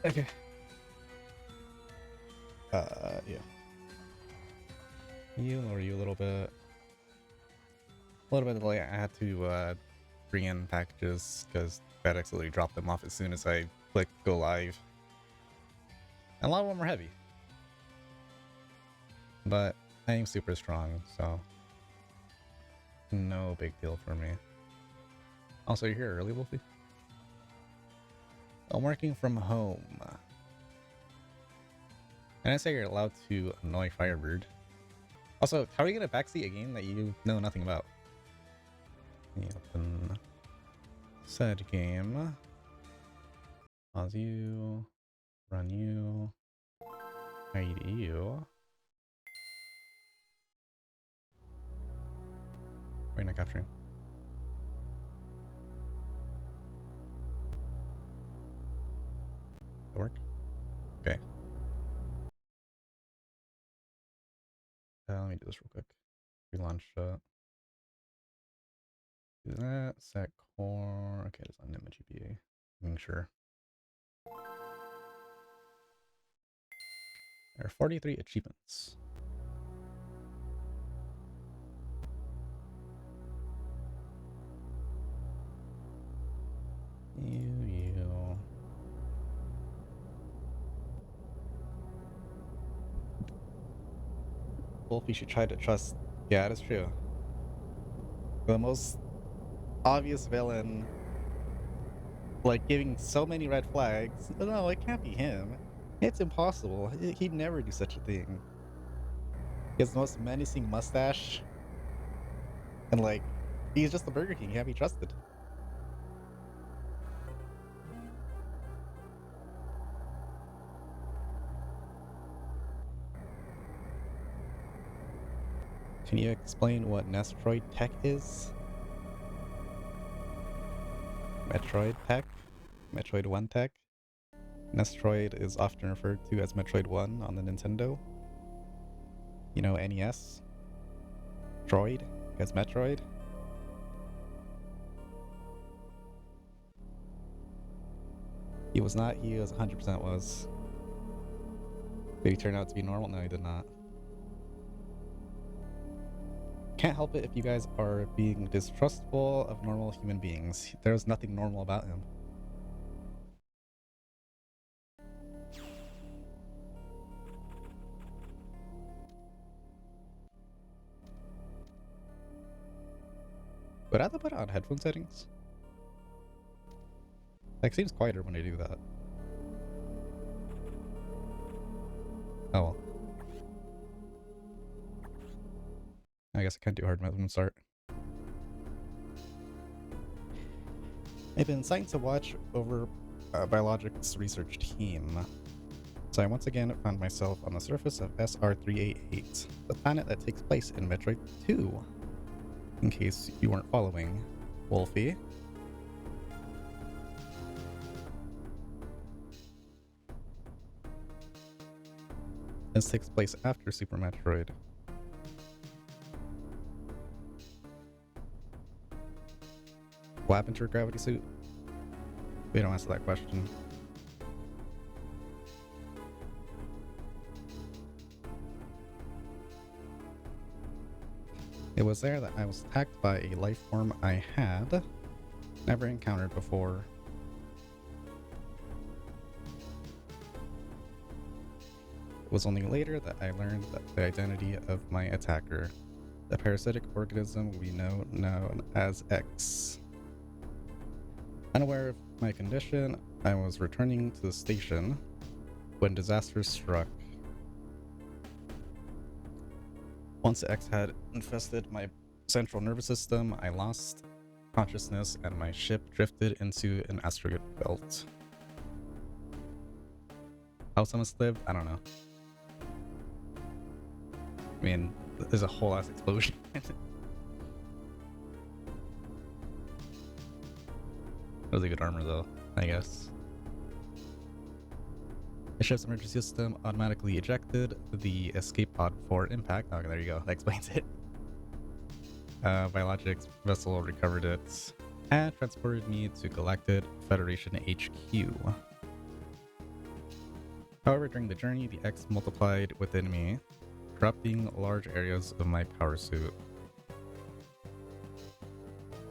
Okay. Yeah. You lower you a little bit. A little bit late. I had to bring in packages because FedEx literally dropped them off as soon as I clicked go live. And a lot of them are heavy. But I am super strong, so no big deal for me. Also, you're here early, Wolfie? I'm working from home. And I say you're allowed to annoy Firebird. Also, how are you gonna backseat a game that you know nothing about? Let me open said game. Pause you. Run you. ID you. Why are you not capturing? That work? Okay. Let me do this real quick. Relaunch that. Do that. Set core. Okay, it's on NIMA GPA. Making sure. There are 43 achievements. You. Wolf, you should try to trust. Yeah, that's true. The most obvious villain, like giving so many red flags. No, it can't be him. It's impossible. He'd never do such a thing. He has the most menacing mustache, and like, he's just the Burger King. He can't be trusted. Can you explain what Nestroid tech is? Metroid tech? Metroid 1 tech? Nestroid is often referred to as Metroid 1 on the Nintendo. You know, NES? Droid as Metroid? He was not, he was 100% was. Did he turn out to be normal? No, he did not. Can't help it if you guys are being distrustful of normal human beings. There's nothing normal about him. Would I have to put on headphone settings? Like, seems quieter when I do that. Oh well. I guess I can't do hard mode from the start. I've been assigned to watch over biologics research team. So I once again found myself on the surface of SR388, the planet that takes place in Metroid 2. In case you weren't following, Wolfie. This takes place after Super Metroid. What happened to your gravity suit? We don't answer that question. It was there that I was attacked by a life form I had never encountered before. It was only later that I learned that the identity of my attacker, the parasitic organism we know known as X. Unaware of my condition, I was returning to the station when disaster struck. Once the X had infested my central nervous system, I lost consciousness and my ship drifted into an asteroid belt. How someone lived? I don't know. I mean, there's a whole ass explosion. That was a good armor though, I guess. The ship's emergency system automatically ejected the escape pod before impact. Oh, there you go. That explains it. Biologics vessel recovered it and transported me to Galactic Federation HQ. However, during the journey, the X multiplied within me, corrupting large areas of my power suit.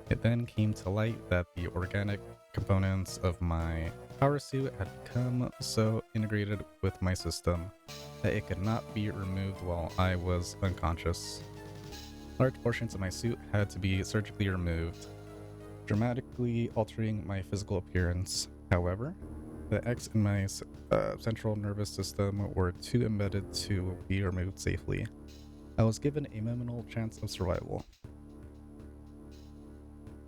It then came to light that the organic components of my power suit had become so integrated with my system that it could not be removed while I was unconscious. Large portions of my suit had to be surgically removed, dramatically altering my physical appearance. However, the X in my central nervous system were too embedded to be removed safely. I was given a minimal chance of survival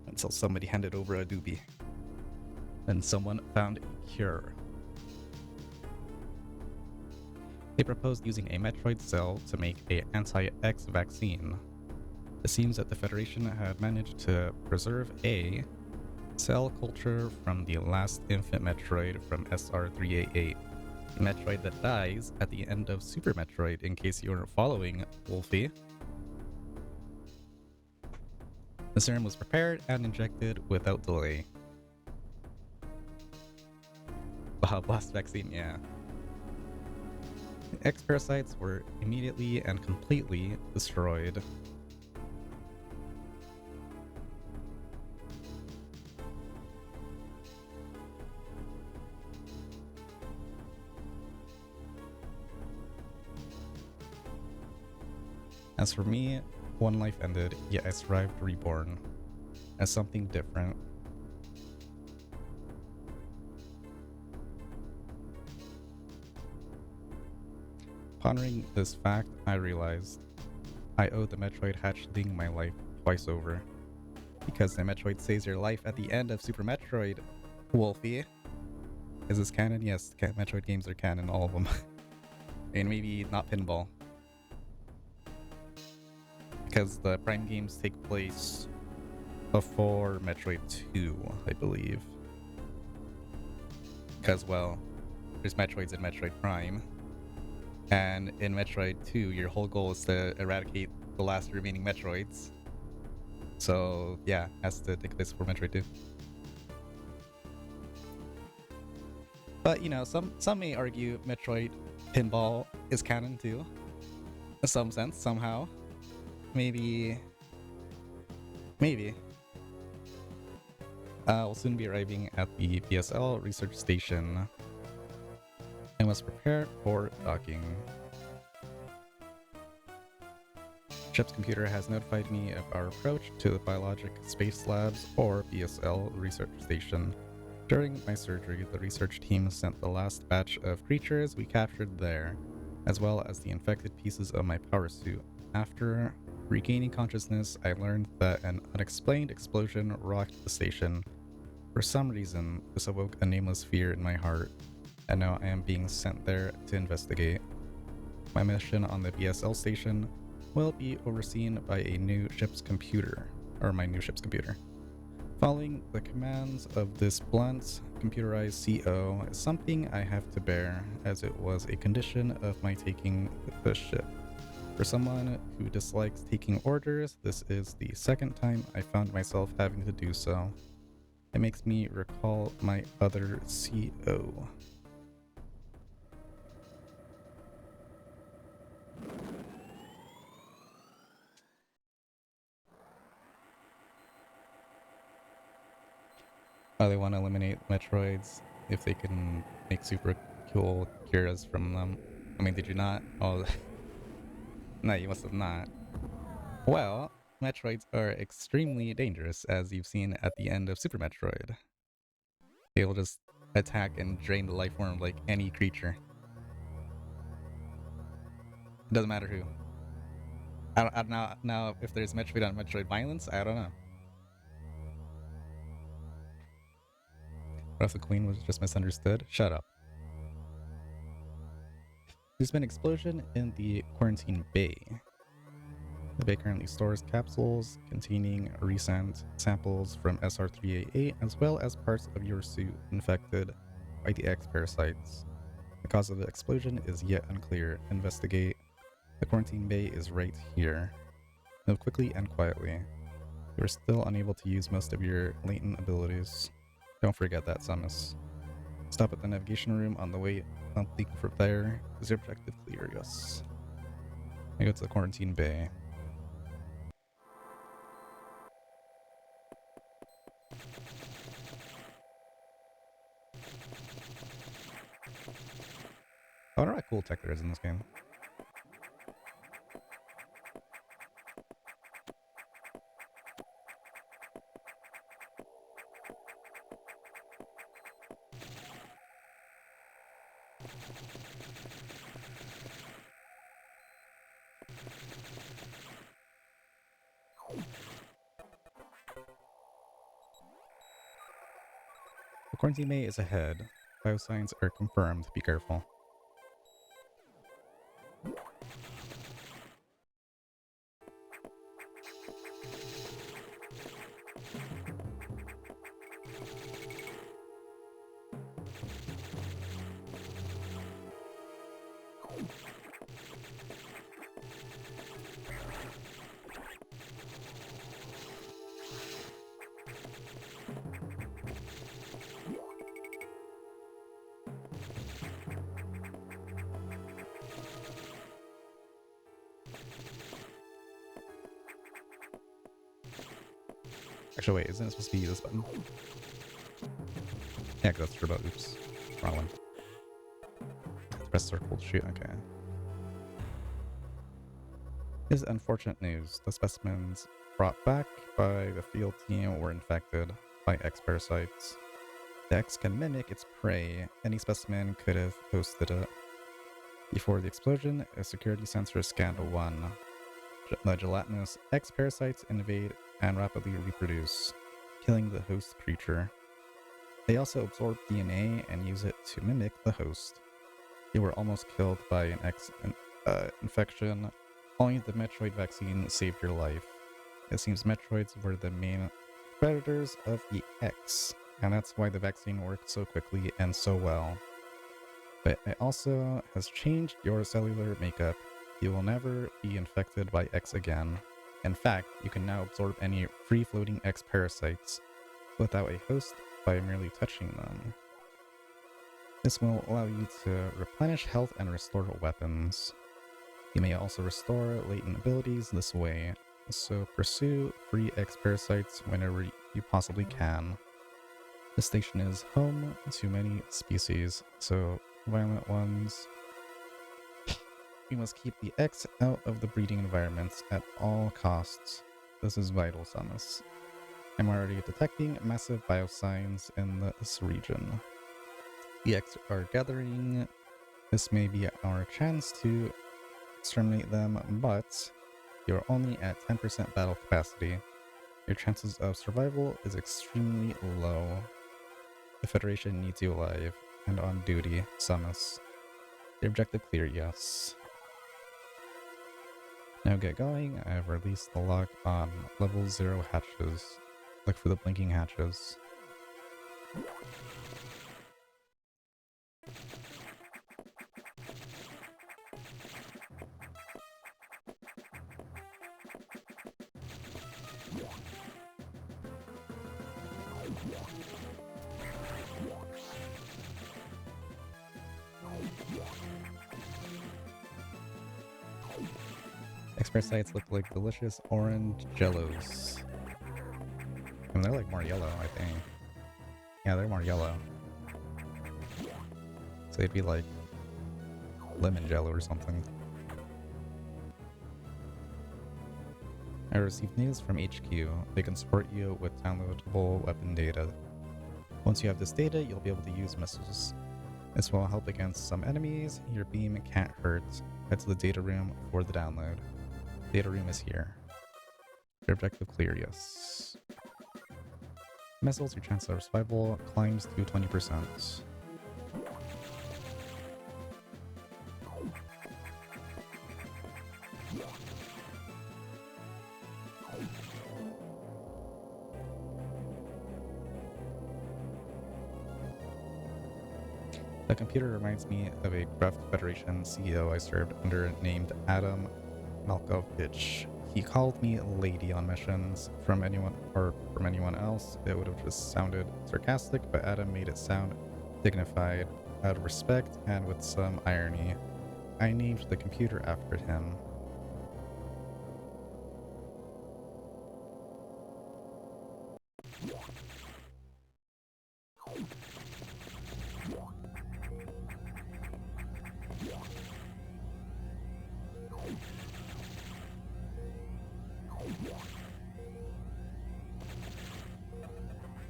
until somebody handed over a doobie. Then someone found a cure. They proposed using a Metroid cell to make an anti-X vaccine. It seems that the Federation had managed to preserve a cell culture from the last infant Metroid from SR388. The Metroid that dies at the end of Super Metroid, in case you weren't following, Wolfie. The serum was prepared and injected without delay. Wow, blast vaccine, yeah. The X parasites were immediately and completely destroyed. As for me, one life ended, yet I survived reborn as something different. Pondering this fact, I realized I owe the Metroid hatchling my life twice over. Because the Metroid saves your life at the end of Super Metroid, Wolfie. Is this canon? Yes, Metroid games are canon, all of them. And maybe not Pinball. Because the Prime games take place before Metroid 2, I believe. Because, well, there's Metroids in Metroid Prime. And in Metroid 2, your whole goal is to eradicate the last remaining Metroids. So, yeah, has to take place before Metroid 2. But, you know, some may argue Metroid Pinball is canon too. In some sense, somehow. Maybe. We'll soon be arriving at the BSL research station. I must prepare for docking. Ship's computer has notified me of our approach to the Biologic Space Labs, or BSL, research station. During my surgery, the research team sent the last batch of creatures we captured there, as well as the infected pieces of my power suit. After regaining consciousness, I learned that an unexplained explosion rocked the station. For some reason, this awoke a nameless fear in my heart, and now I am being sent there to investigate. My mission on the BSL station will be overseen by a new ship's computer, or my new ship's computer. Following the commands of this blunt, computerized CO is something I have to bear, as it was a condition of my taking the ship. For someone who dislikes taking orders, this is the second time I found myself having to do so. It makes me recall my other CO. They want to eliminate Metroids if they can make super cool curas from them. I mean, did you not? Oh, no, you must have not. Well, Metroids are extremely dangerous, as you've seen at the end of Super Metroid. They will just attack and drain the life form like any creature. It doesn't matter who. I don't know now if there's Metroid on Metroid violence. I don't know. What if the Queen was just misunderstood? Shut up. There's been an explosion in the quarantine bay. The bay currently stores capsules containing recent samples from SR388, as well as parts of your suit infected by the X parasites. The cause of the explosion is yet unclear. Investigate. The quarantine bay is right here. Move quickly and quietly. You are still unable to use most of your latent abilities. Don't forget that, Samus. Stop at the navigation room on the way up, leak from there. Is your objective clear? Yes. I go to the quarantine bay. I wonder what cool tech there is in this game. The quarantine bay is ahead. Biosigns are confirmed. Be careful. Actually, wait, isn't it supposed to be this button? Yeah, because that's turbo. Oops. Wrong one. Press circle to shoot. Okay. This is unfortunate news. The specimens brought back by the field team were infected by X parasites. The X can mimic its prey. Any specimen could have hosted it. Before the explosion, a security sensor scanned one. The gelatinous X parasites invade and rapidly reproduce, killing the host creature. They also absorb DNA and use it to mimic the host. They were almost killed by an X infection. Only the Metroid vaccine saved your life. It seems Metroids were the main predators of the X, and that's why the vaccine worked so quickly and so well. But it also has changed your cellular makeup. You will never be infected by X again. In fact, you can now absorb any free-floating X parasites without a host by merely touching them. This will allow you to replenish health and restore weapons. You may also restore latent abilities this way, so pursue free X parasites whenever you possibly can. The station is home to many species, so violent ones. We must keep the X out of the breeding environments at all costs. This is vital, Samus. I'm already detecting massive biosigns in this region. The X are gathering. This may be our chance to exterminate them, but you're only at 10% battle capacity. Your chances of survival is extremely low. The Federation needs you alive and on duty, Samus. The objective clear, yes. Now get going. I have released the lock on level 0 hatches. Look for the blinking hatches. Express sites look like delicious orange jellos. And they're like more yellow, I think. Yeah, they're more yellow. So they'd be like lemon jello or something. I received news from HQ. They can support you with downloadable weapon data. Once you have this data, you'll be able to use missiles. This will help against some enemies. Your beam can't hurt. Head to the data room for the download. Data room is here. Your objective clear, yes. Missiles, your chance of survival climbs to 20%. The computer reminds me of a gruff Federation CEO I served under named Adam Malkovich. He called me lady on missions. From anyone else, it would have just sounded sarcastic, but Adam made it sound dignified, out of respect, and with some irony. I named the computer after him.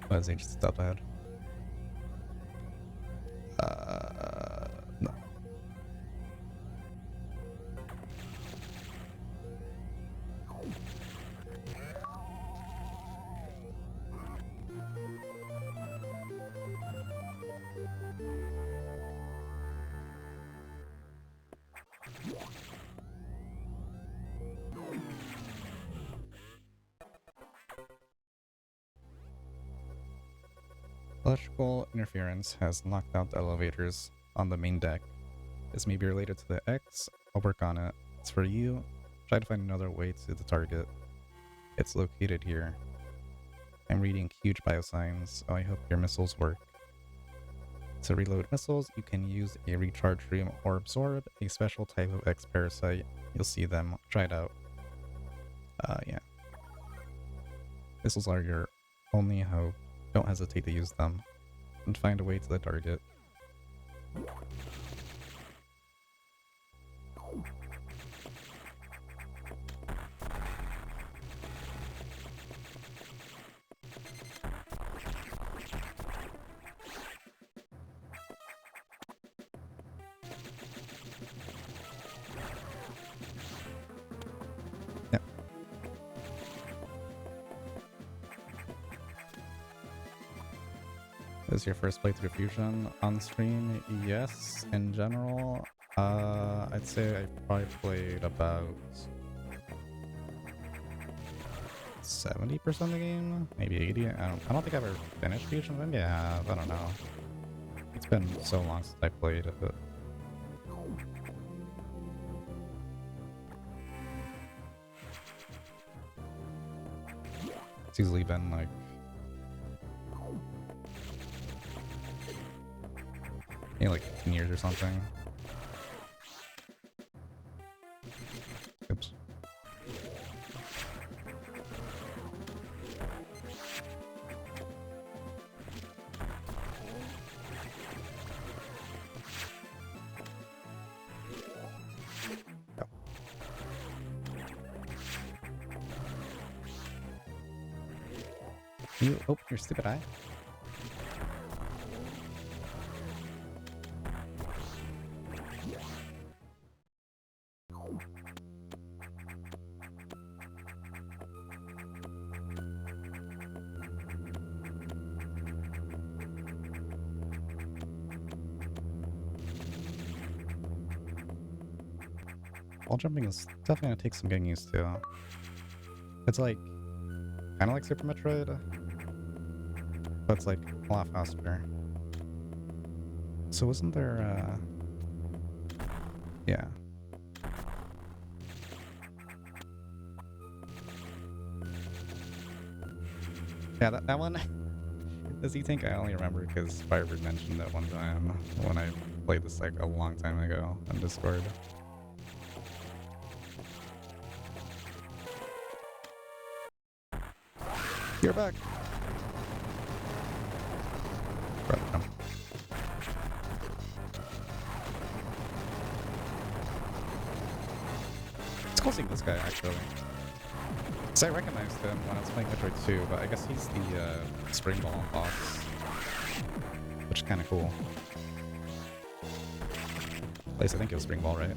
Was he just up ahead? No. Electrical interference has knocked out the elevators on the main deck. This may be related to the X. I'll work on it. It's for you. Try to find another way to the target. It's located here. I'm reading huge biosigns, so I hope your missiles work. To reload missiles, you can use a recharge room or absorb a special type of X parasite. You'll see them. Try it out. Yeah. Missiles are your only hope. Don't hesitate to use them. And find a way to the target. Yep. This is your first playthrough Fusion on stream? Yes, in general. I'd say I probably played about 70% of the game, maybe 80. I don't think I've ever finished Fusion. Maybe I have. I don't know. It's been so long since I played it. It's easily been like maybe like 15 years or something. Oops. You open your stupid eye. Wall jumping is definitely gonna take some getting used to. It's like kind of like Super Metroid, but it's like a lot faster. So wasn't there yeah. Yeah, that one, the Z-Tank I only remember because Firebird mentioned that one time when I played this like a long time ago on Discord. You're back! It's cool seeing this guy, actually. So I recognized him when I was playing Metroid 2, but I guess he's the Spring Ball boss, which is kind of cool. At least I think it was Spring Ball, right?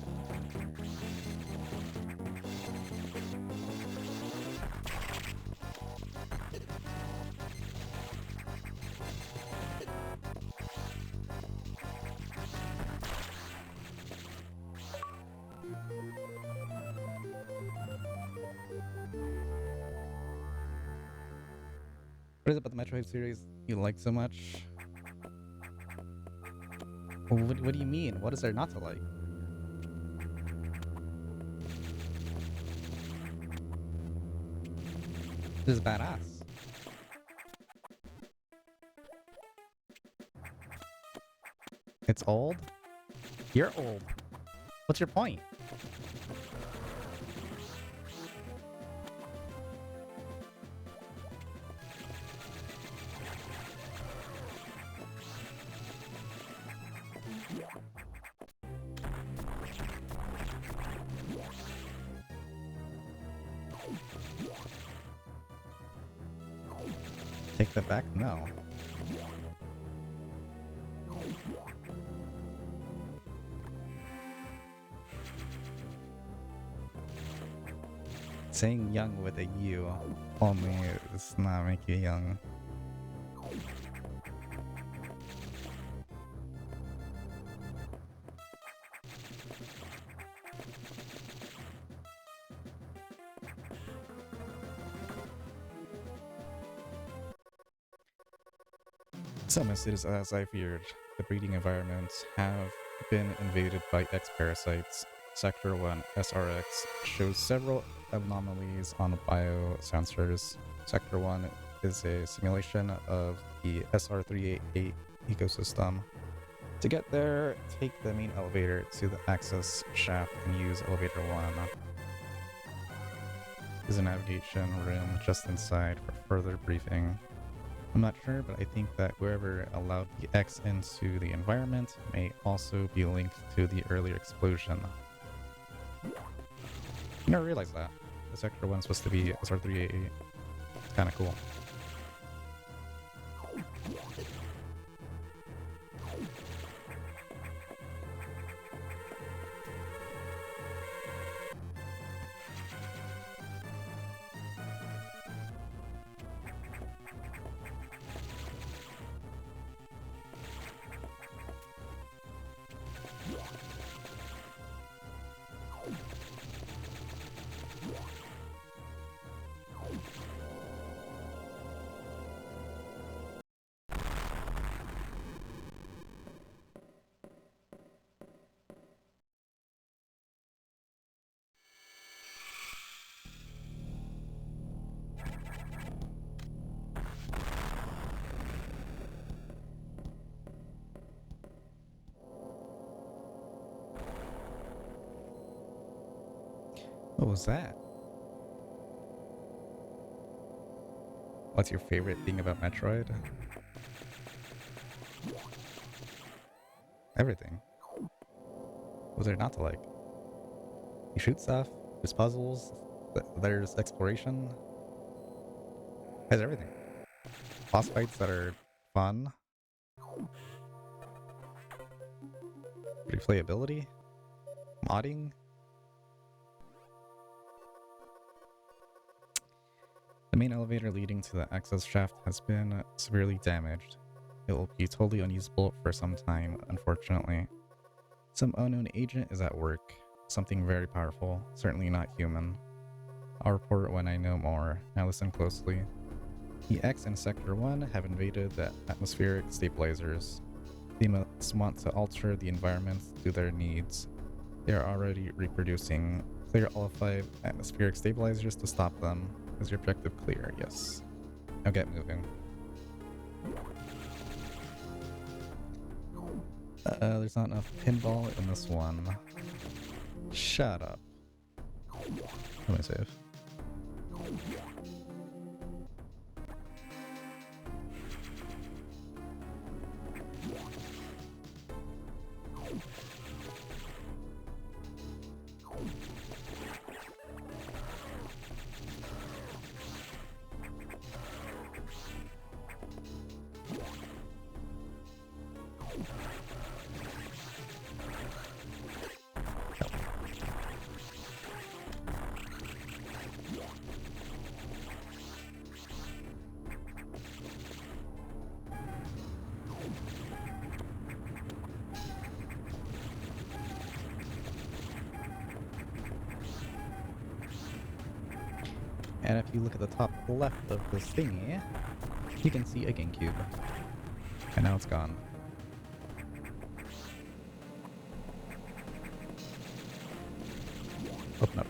What is it about the Metroid series you like so much? What do you mean? What is there not to like? This is badass. It's old? You're old. What's your point? Take that back? No. Saying young with a U only does not make you young. Some instances, as I feared, the breeding environments have been invaded by X-parasites. Sector 1 SRX shows several anomalies on biosensors. Sector 1 is a simulation of the SR388 ecosystem. To get there, take the main elevator to the access shaft and use elevator 1. There's a navigation room just inside for further briefing. I'm not sure, but I think that whoever allowed the X into the environment may also be linked to the earlier explosion. I never realized that. The Sector 1 is supposed to be SR388. It's kinda cool. What was that? What's your favorite thing about Metroid? Everything. Was there not to like? You shoot stuff, there's puzzles, there's exploration. Has everything. Boss fights that are fun. Replayability. Modding. The main elevator leading to the access shaft has been severely damaged. It will be totally unusable for some time, unfortunately. Some unknown agent is at work. Something very powerful, certainly not human. I'll report when I know more. Now listen closely. The X and Sector 1 have invaded the atmospheric stabilizers. They must want to alter the environment to their needs. They are already reproducing. Clear all 5 atmospheric stabilizers to stop them. Is your objective clear? Yes. Now get moving. There's not enough pinball in this one. Shut up. Let me save. And if you look at the top left of this thingy, you can see a GameCube. And now it's gone. Open up.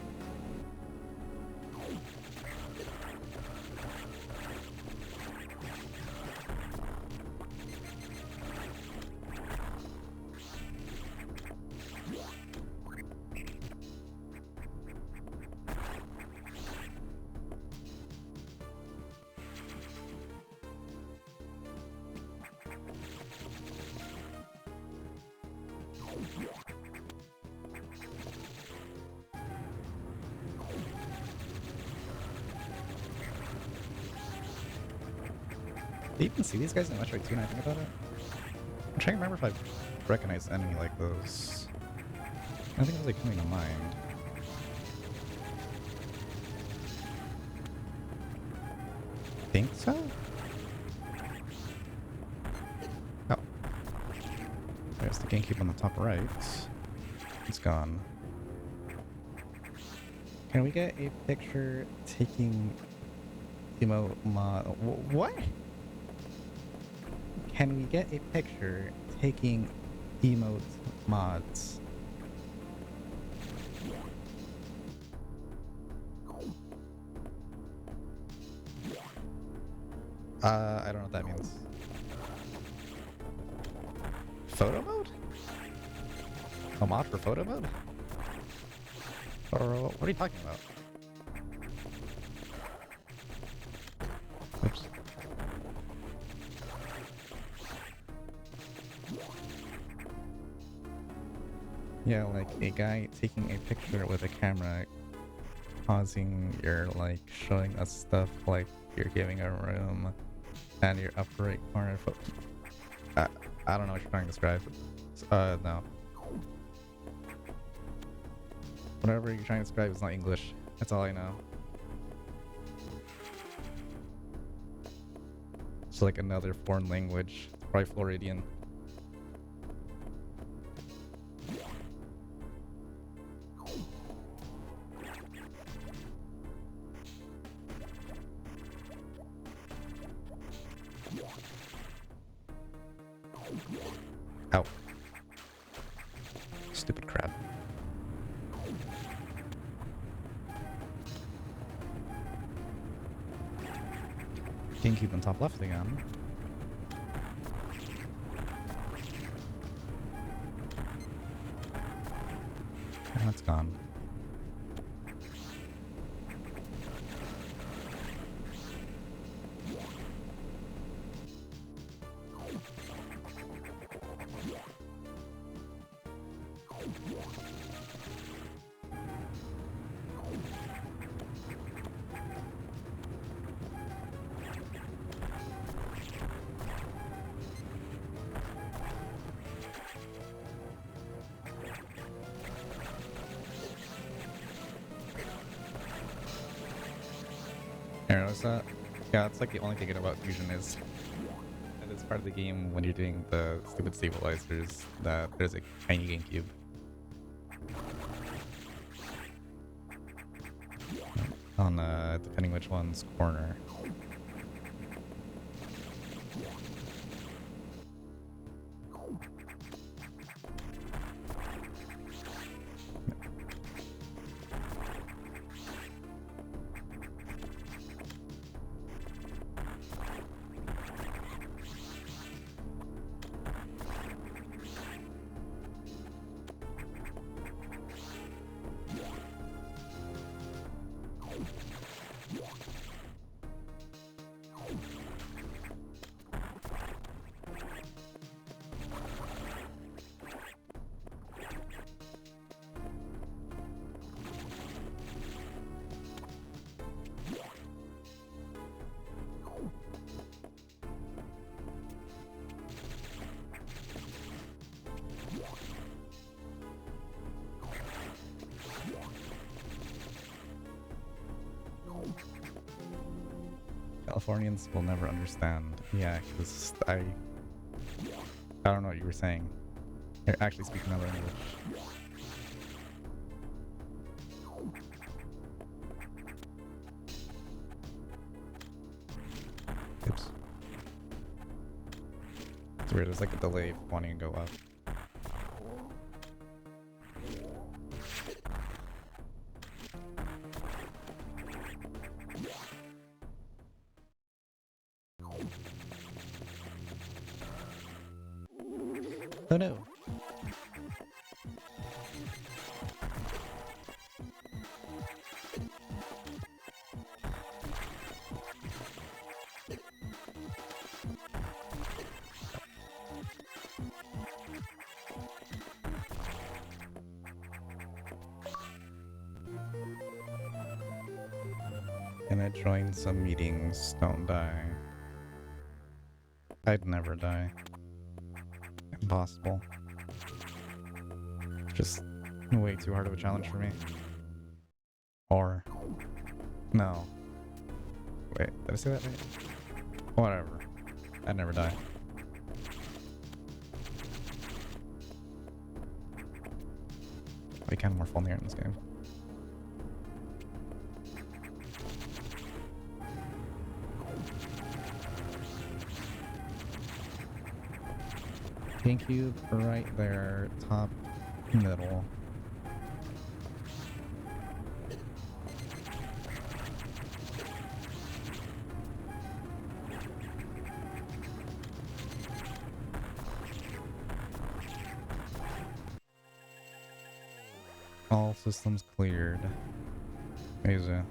Do you even see these guys in Metroid 2 when I think about it? I'm trying to remember if I've recognized an enemy like those. Nothing really coming to mind. Think so? Oh. There's the GameCube on the top right. It's gone. Can we get a picture taking emote mod? What? Can we get a picture taking emote mods? I don't know what that means. Photo mode? A mod for photo mode? Or what are you talking about? Oops. Yeah, like a guy taking a picture with a camera, pausing, you're like showing us stuff like you're giving a room and your upper right corner. I don't know what you're trying to describe. No. Whatever you're trying to describe is not English. That's all I know. It's like another foreign language. It's probably Floridian. Ow. Stupid crab. GameCube on top left again. And that's gone. Here, what's that? Yeah, that's like the only thing good about Fusion is that it's part of the game when you're doing the stupid stabilizers that there's a tiny GameCube. On depending which one's corner. Californians will never understand. Yeah, because I don't know what you were saying. Here, actually speak another language. Oops. It's weird, there's like a delay wanting to go up. Oh no. Can I join some meetings? Don't die. I'd never die. Impossible. Just way too hard of a challenge for me. Or... no. Wait, did I say that right? Whatever. I'd never die. We can more fun here in this game. GameCube right there, top middle. All systems cleared. Amazing.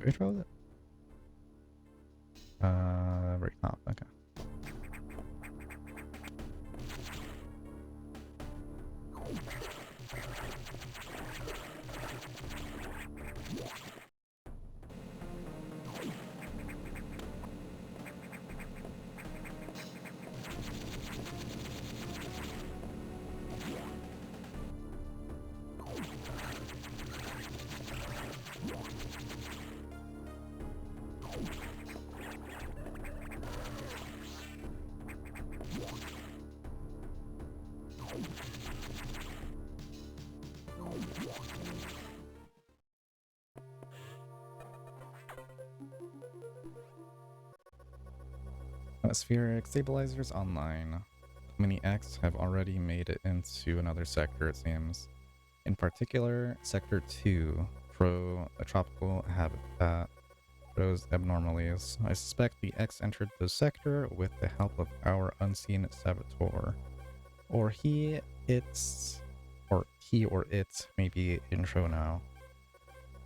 Which one was it? Right top, okay. Atmospheric stabilizers online. Mini X have already made it into another sector, it seems. In particular, Sector 2, a tropical habitat, shows abnormalities. I suspect the X entered the sector with the help of our unseen saboteur. Or he or it may be intro now.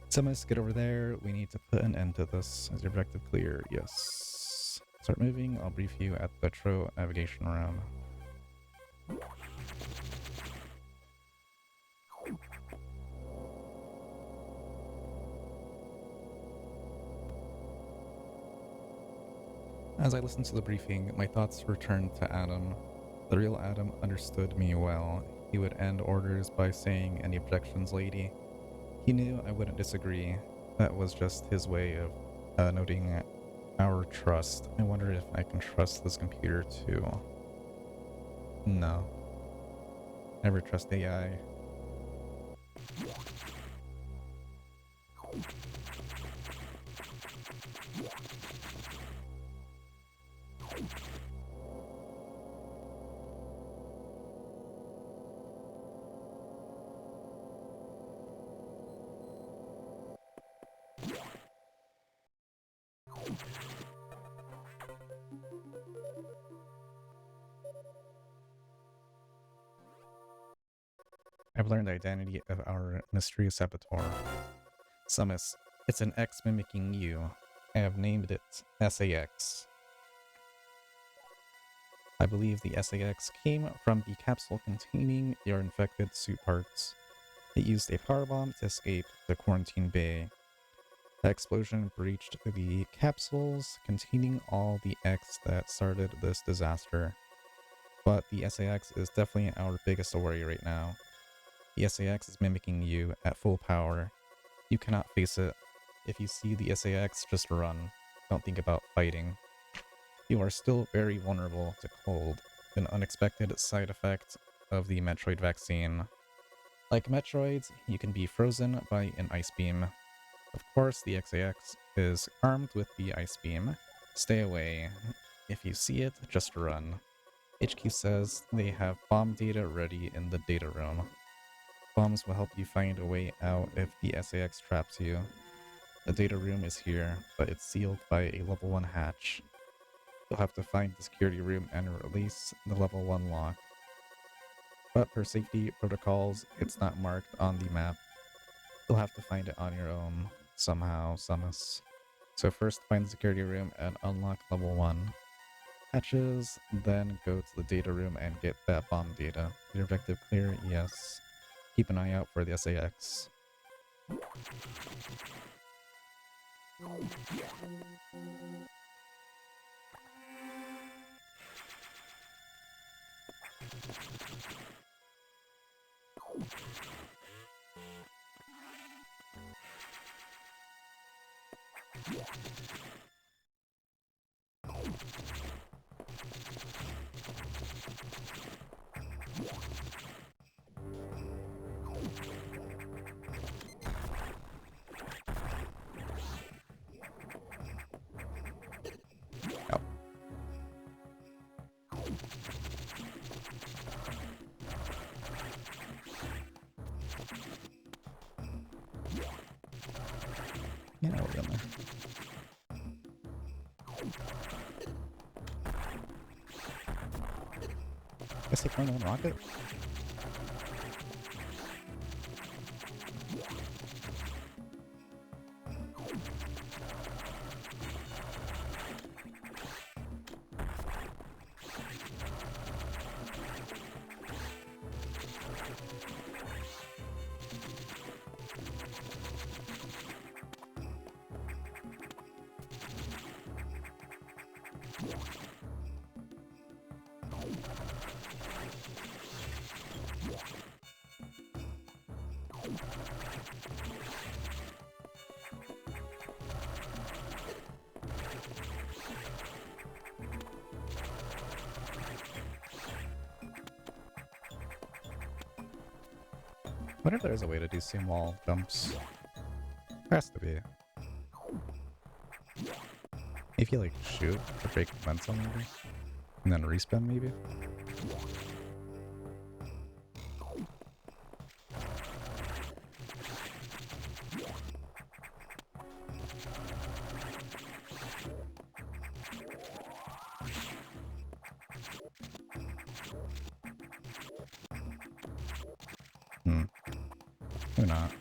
Samus, get over there. We need to put an end to this. Is your objective clear? Yes. Start moving. I'll brief you at the Metro navigation round. As I listened to the briefing, my thoughts returned to Adam. The real Adam understood me well. He would end orders by saying, "Any objections, lady?" He knew I wouldn't disagree. That was just his way of noting our trust. I wonder if I can trust this computer too. No. Never trust AI. I've learned the identity of our mysterious saboteur. Samus, it's an X mimicking you. I have named it SAX. I believe the SAX came from the capsule containing your infected suit parts. It used a power bomb to escape the quarantine bay. The explosion breached the capsules containing all the X that started this disaster. But the SAX is definitely our biggest worry right now. The SAX is mimicking you at full power. You cannot face it if you see the SAX, just run. Don't think about fighting. You are still very vulnerable to cold, an unexpected side effect of the Metroid vaccine. Like Metroids, you can be frozen by an ice beam. Of course, the XAX is armed with the ice beam. Stay away. If you see it, just run. HQ says they have bomb data ready in the data room. Bombs will help you find a way out if the SAX traps you. The data room is here, but it's sealed by a level 1 hatch. You'll have to find the security room and release the level 1 lock. But for safety protocols, it's not marked on the map. You'll have to find it on your own, somehow, somehow. So first find the security room and unlock level 1 hatches, then go to the data room and get that bomb data. Your objective clear? Yes. Keep an eye out for the SAX. Oh. Yeah, we're in there. Guess they turn one rocket? I wonder if there's a way to do seam wall jumps. There has to be. If you like shoot to break momentum maybe? And then respin maybe? Maybe not.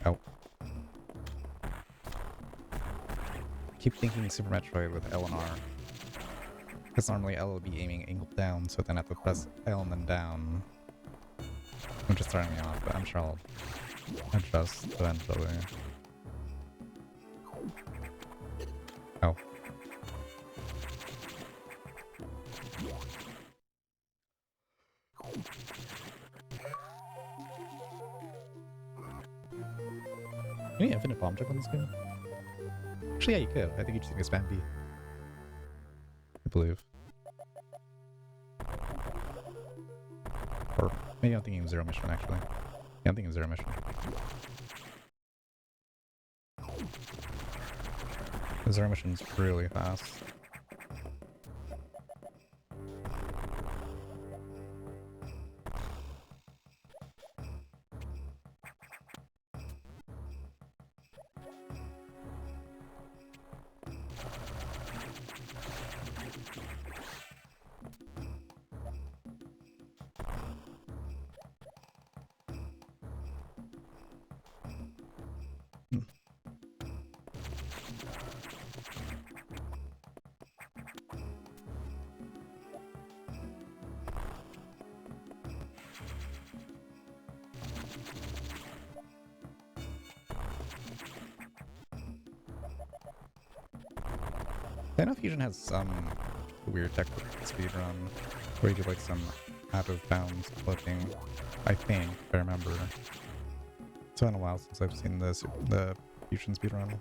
Oh. Keep thinking Super Metroid with L and R. Because normally L will be aiming angled down, so then I have to press L and then down. Which is throwing me off, but I'm sure I'll adjust eventually. Oh. Can you infinite bomb check on this game? Actually, yeah, you could. I think you just need to spam B. I believe. Or maybe I'm thinking Zero Mission, actually. Yeah, I'm thinking Zero Mission. Zero Mission's really fast. I know Fusion has some weird tech with speedrun, where you do like some out of bounds flipping. I think, if I remember. It's been a while since I've seen the Fusion speedrun.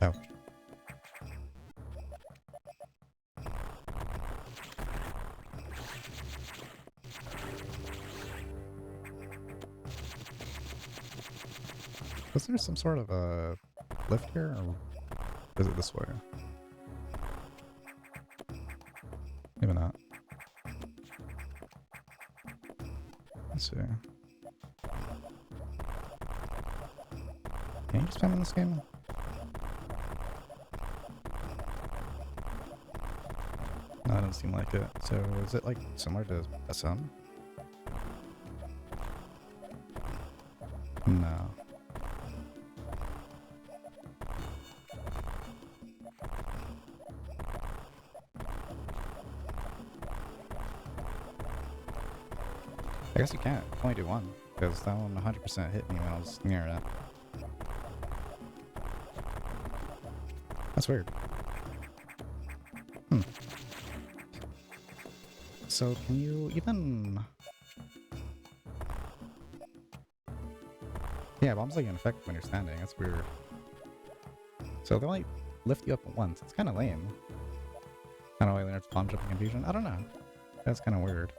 Oh. Was there some sort of a lift here, or is it this way? Maybe not. Let's see. Can you just spam in this game? No, it doesn't seem like it. So is it like similar to SM? No. I guess you can't. Only do one, because that one 100% hit me when I was near it. That's weird. So can you even... Yeah, bombs like in effect when you're standing. That's weird. So they only lift you up once. It's kind of lame. I don't know why it's bomb jumping confusion. I don't know. That's kind of weird.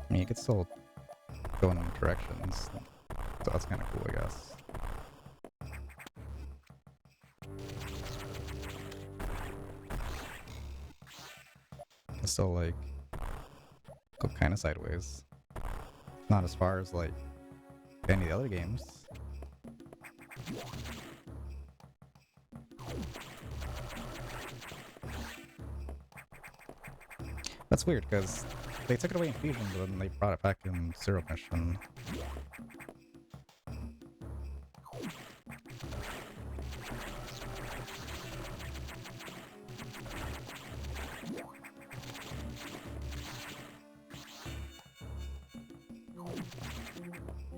I mean, you could still go in directions. So that's kind of cool, I guess. It's still like go kind of sideways. Not as far as like any of the other games. That's weird because they took it away in Fusion, but then they brought it back in Zero Mission.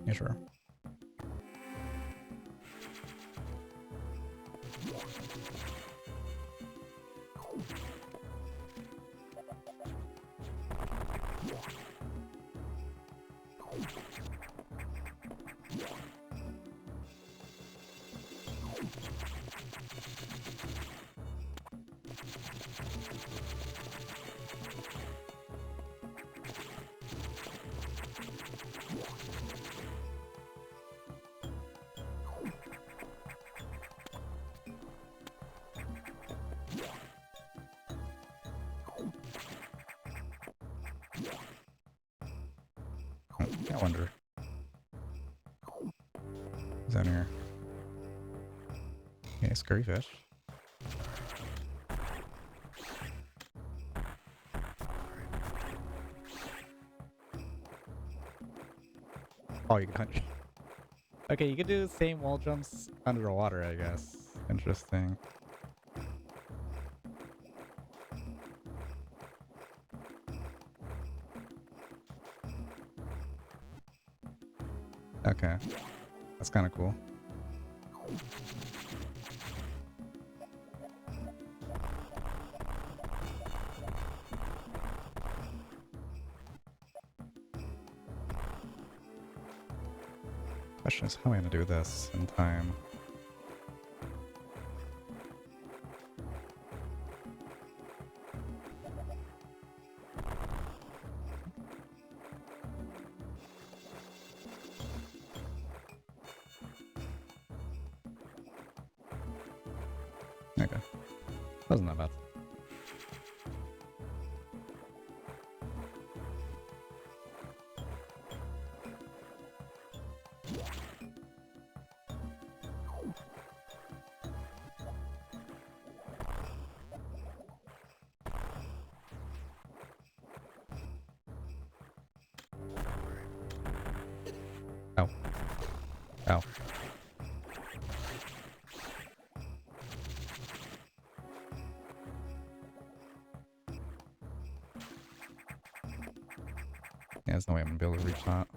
Yeah, sure. I wonder. What's down here? Okay, scurry fish. Oh, you can punch. Okay, you can do the same wall jumps underwater, I guess. Interesting. Okay. That's kind of cool. Question is, how am I going to do this in time? Okay. Wasn't that bad. Ow. Ow. Yeah, there's no way I'm gonna be able to reach that.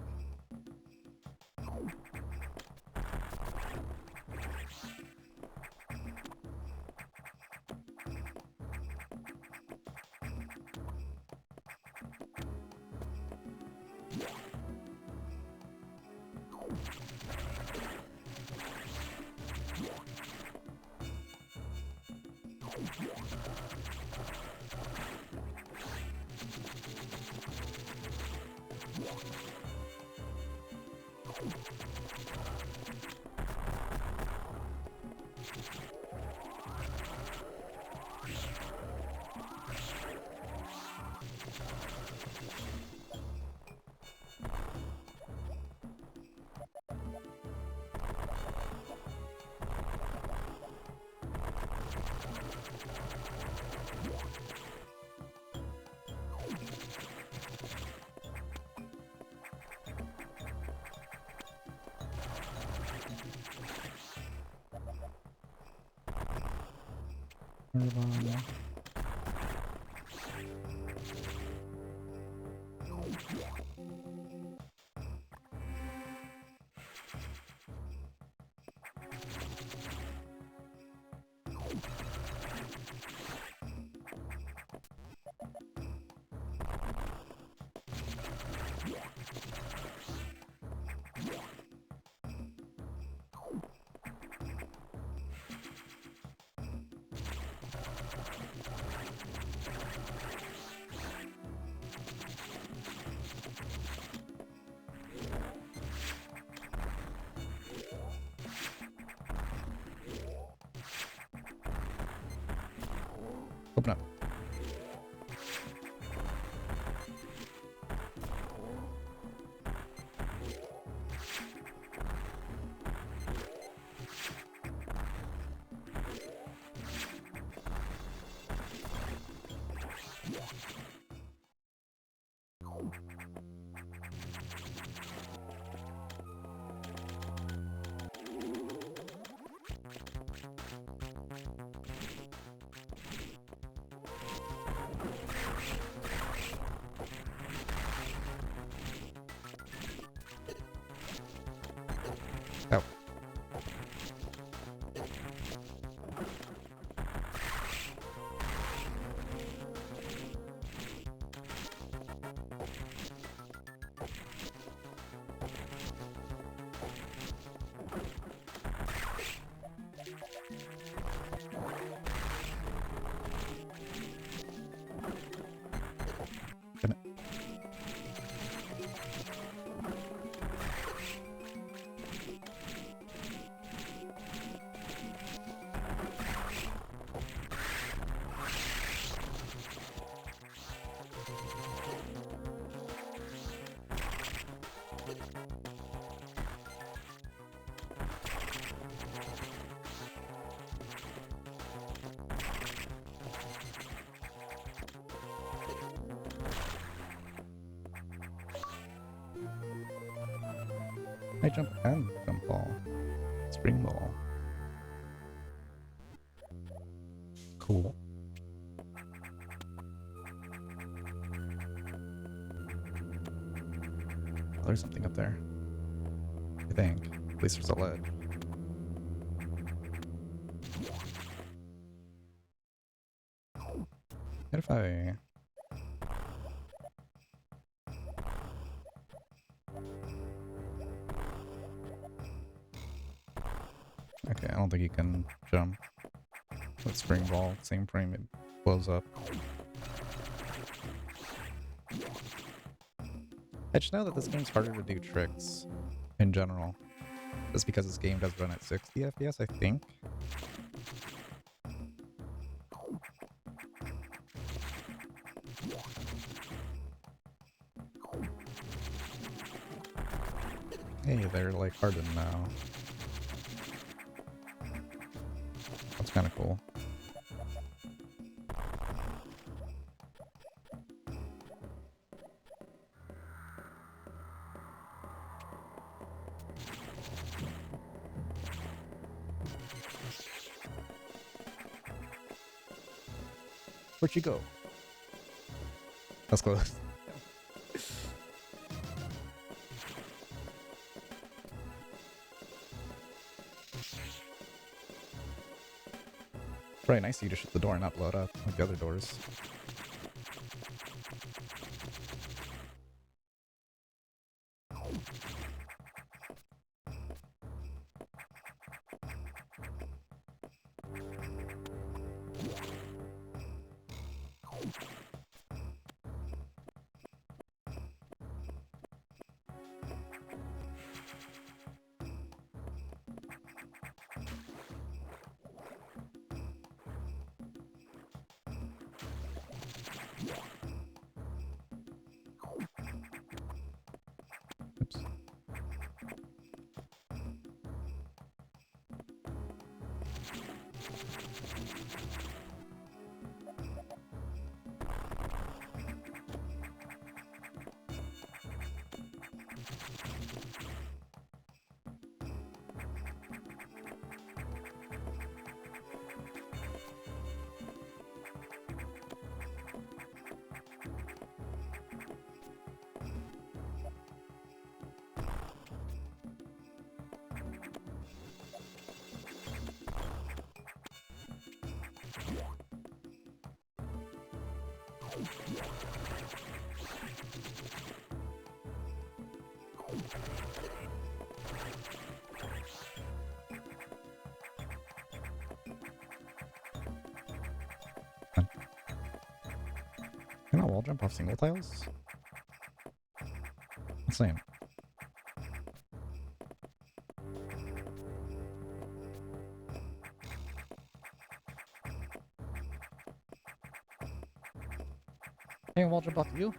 Open up. Oh. I jump and jump ball. Spring ball. Cool. Oh, there's something up there. I think. At least there's a ledge. What if I... Okay, I don't think you can jump with spring ball. Same frame, it blows up. I just know that this game's harder to do tricks in general. Just because this game does run at 60 FPS, I think. Hey, they're like hardened now. That's kind of cool. Where'd you go? That's close. Probably nice of you to shut the door and not blow it up like the other doors. Oops. Can I wall jump off single tiles? Insane. Can I wall jump off you?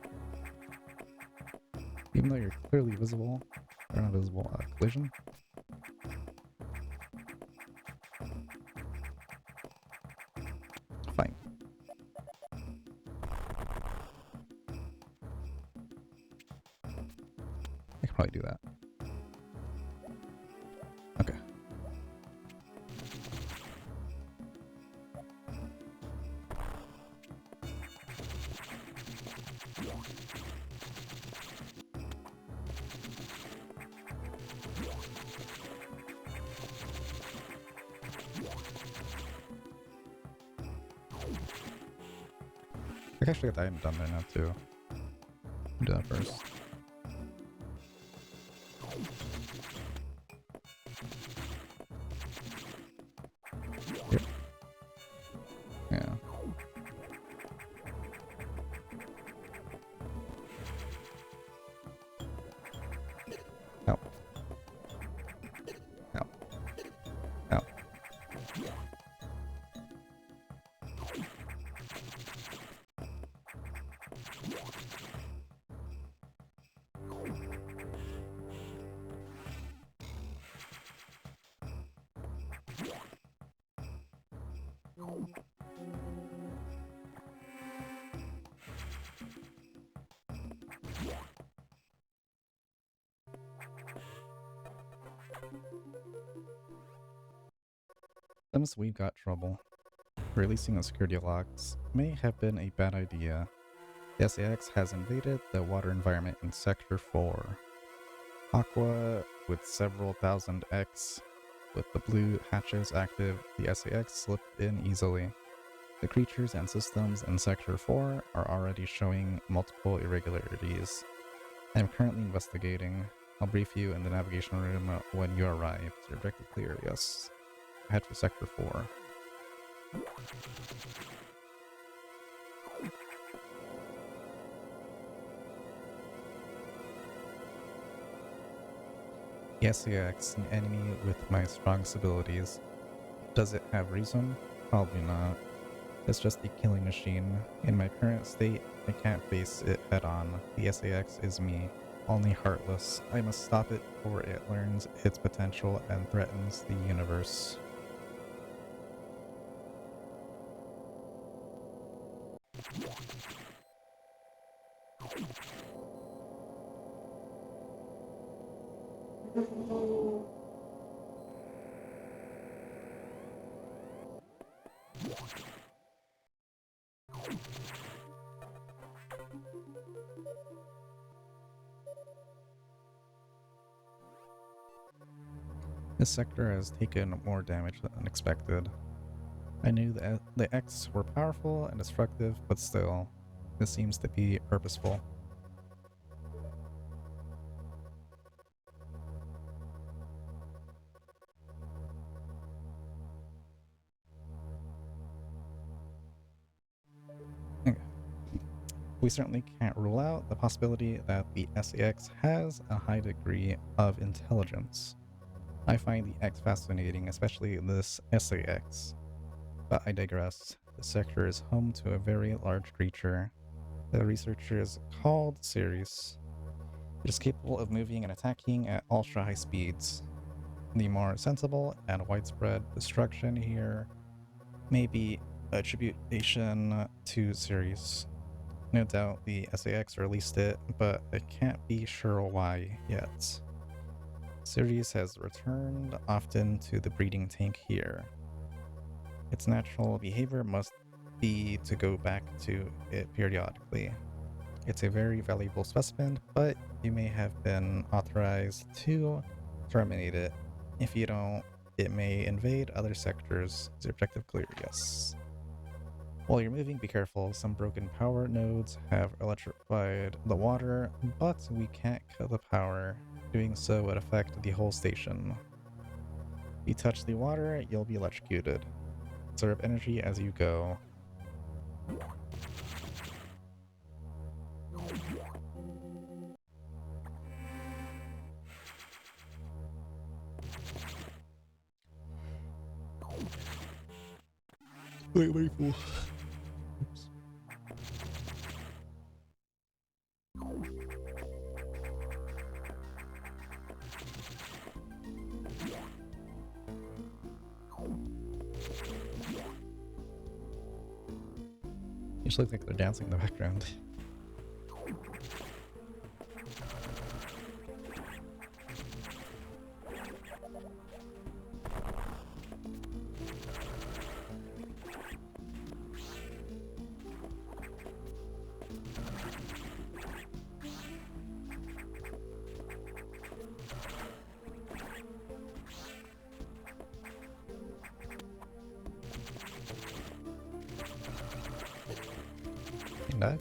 Even though you're clearly visible, or not visible, collision. Fine. I could probably do that. Okay. I can actually get the item done there now too. Do that first. Yep. Yeah. No. No. No. Since we've got trouble, releasing the security locks may have been a bad idea. The SAX has invaded the water environment in Sector 4. Aqua, with several thousand X, with the blue hatches active, the SAX slipped in easily. The creatures and systems in Sector 4 are already showing multiple irregularities. I am currently investigating. I'll brief you in the navigation room when you arrive. Your objective clear, yes. Head for Sector 4. The SAX, an enemy with my strongest abilities. Does it have reason? Probably not. It's just a killing machine. In my current state, I can't face it head on. The SAX is me. Only heartless. I must stop it before it learns its potential and threatens the universe. This sector has taken more damage than expected. I knew that the X were powerful and destructive, but still, this seems to be purposeful. We certainly can't rule out the possibility that the SAX has a high degree of intelligence. I find the X fascinating, especially this SAX. But I digress. The sector is home to a very large creature. The researchers called Ceres. It is capable of moving and attacking at ultra high speeds. The more sensible and widespread destruction here may be attribution to Ceres. No doubt the SAX released it, but I can't be sure why yet. Ceres has returned often to the breeding tank here. Its natural behavior must be to go back to it periodically. It's a very valuable specimen, but you may have been authorized to terminate it. If you don't, it may invade other sectors. Is your objective clear? Yes. While you're moving, be careful. Some broken power nodes have electrified the water, but we can't cut the power. Doing so would affect the whole station. If you touch the water, you'll be electrocuted. Conserve energy as you go. Wait, fool. Oops. You just look like they're dancing in the background. Can die?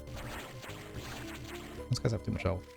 These guys have too much health.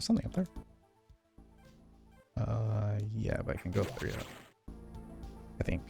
Something up there. Yeah, but I can go through it. I think.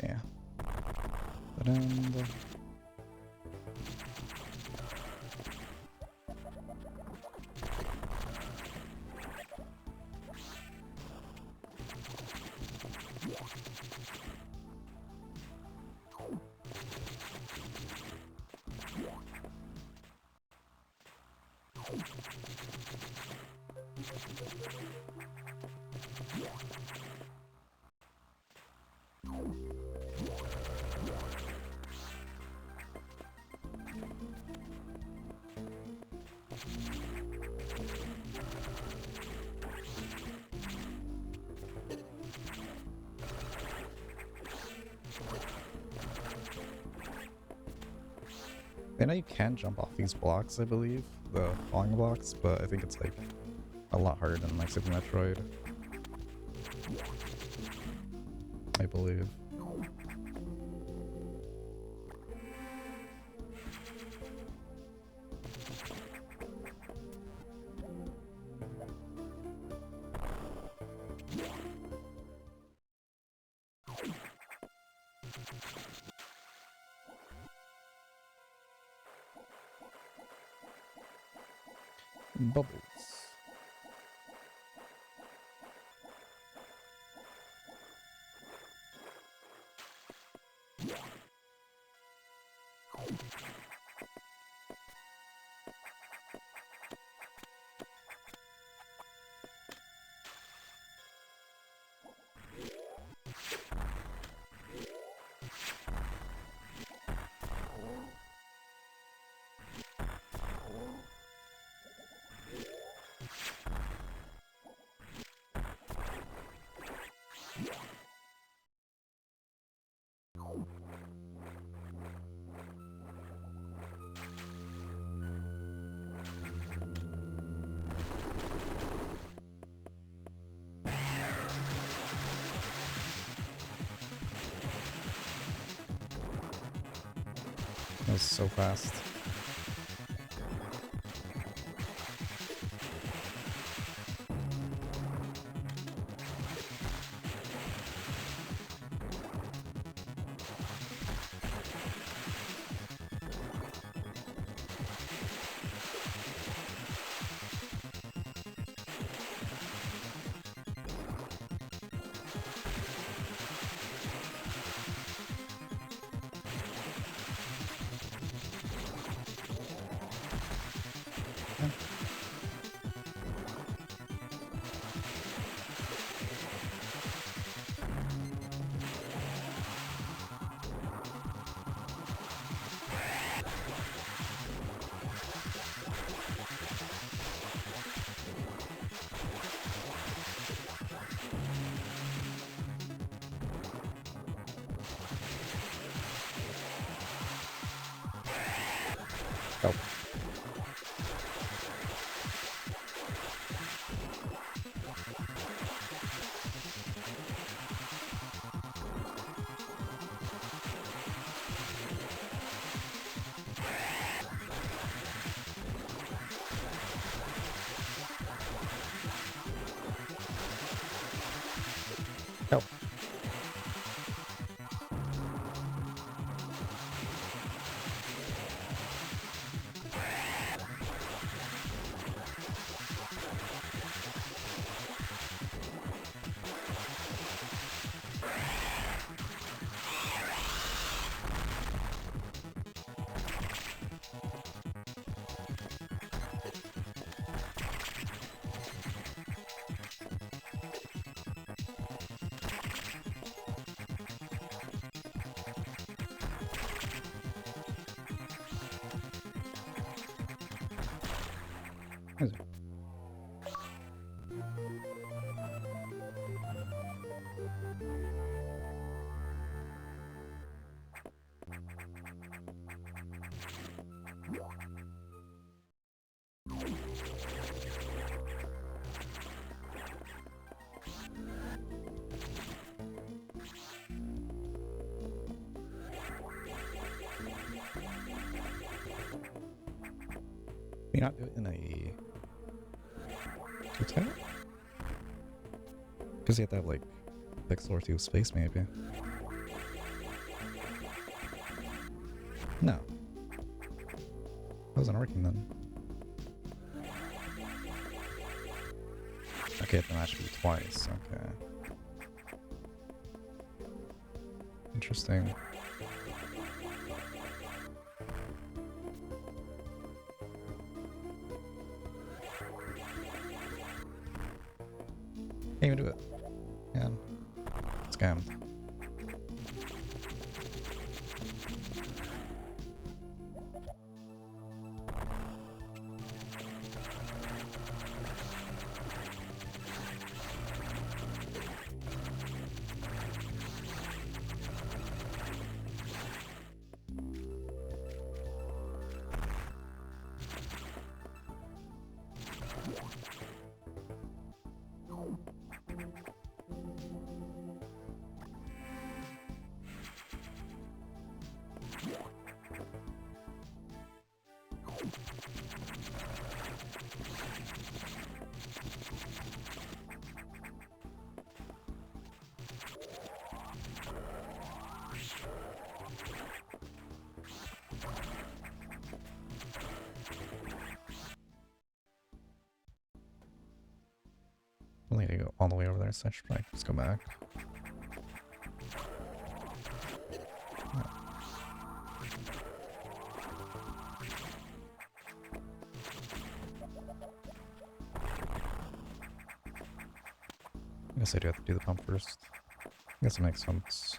Yeah. Ba-dum-ba. I know you can jump off these blocks, I believe, the falling blocks, but I think it's like a lot harder than like Super Metroid. I believe. Bubbles. That was so fast. Oh. Is it? Can you not do it in a two-tap? Because you have to have like pixel or two space, maybe. No. That wasn't working then. Okay, the match me twice. Okay. Interesting. Can't even do it. Man. Scammed. I need to go all the way over there, so I should probably just go back. I guess I do have to do the pump first. I guess it makes sense.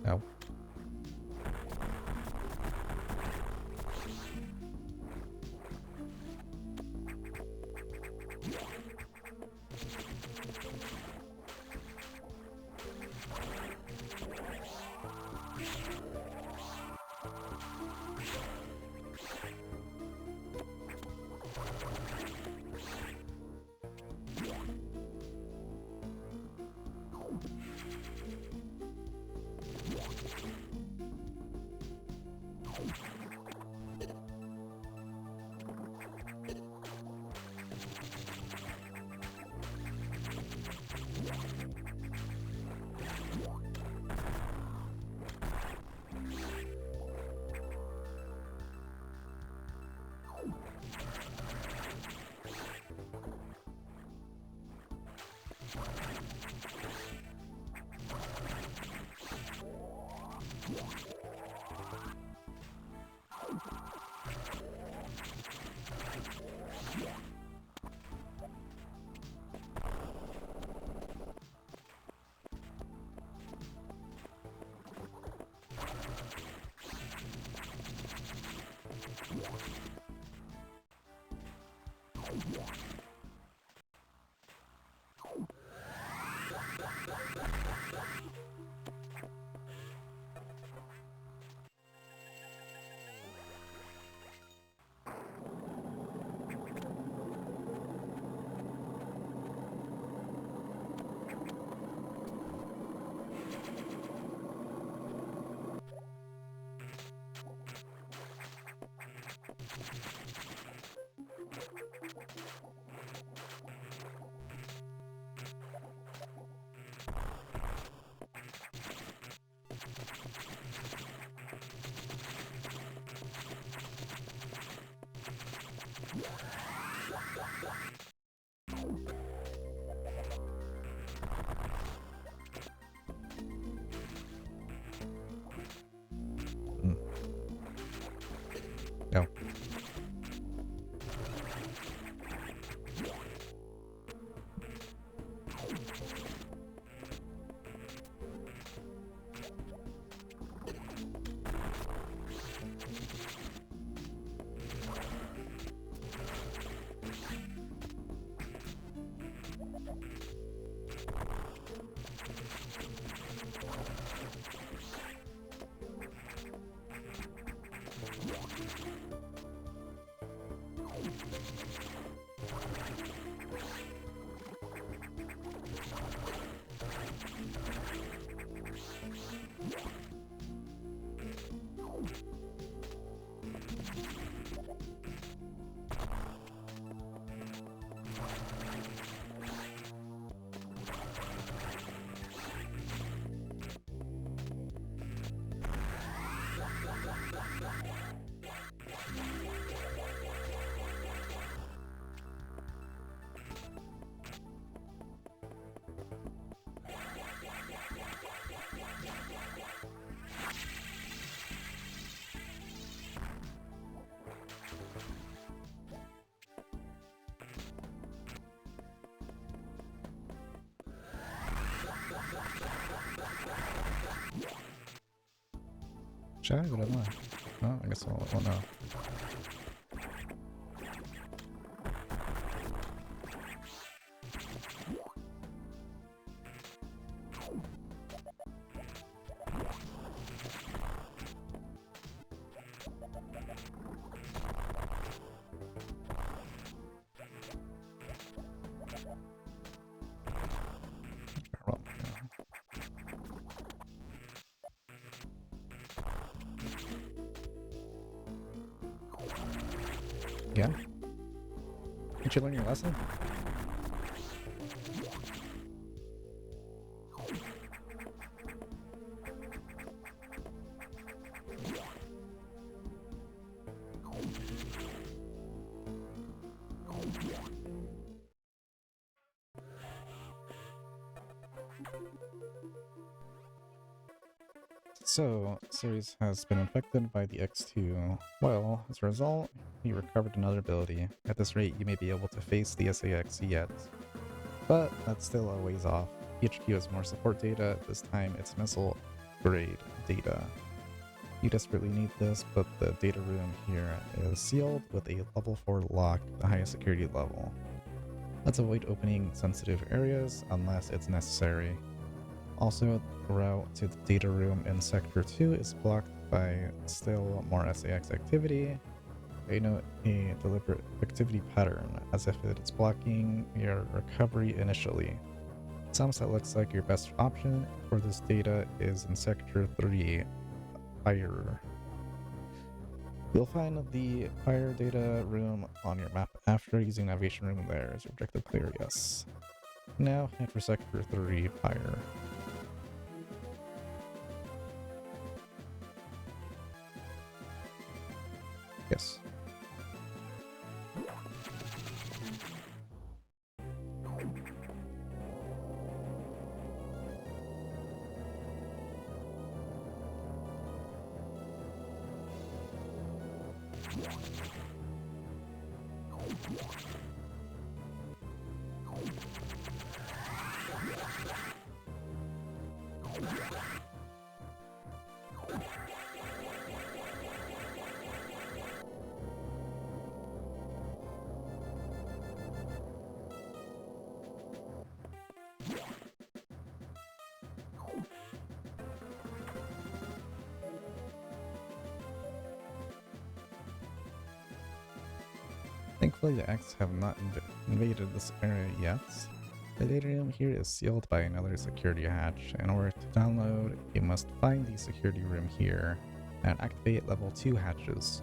Oh. No. Should I? What am I? Oh, I guess I'll know. Yeah? Did you learn your lesson? So, Ceres has been infected by the X2. Well, as a result, he recovered another ability. At this rate, you may be able to face the SAX yet. But that's still a ways off. PHQ has more support data, this time it's missile grade data. You desperately need this, but the data room here is sealed with a level 4 lock, the highest security level. Let's avoid opening sensitive areas unless it's necessary. Also, the route to the data room in Sector 2 is blocked by still more SAX activity. I note a deliberate activity pattern, as if it's blocking your recovery initially. Sounds that looks like your best option for this data is in Sector 3, Fire. You'll find the Fire data room on your map after using navigation room there. Is your objective clear? Yes. Now head for Sector 3, Fire. Yes. Thankfully, the X have not invaded this area yet. The data room here is sealed by another security hatch. In order to download, you must find the security room here and activate level 2 hatches.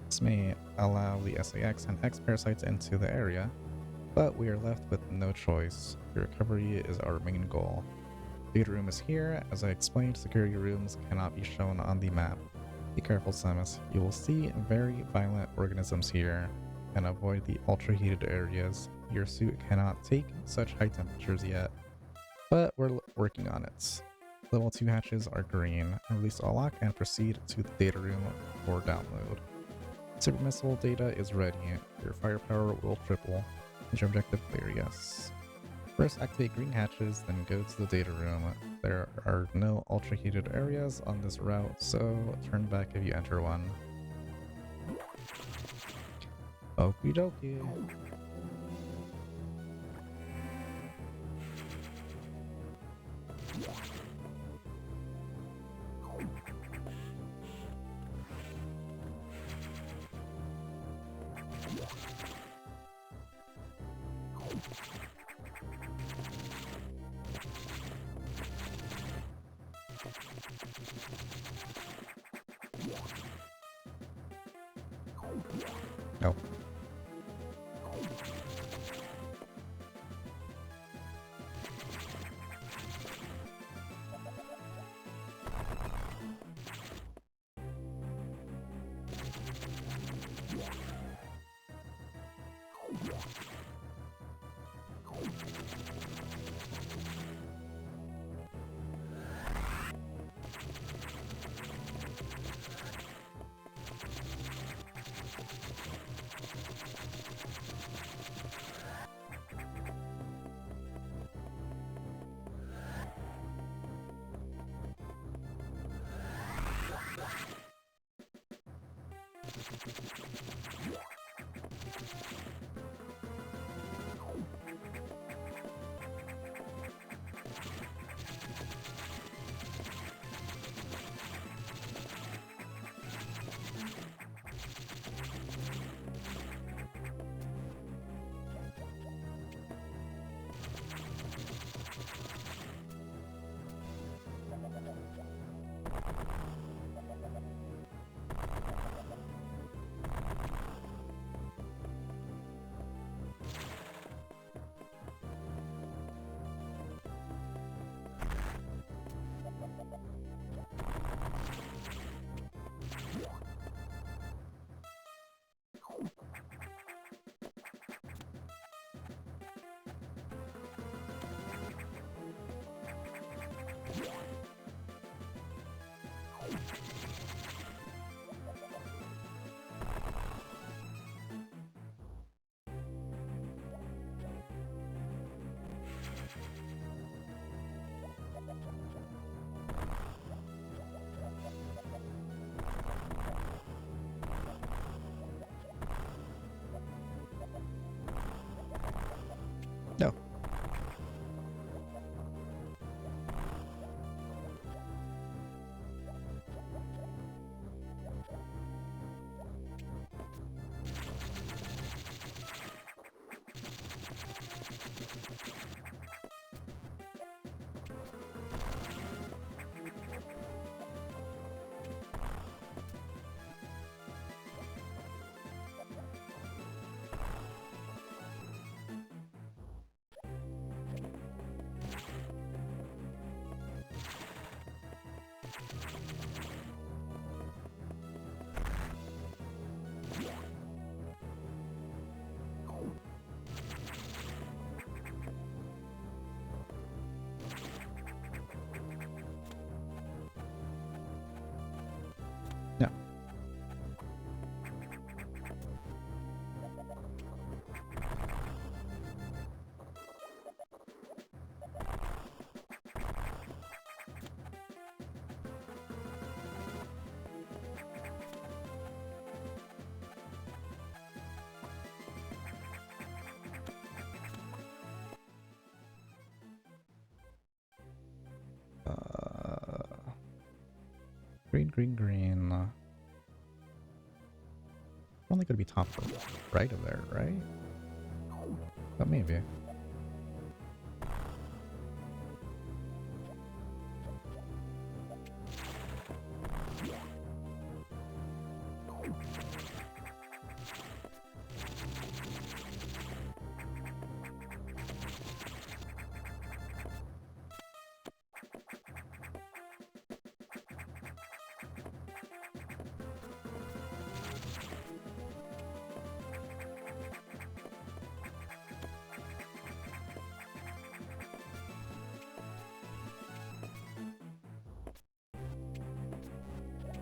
This may allow the SAX and X parasites into the area, but we are left with no choice. Your recovery is our main goal. Data room is here. As I explained, security rooms cannot be shown on the map. Be careful, Samus. You will see very violent organisms here, and avoid the ultra-heated areas. Your suit cannot take such high temperatures yet, but we're working on it. Level 2 hatches are green. Release all lock and proceed to the data room for download. Super missile data is ready. Your firepower will triple. Is your objective clear? Yes. First activate green hatches, then go to the data room. There are no ultra heated areas on this route, so turn back if you enter one. Okie dokie. No. No. No. Green, green, green. Only gonna be top right of there, right? But maybe.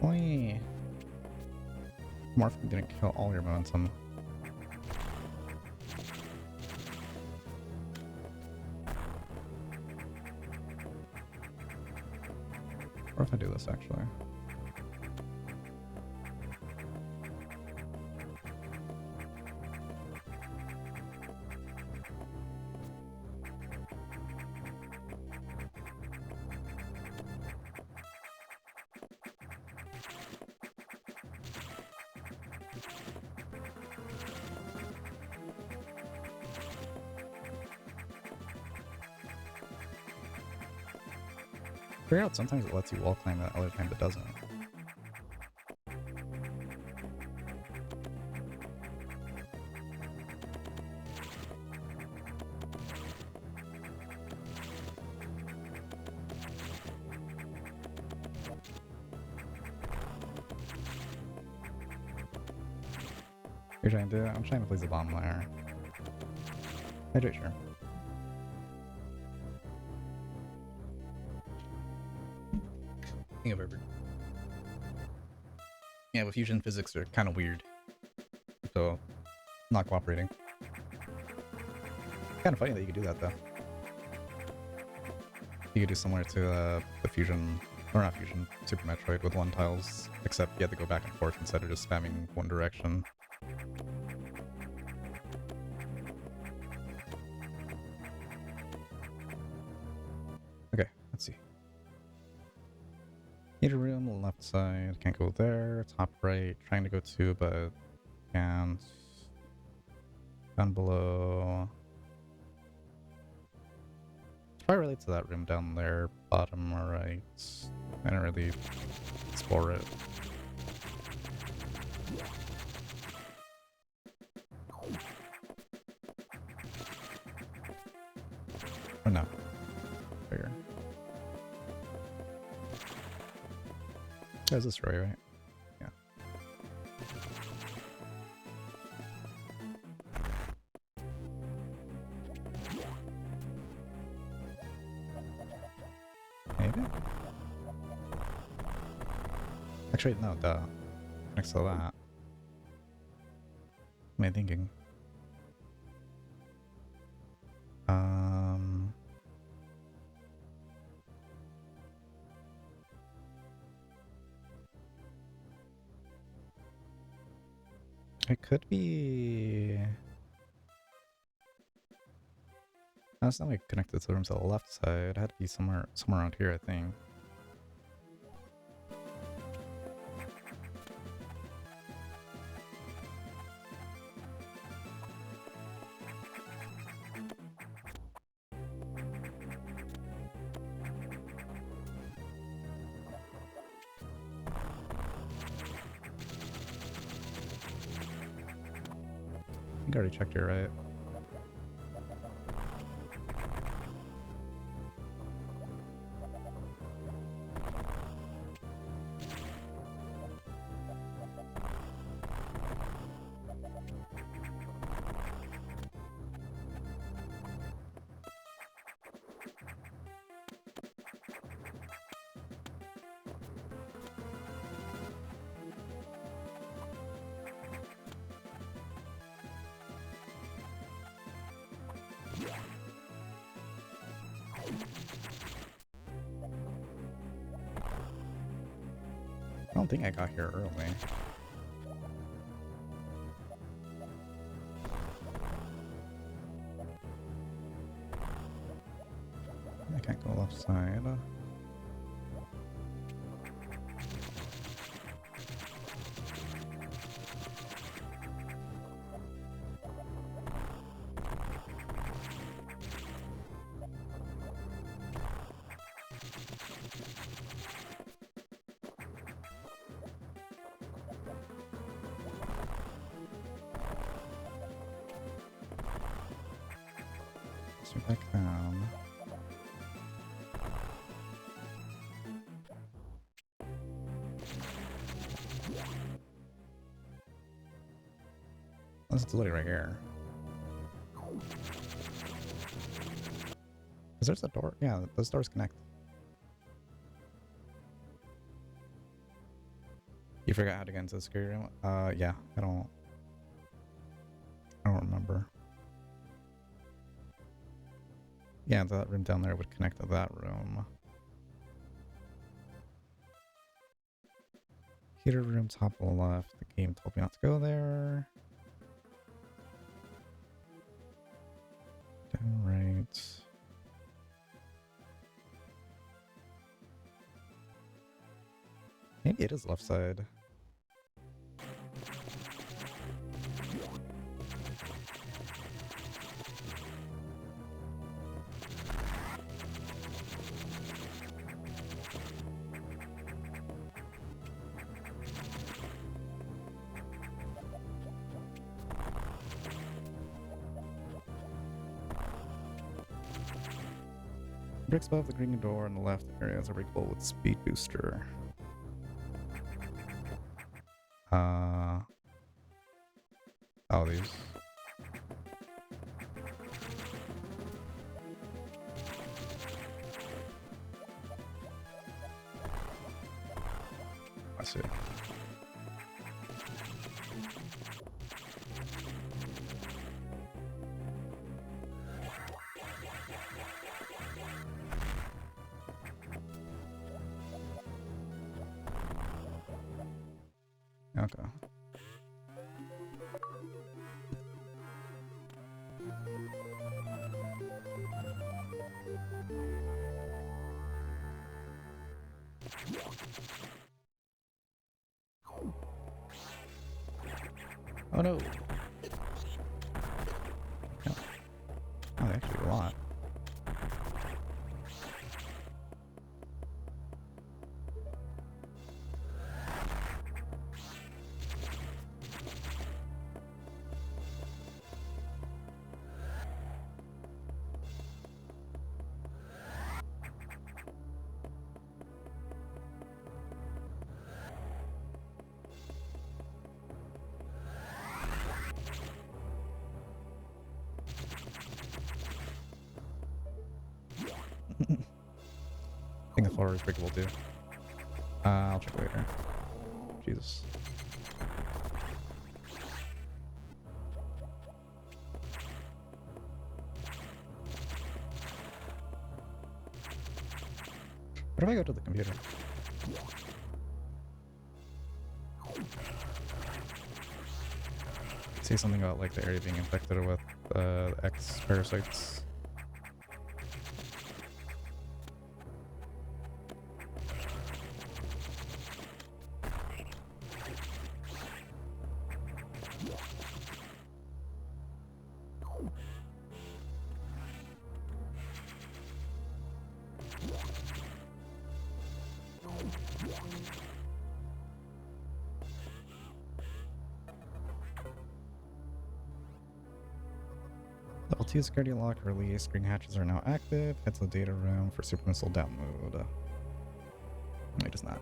Oi. Morphing didn't kill all your momentum. Or if I do this, actually. Figure out sometimes it lets you wall climb, that other times it doesn't. You're trying to? I'm trying to place a bomb there. Hydrate, sure. King of Ever. Yeah, but fusion physics are kind of weird. So, not cooperating. Kind of funny that you could do that, though. You could do similar to the fusion, or not fusion, Super Metroid with one tiles, except you had to go back and forth instead of just spamming one direction. Okay, let's see. Heater room, left side, can't go there. Top right, trying to go to, but can't. Down below. Probably relate to that room down there, bottom right. I didn't really explore it. Or no. Figure. There's this right? Yeah. Maybe? Actually, no, duh. Next to that. What am I thinking? It could be... That's not like connected to the rooms to the left side. It had to be somewhere around here, I think. I think I already checked your right. I don't think I got here early. I can't go left side. Let's go back down. This is literally right here. Is there's a door? Yeah, those doors connect. You forgot how to get into the security room? Yeah. I don't remember. Yeah, that room down there would connect to that room. Heater room top left. The game told me not to go there. Down right. Maybe it is left side. Bricks above the green door on the left area is a breakable with speed booster. Oh, these. I see. Okay. Oh no! Oh, actually a lot. I think the floor is breakable too. I'll check later. Jesus. What if I go to the computer? Say something about like the area being infected with X parasites. Level 2 security lock released. Screen hatches are now active. Head to the data room for super missile down mode. No, it does not.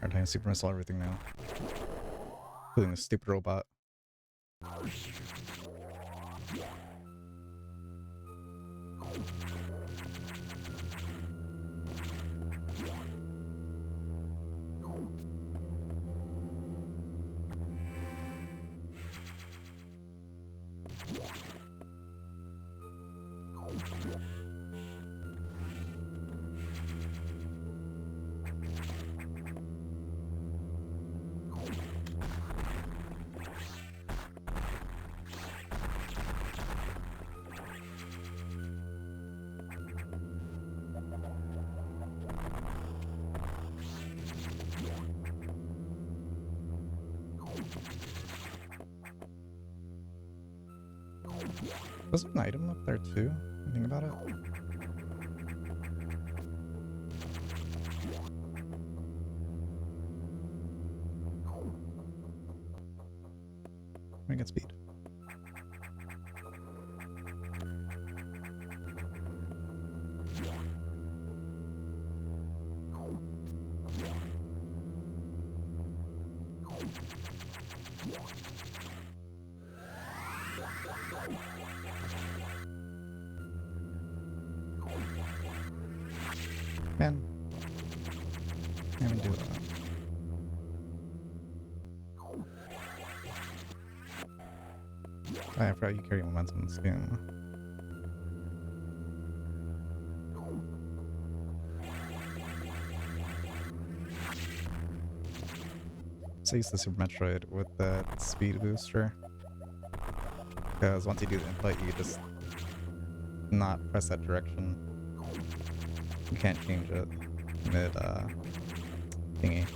hard time super missile everything now. Including the stupid robot. Was there an item up there too? Think about it. We get speed. Man, I didn't do that. I forgot you carry momentum in this game. So I use the Super Metroid with that speed booster. Because once you do the input, you just not press that direction. You can't change it mid thingy.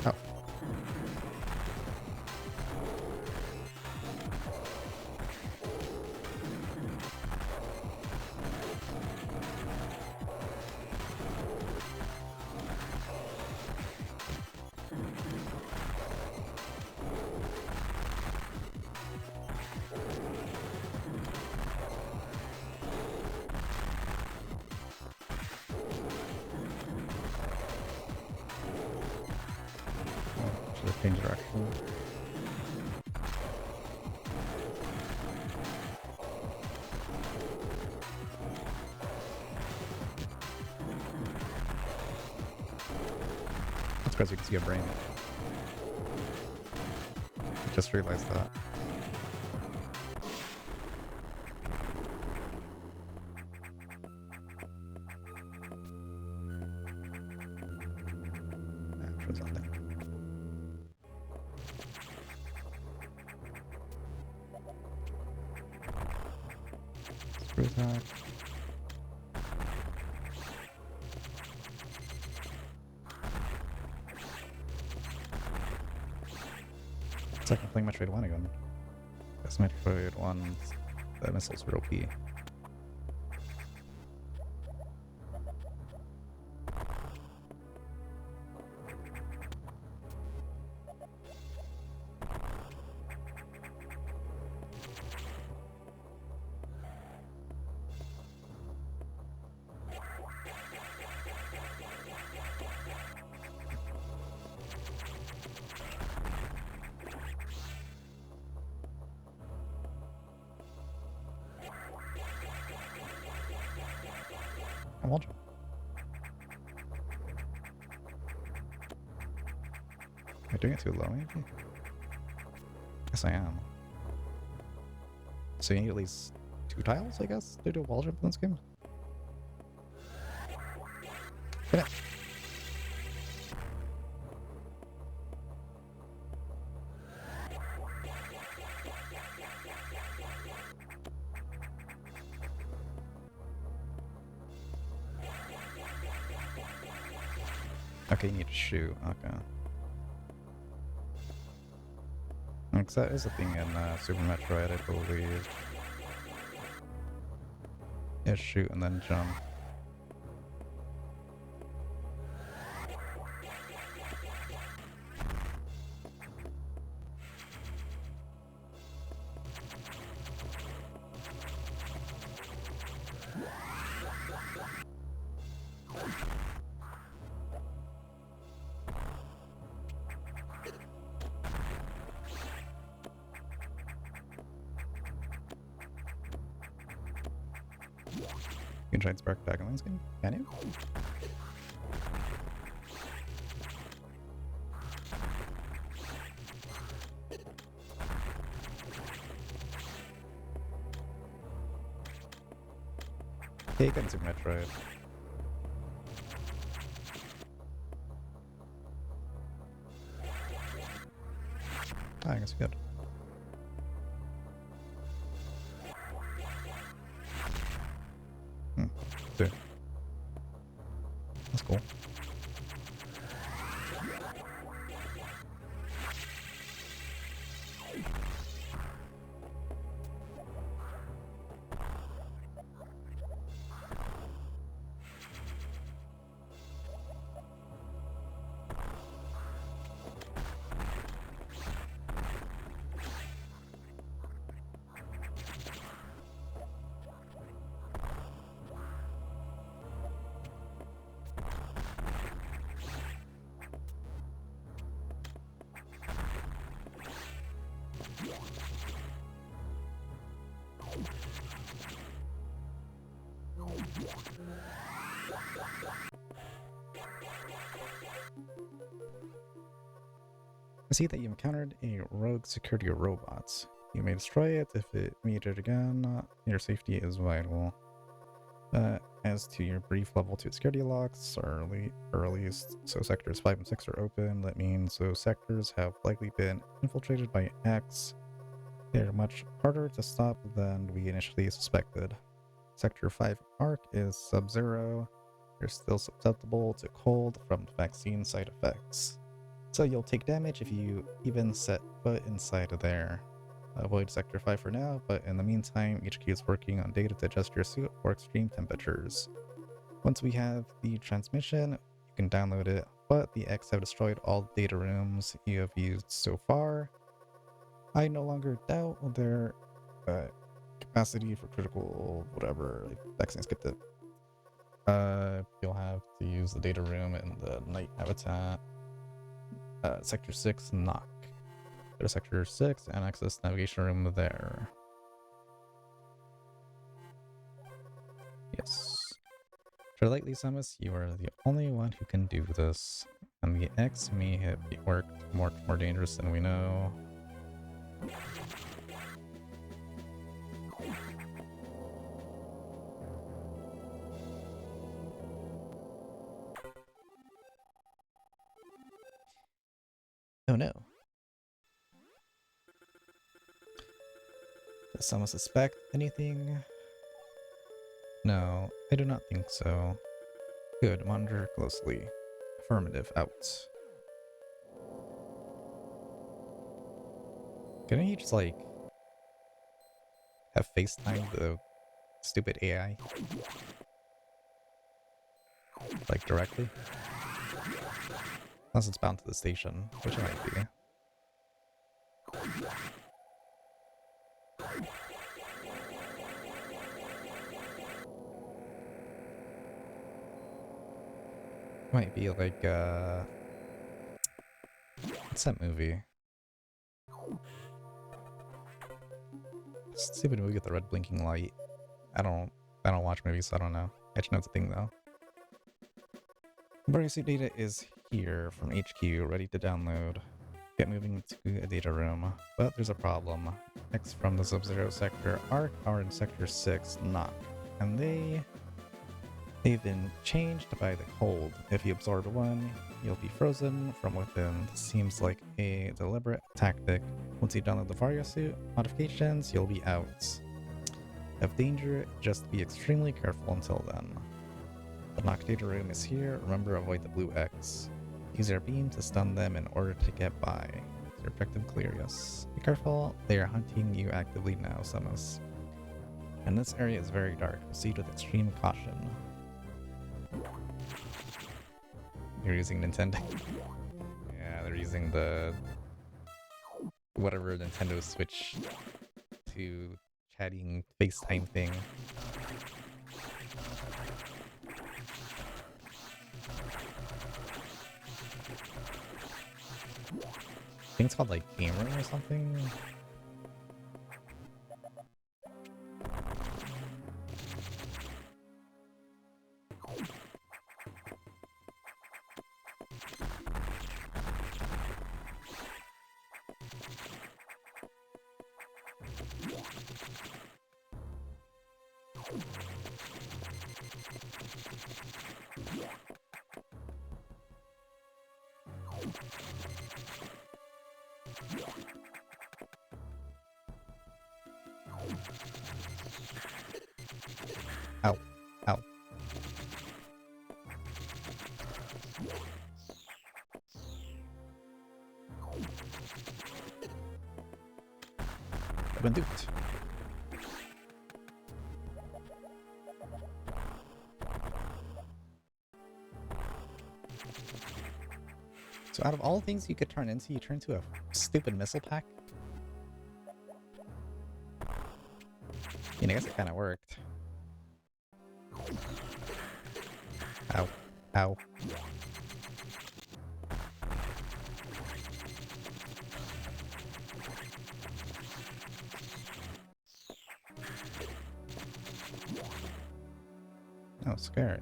Oh. Should have changed direction. That's because you can see a brain. I just realized that. There's nothing. Screw attack. It's like I'm playing Metroid 1 again. Guess Metroid 1's the missiles were OP. I won't jump. Am I doing it too low, maybe? Yes, I am. So you need at least 2 tiles, I guess, to do a wall jump in this game? Get it! Okay, you need to shoot. Okay. Because that is a thing in Super Metroid, I believe. Yeah, shoot and then jump. You can try and spark back on skin. Can you? Yeah, you can Super Metroid. I guess we could. Dude. That's cool. I see that you encountered a rogue security robot. You may destroy it if it meets it again. Your safety is vital. As to your brief level 2 security locks are released, so sectors 5 and 6 are open. That means those sectors have likely been infiltrated by X. They're much harder to stop than we initially suspected. Sector 5 Arc is Sub-Zero. You're still susceptible to cold from vaccine side effects. So you'll take damage if you even set foot inside of there. Avoid Sector 5 for now, but in the meantime, HQ is working on data to adjust your suit for extreme temperatures. Once we have the transmission, you can download it, but the X have destroyed all data rooms you have used so far. I no longer doubt their capacity for critical whatever. Like, vaccines get the you'll have to use the data room in the night habitat. Sector 6, knock. Go to Sector 6 and access navigation room there. Yes. For Lightly Samus, you are the only one who can do this. And the X may have worked more dangerous than we know. Oh no. Does someone suspect anything? No, I do not think so. Good, monitor closely. Affirmative, out. Couldn't you just, like, have FaceTime the stupid AI? Like, directly? Unless it's bound to the station, which it might be. Might be like, what's that movie? Stupid movie with the red blinking light. I don't watch movies, so I don't know. I just know it's a thing though. Boarding suit data is here from HQ, ready to download. Get moving to a data room, but there's a problem. X from the Sub-Zero sector Arc are in Sector 6, knock, and they've been changed by the cold. If you absorb one, you'll be frozen from within. This seems like a deliberate tactic. Once you download the Varia suit modifications, you'll be out of danger. Just be extremely careful until then. The knock data room is here. Remember, avoid the blue X. Use their beam to stun them in order to get by. Their objective clear, yes. Be careful, they are hunting you actively now, Samus. And this area is very dark. Proceed with extreme caution. You're using Nintendo. Yeah, they're using the whatever Nintendo Switch to chatting FaceTime thing. I think it's called like Game Room or something. Ow. Ow. I've been duped. So out of all things you could turn into, you turn into a stupid missile pack? I mean, I guess it kind of worked. Ow. Ow. Oh, scary.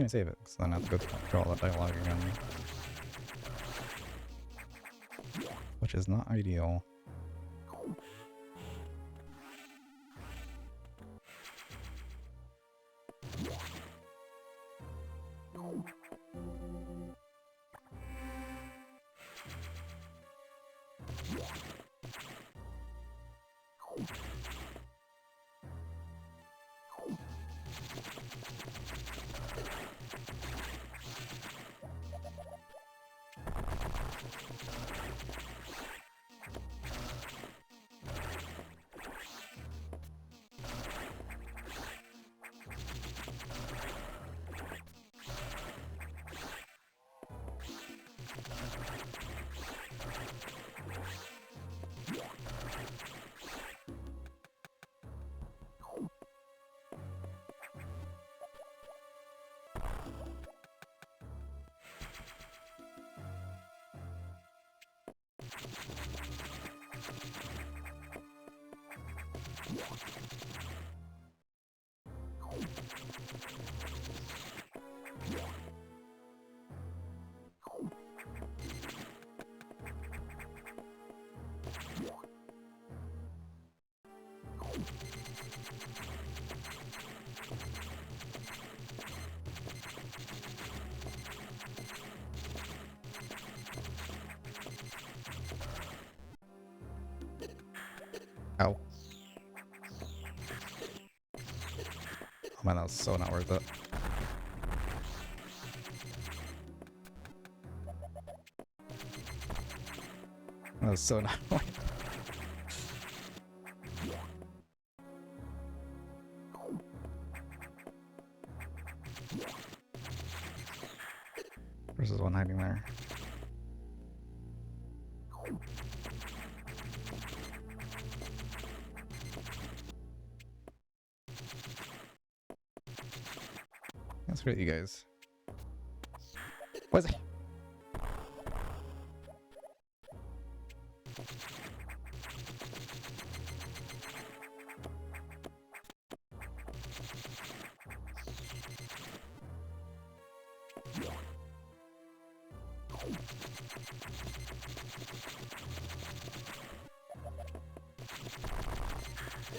Save it, because then I have to go through all that dialogue again. Which is not ideal. Ow. Oh man, that was so not worth it. That was so not worth it. There's one hiding there. That's great, you guys. What is it?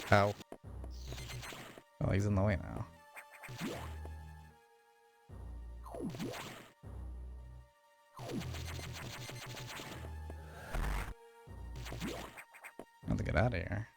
Ow. way now. I have to get out of here.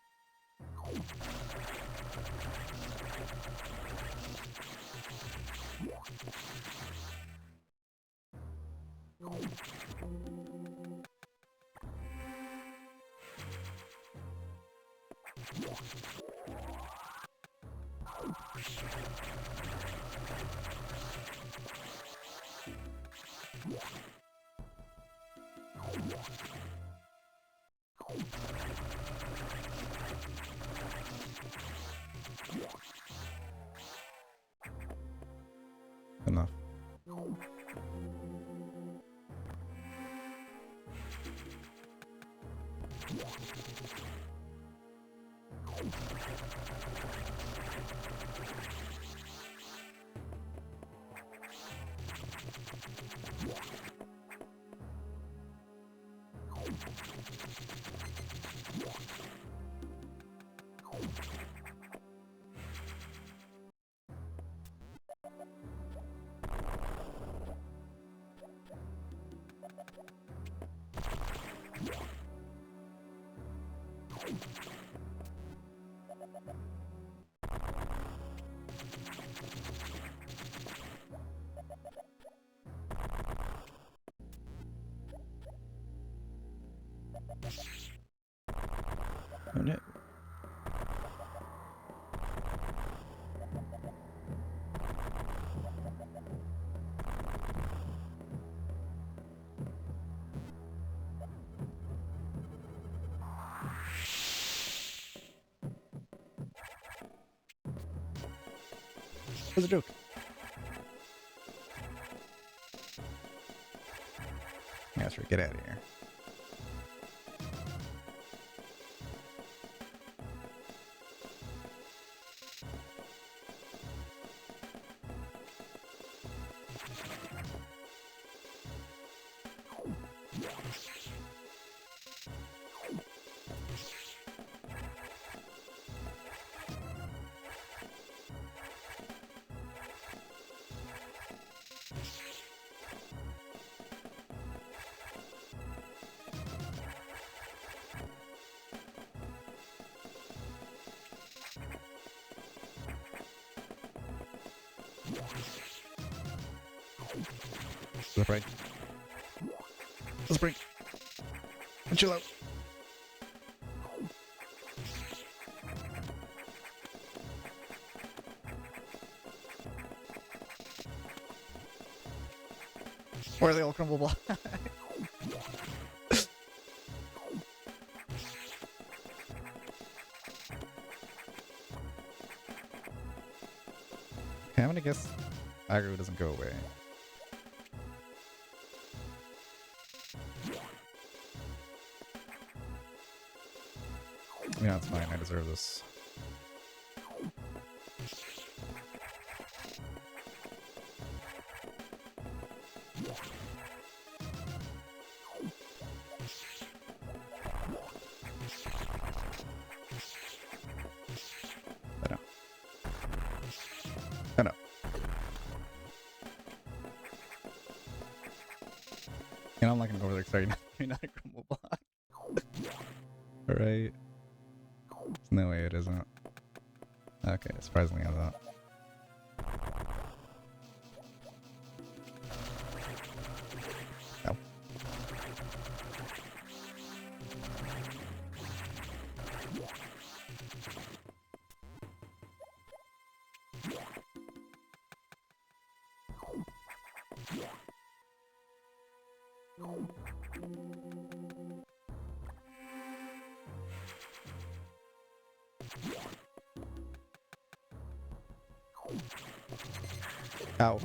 Enough. Oh, no. It was a joke. Yeah, sure. Get out of here. Let's break. Let's break. And chill out. Where are the old crumble block? Okay, I'm gonna guess aggro doesn't go away. Yeah, it's fine. I deserve this. I know. I know. You know, I'm not gonna go over there because you're not a crumble block. Alright. There's no way it isn't. Okay, surprisingly I thought. No. Ow.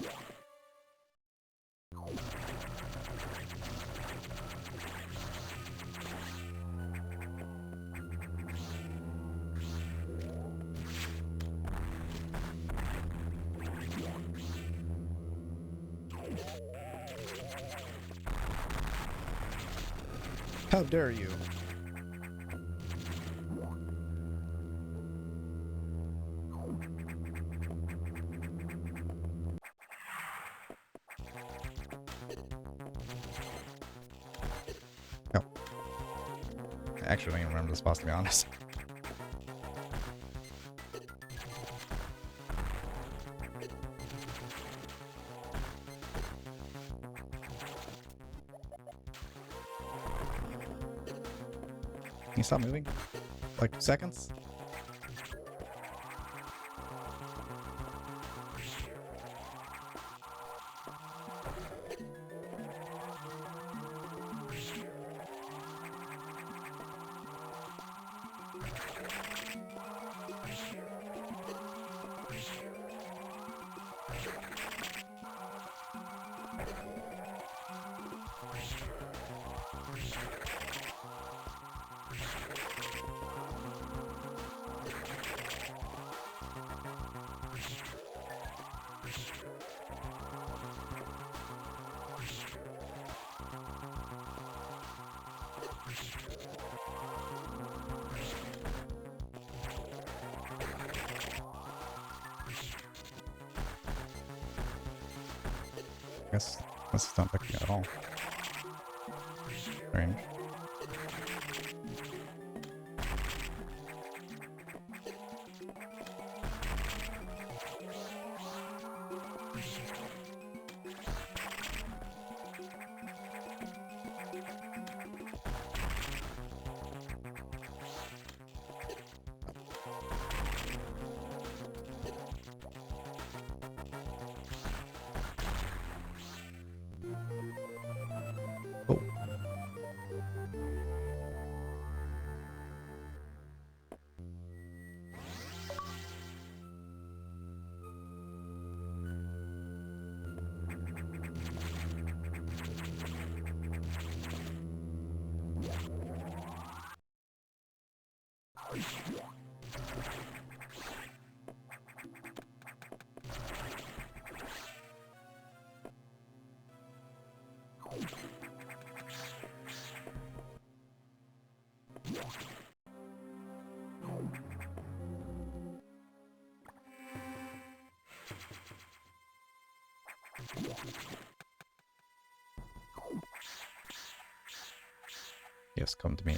How dare you? actually don't even remember this boss, to be honest. Can you stop moving? Like 2 seconds? I guess this is not affecting it at all. Strange. Oh. Yes, come to me.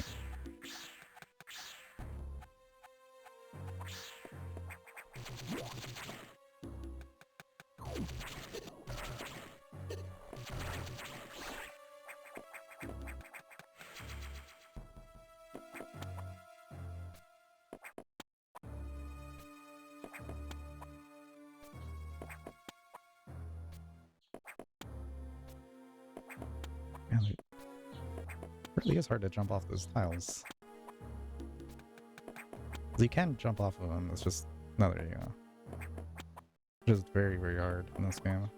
Man, it really is hard to jump off those tiles. You can jump off of them, it's just another, you know. Just very, very hard in this game.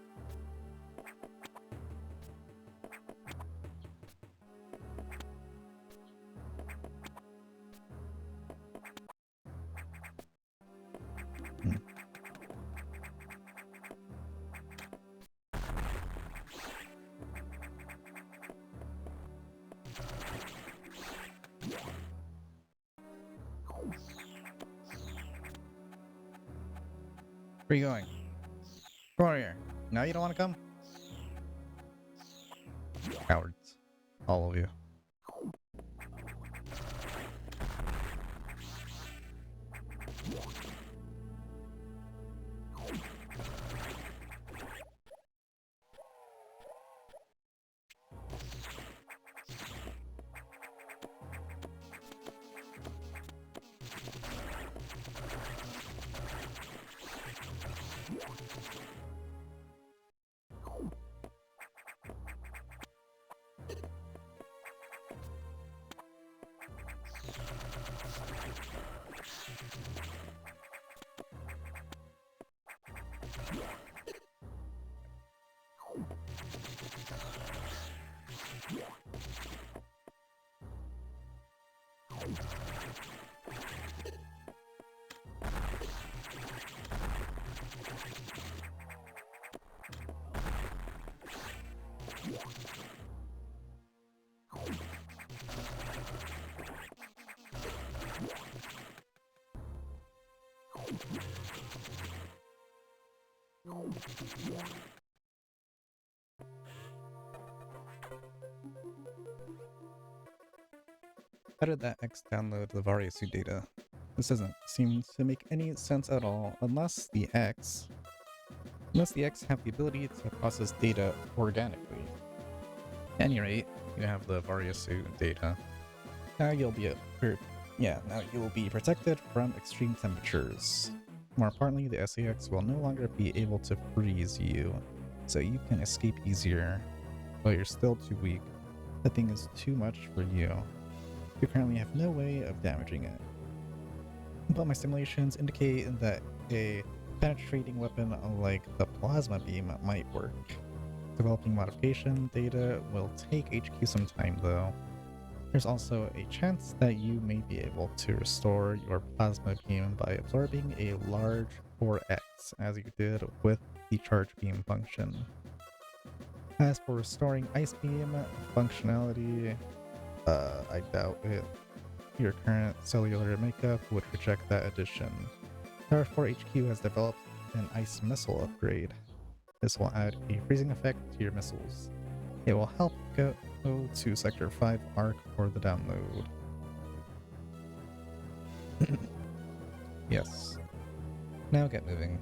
Where are you going? Come over here. Now you don't want to come? Cowards. All of you. How did that X download the Varia suit data? This doesn't seem to make any sense at all unless the X have the ability to process data organically. At any rate, you have the Varia suit data. Now you'll be protected from extreme temperatures. More importantly, the SAX will no longer be able to freeze you, so you can escape easier. But you're still too weak. The thing is too much for you. You currently have no way of damaging it. But my simulations indicate that a penetrating weapon like the plasma beam might work. Developing modification data will take HQ some time though. There's also a chance that you may be able to restore your plasma beam by absorbing a large 4x, as you did with the charge beam function. As for restoring ice beam functionality, I doubt it. Your current cellular makeup would reject that addition. Tower 4 HQ has developed an ice missile upgrade. This will add a freezing effect to your missiles. It will help go to Sector 5 ARC for the download. Yes. Now get moving.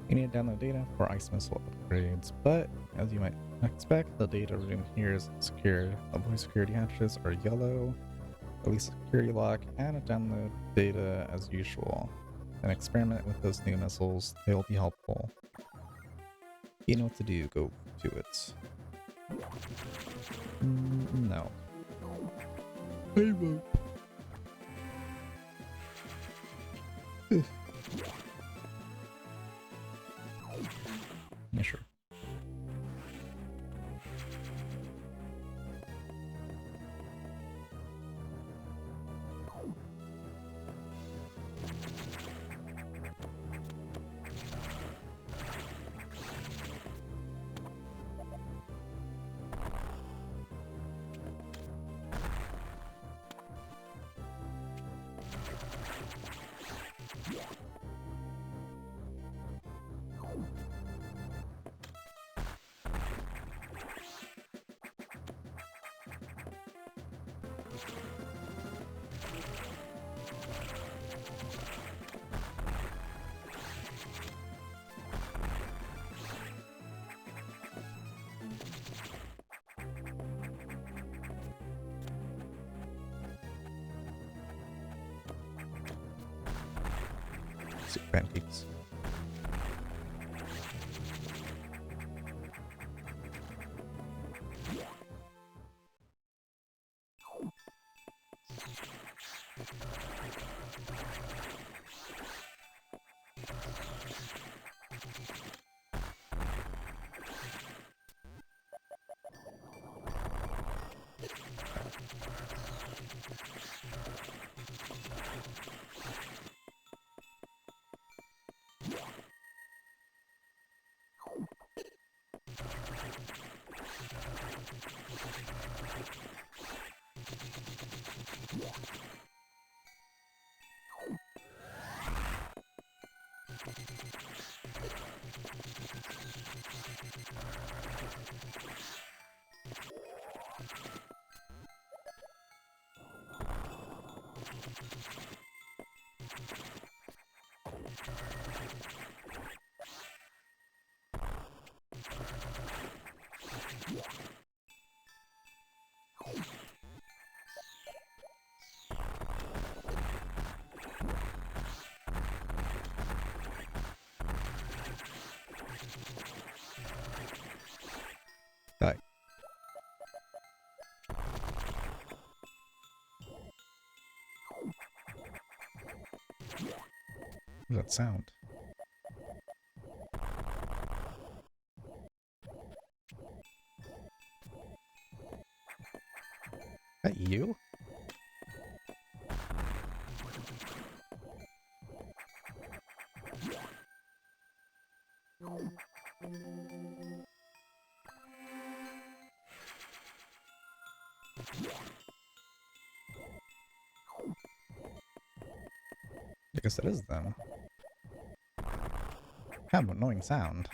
You need to download data for ice missile upgrades, but as you might expect, the data room here is secured. Avoid security hatches are yellow, release security lock, and download data as usual. And experiment with those new missiles, they will be helpful. You know what to do, go to it. No. I won't. Yeah, sure. Soup pancakes. What's that sound? Is that you? I guess it is them. Kind of annoying sound.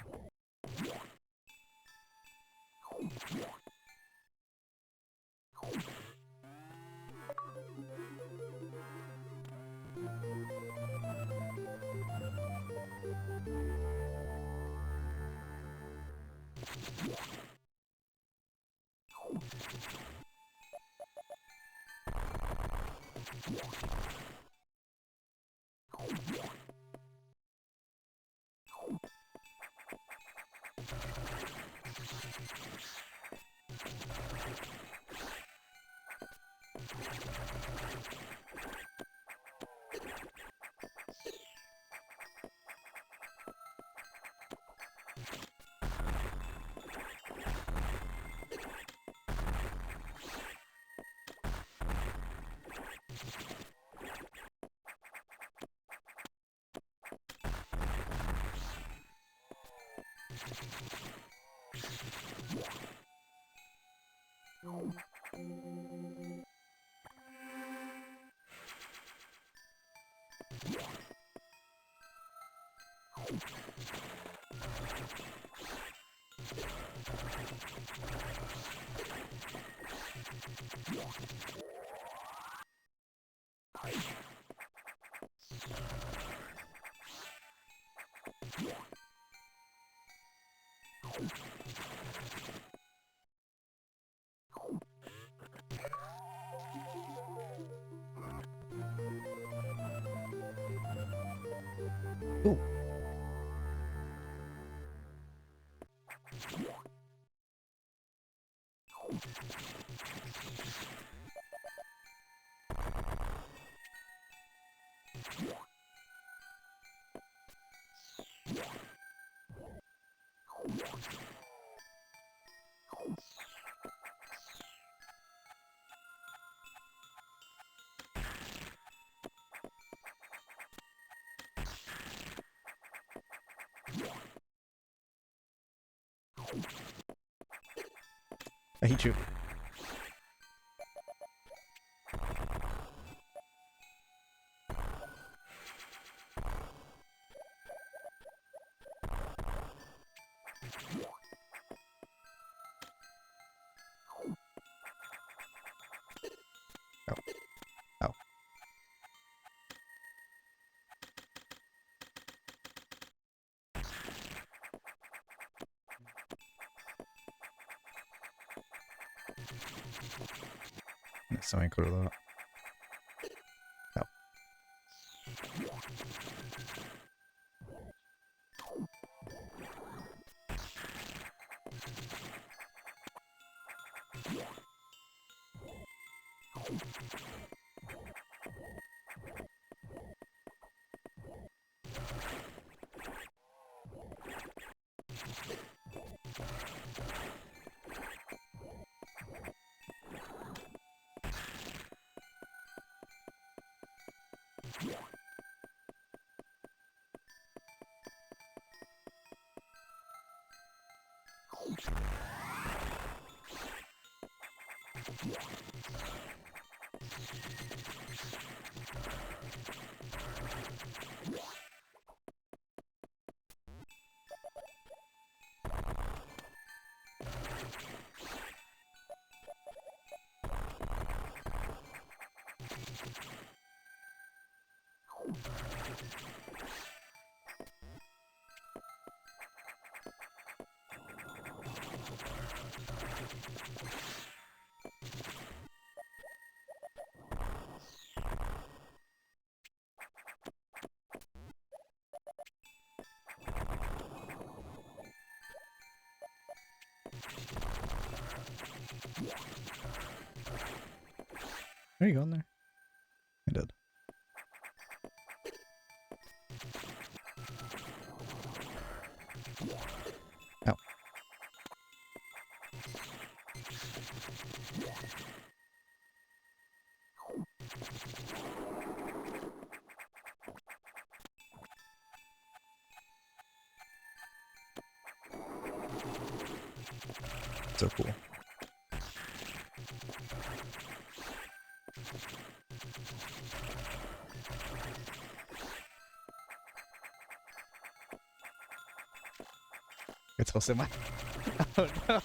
Ooh. I hate you. Oh. Oh. Something cool with that. Oh. Are you going there? I did. So cool. It's also my. Oh no!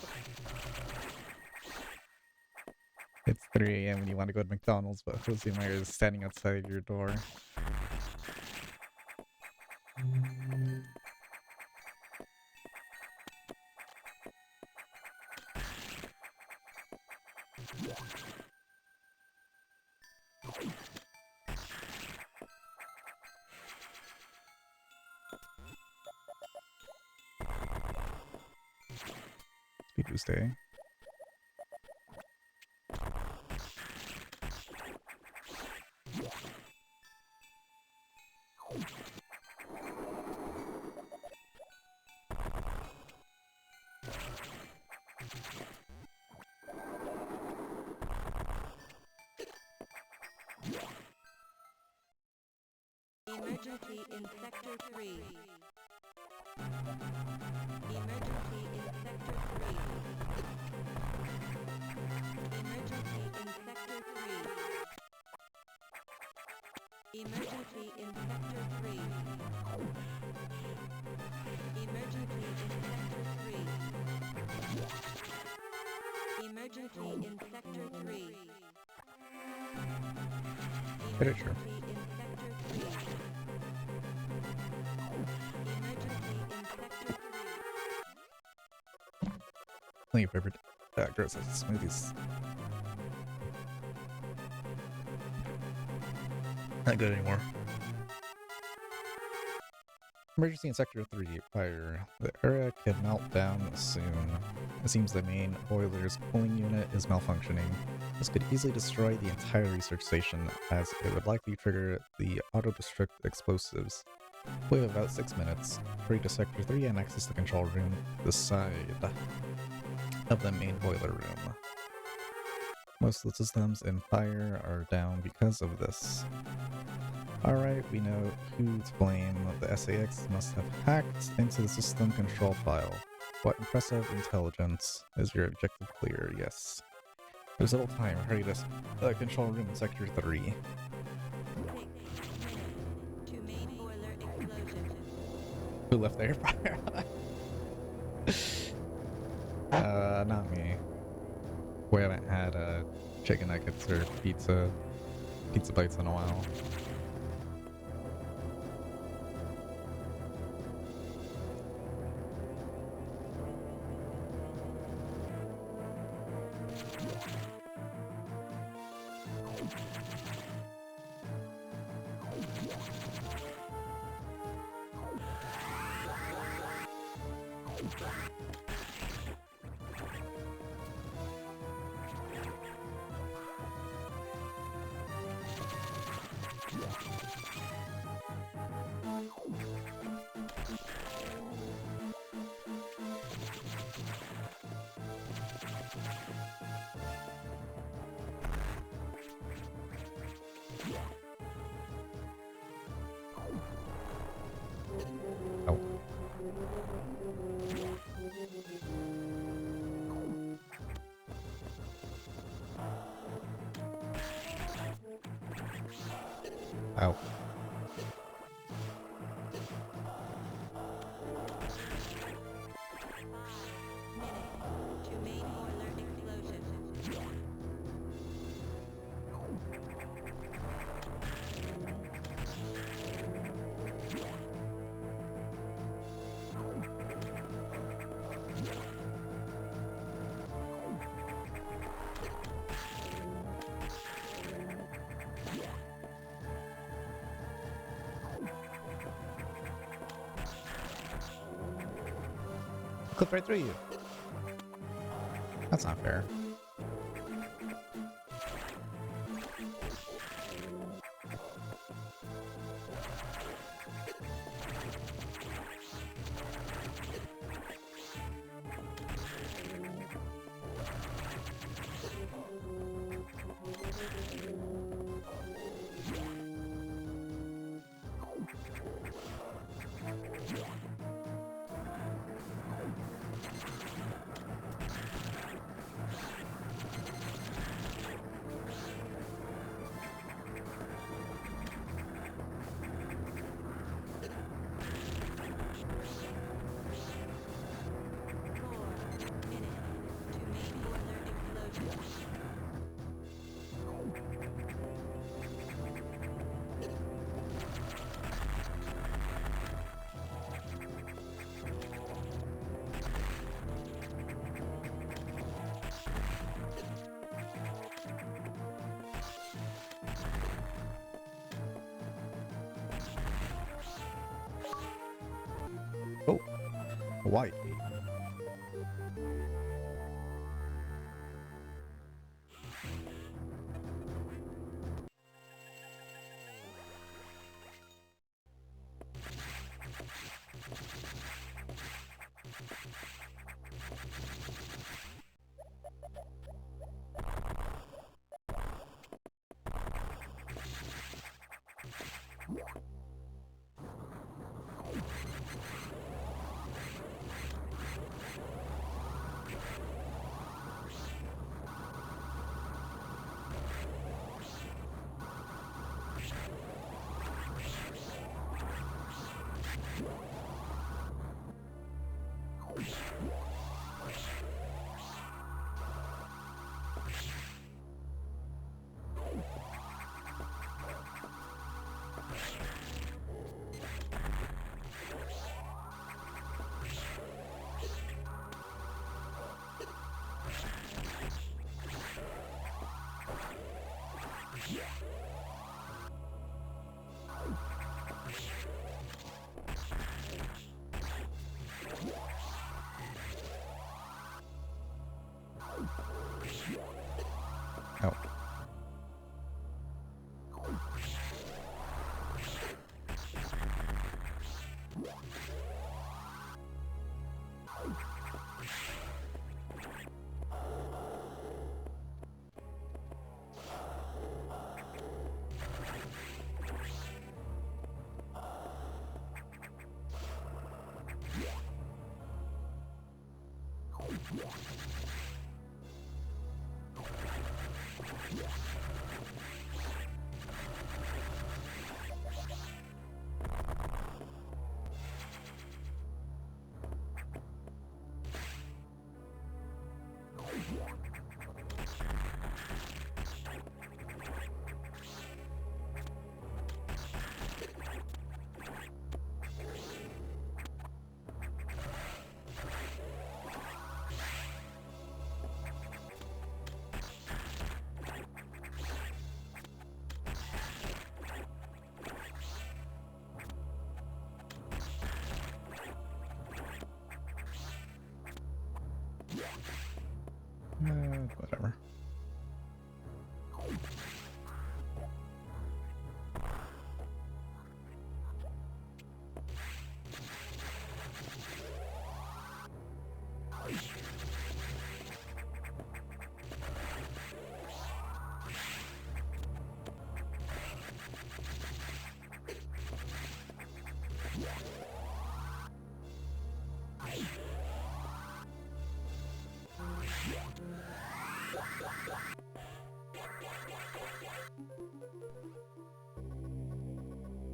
It's 3 a.m. and you want to go to McDonald's, but Jose Meyer is standing outside your door. Speed boost day. Emergency in Sector 3. Emergency in Sector 3. Emergency in Sector 3. Emergency in Sector 3. Emergency in Sector 3. Emergency in Sector 3. Literature. Emergency in Sector 3. Emergency in Sector 3. One of your favorite gross smoothies. Not good anymore. Emergency in Sector 3 fire. The area could melt down soon. It seems the main boiler's cooling unit is malfunctioning. This could easily destroy the entire research station, as it would likely trigger the auto-destruct explosives. We have about 6 minutes. Hurry to Sector 3 and access the control room, this side of the main boiler room. Most of the systems in fire are down because of this. Alright, we know who to blame. The SAX must have hacked into the system control file. What impressive intelligence. Is your objective clear? Yes. There's little time. Hurry to the control room in Sector 3. 6 minutes to main boiler explosion. Who left the air fryer on? Not me. We haven't had chicken nuggets or pizza bites in a while. Oh. Ow. To main boiler explosion. Clip right through you. That's not fair. Oh, Hawaii. Oh. Whatever.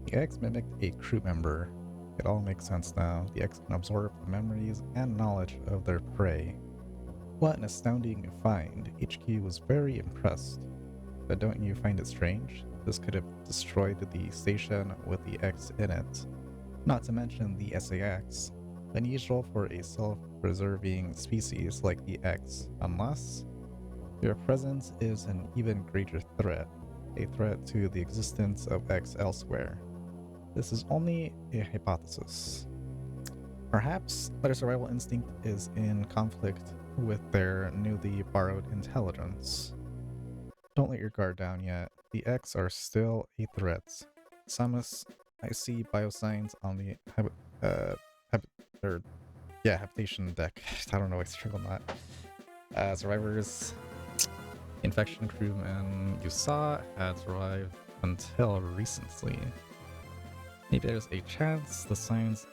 The X mimicked a crew member. It all makes sense now. The X can absorb the memories and knowledge of their prey. What an astounding find. HQ was very impressed. But don't you find it strange? This could have destroyed the station with the X in it. Not to mention the SAX. Unusual for a self-preserving species like the X, unless your presence is an even greater threat, a threat to the existence of X elsewhere. This is only a hypothesis. Perhaps their survival instinct is in conflict with their newly borrowed intelligence. Don't let your guard down yet. The X are still a threat. Samus, I see biosigns on the hab- or, habitation deck. I don't know what's true on that. Survivors, infection crewmen you saw had survived until recently. Maybe there's a chance the signs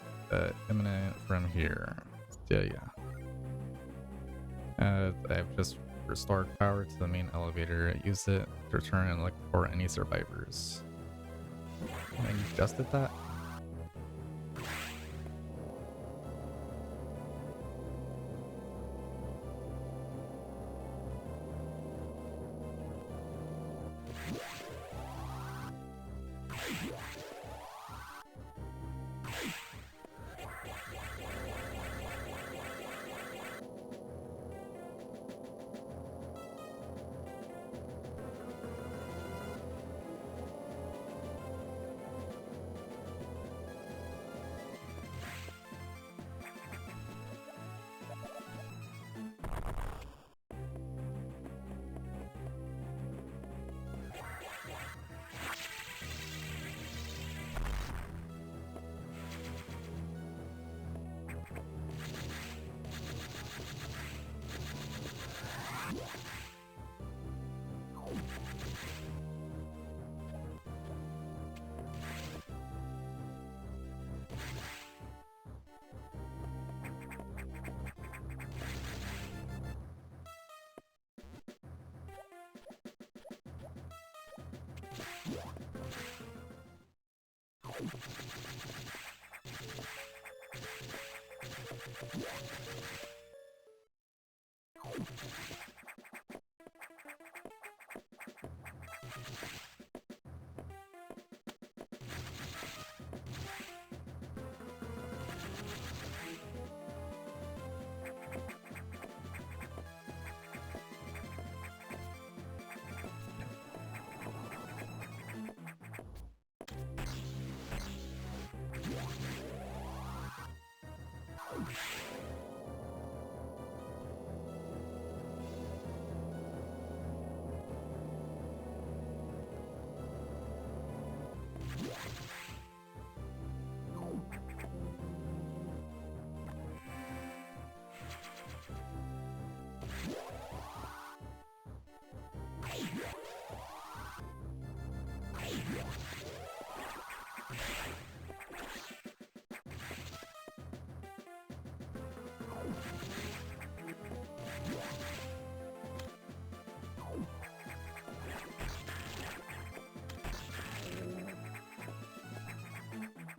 imminent from here. Yeah. I've just restored power to the main elevator. Use it to return and look for any survivors. And you just did that?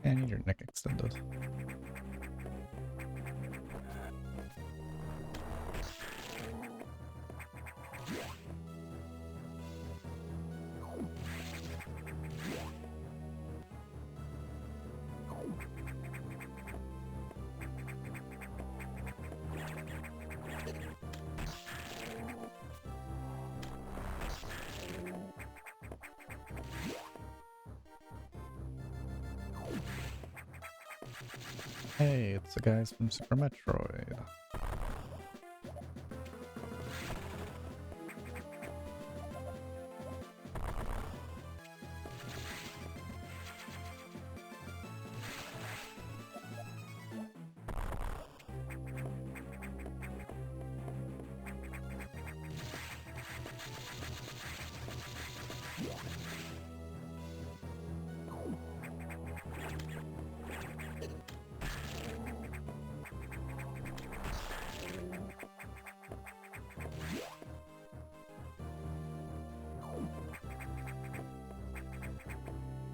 I need your neck extended. Hey, it's the guys from Super Metroid.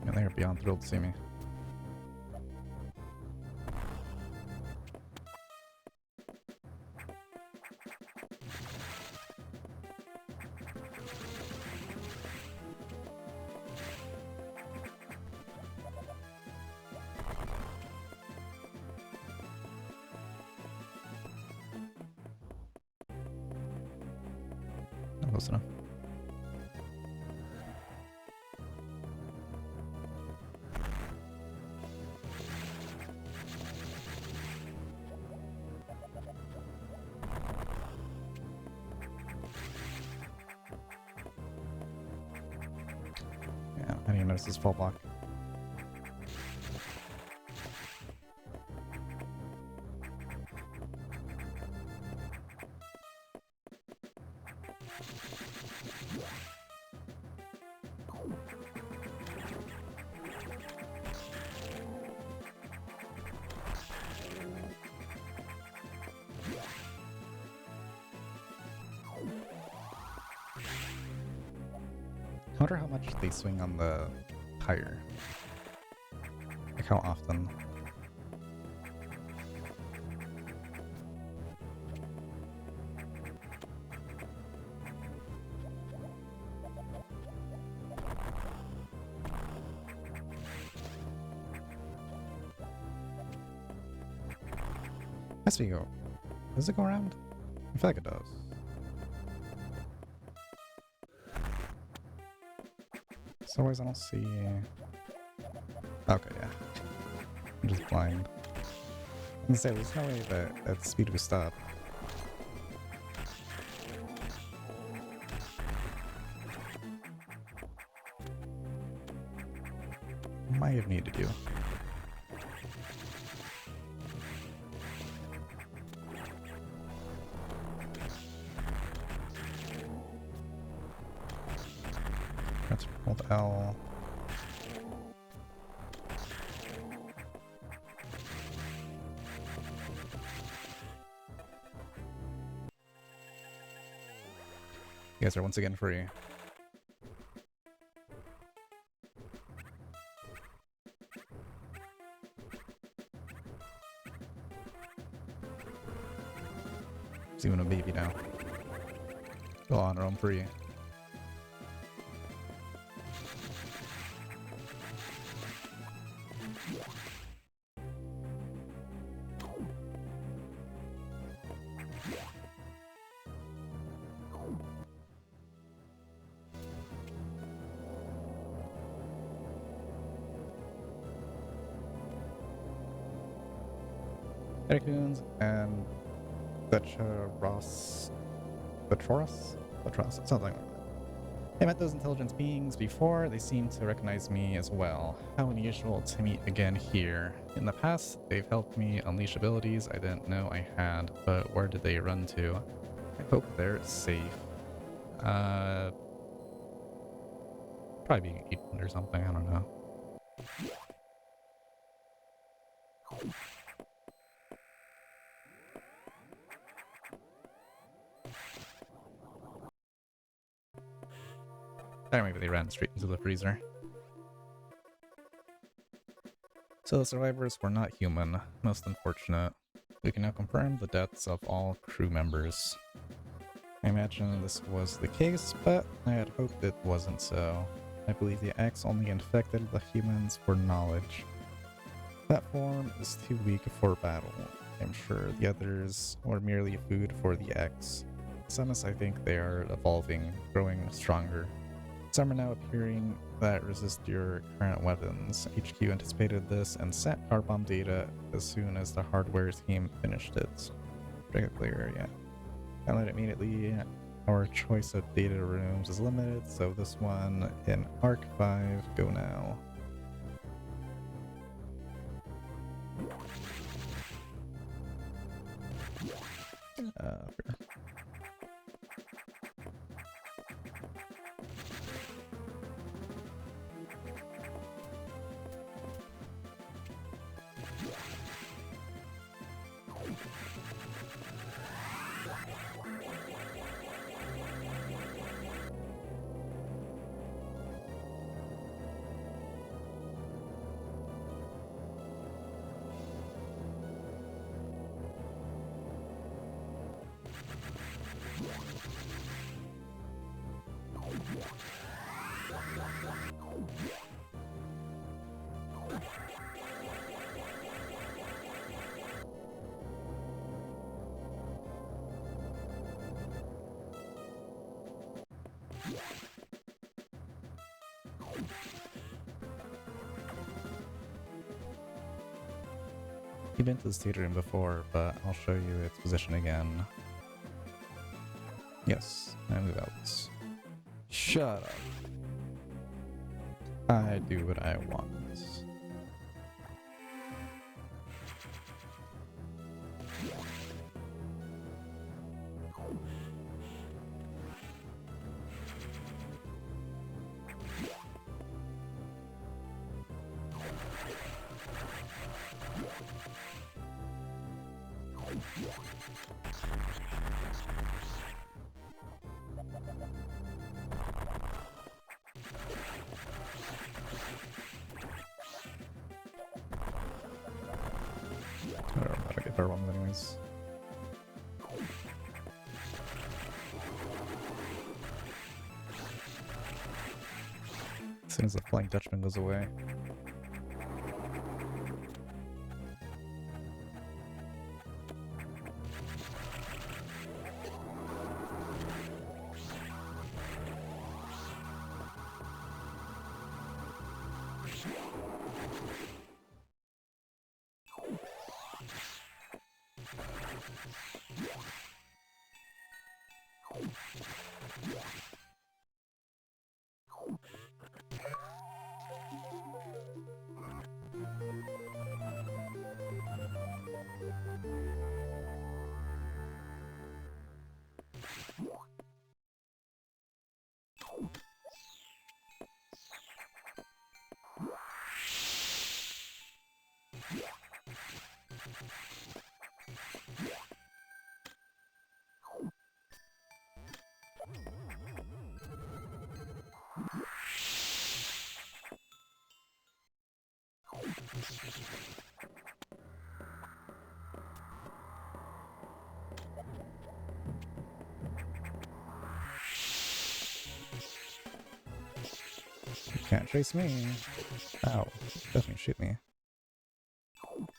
And they're beyond thrilled to see me. Not close enough. Yeah, I didn't even notice this fall block. I wonder how much they swing on the tire. Like how often. Has to go. Does it go around? I feel like it does. So otherwise I don't see... Okay, yeah. I'm just blind. I was gonna say, there's no way that at the speed would stop. Might have needed you. Let's hold L. You guys are once again free. It's even a baby now. Go on, roam free. Raccoons and Petros, something like that. I met those intelligence beings before. They seem to recognize me as well. How unusual to meet again here. In the past, they've helped me unleash abilities I didn't know I had, but where did they run to? I hope they're safe. Probably being eaten or something, I don't know. Or maybe they ran straight into the freezer. So the survivors were not human. Most unfortunate. We can now confirm the deaths of all crew members. I imagine this was the case, but I had hoped it wasn't so. I believe the X only infected the humans for knowledge. That form is too weak for battle. I'm sure the others were merely food for the X. Some, as I think they are evolving, growing stronger. Some are now appearing that resist your current weapons. HQ anticipated this and sent car bomb data as soon as the hardware team finished it. Bring it clear, yeah. Download immediately. Our choice of data rooms is limited, so this one in Arc 5, go now. Fair. You've been to the data room before, but I'll show you its position again. Yes, I move out. Shut up. I do what I want. I don't know how to get their ones anyways. As soon as the Flying Dutchman goes away. Can't chase me. Ow. Definitely shoot me. Ouch.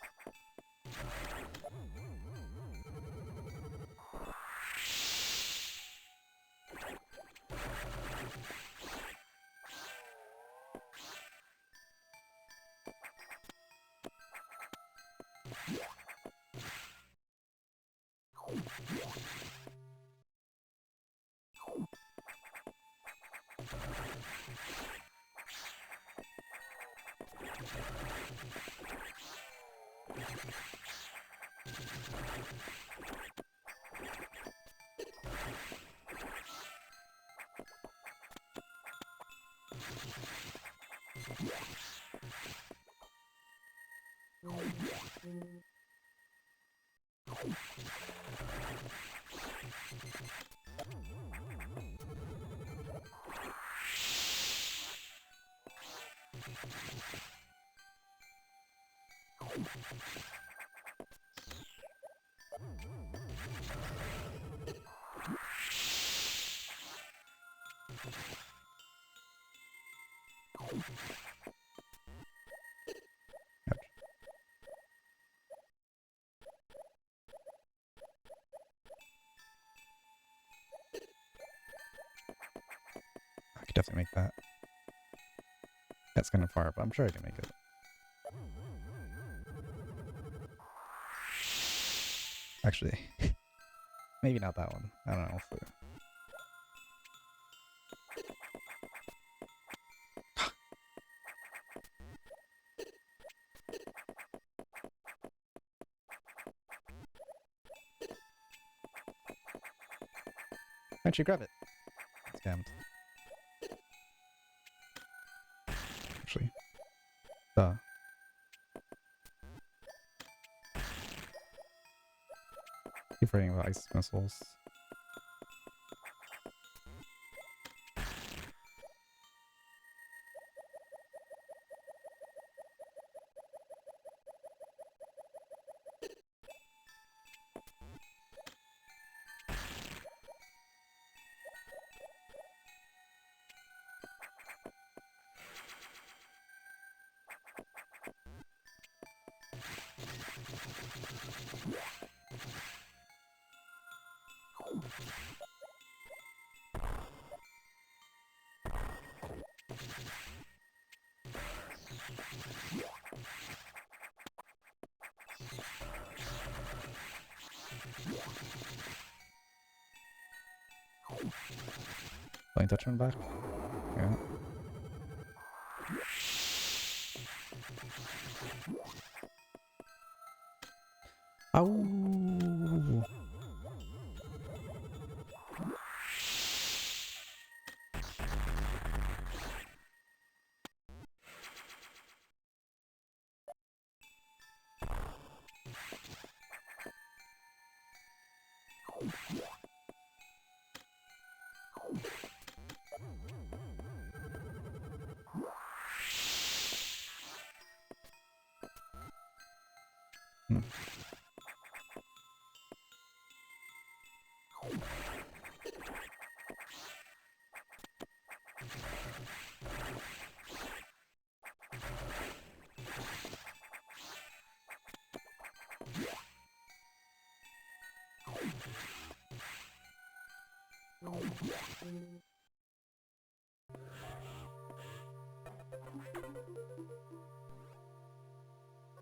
I could definitely make that. That's kind of far, but I'm sure I can make it. Actually, maybe not that one. I don't know. Why'd you grab it? Scammed. Actually. Duh. Keep forgetting about ice missiles. Playing touch on back? Yeah. Oh. Hmm.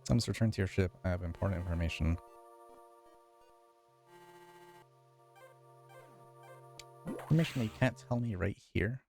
Someone's returned to your ship. I have important information. Information that you can't tell me right here?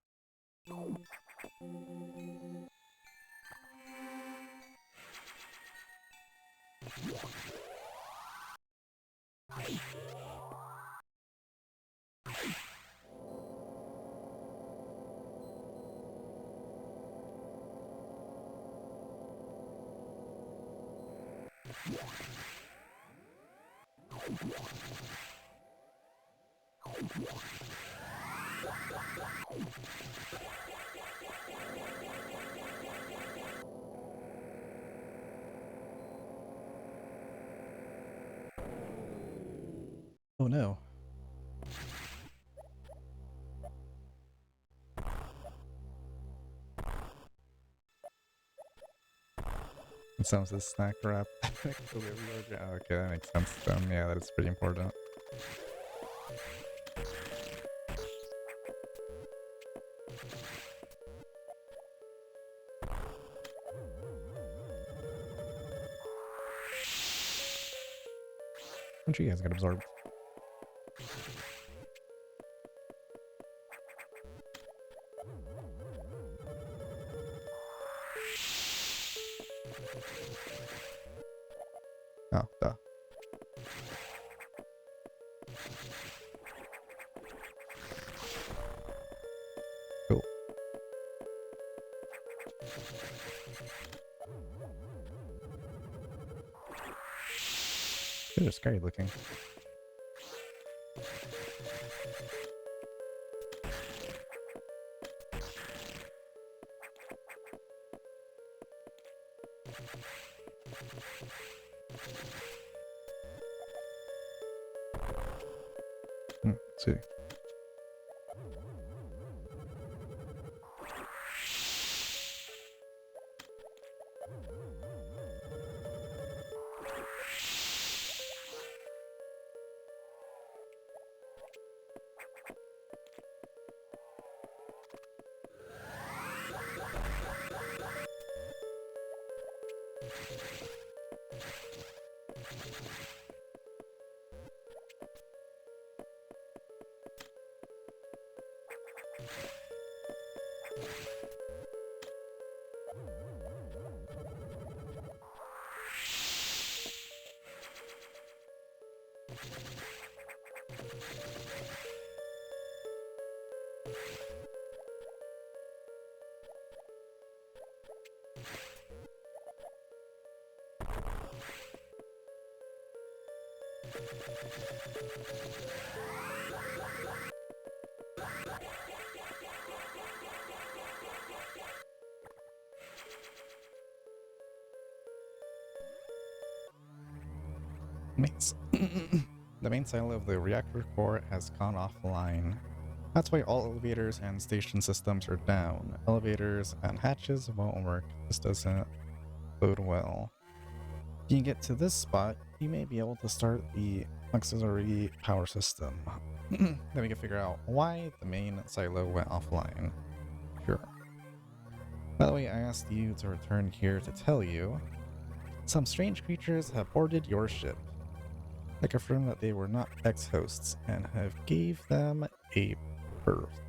Oh no. Some says snack wrap. Okay, that makes sense then. Yeah, that is pretty important. Bunch of you guys get absorbed. Oh, duh. Cool. They're scary looking. Let's see. Mains. The main silo of the reactor core has gone offline. That's why all elevators and station systems are down. Elevators and hatches won't work. This doesn't bode well. If you get to this spot, you may be able to start the auxiliary power system. Then we can figure out why the main silo went offline. Sure. By the way, I asked you to return here to tell you some strange creatures have boarded your ship. I confirmed that they were not ex-hosts and have gave them a birth.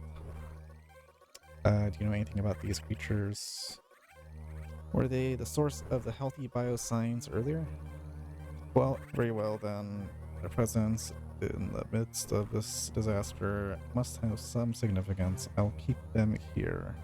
Do you know anything about these creatures? Were they the source of the healthy biosigns earlier? Well, very well then. Their presence in the midst of this disaster must have some significance. I'll keep them here.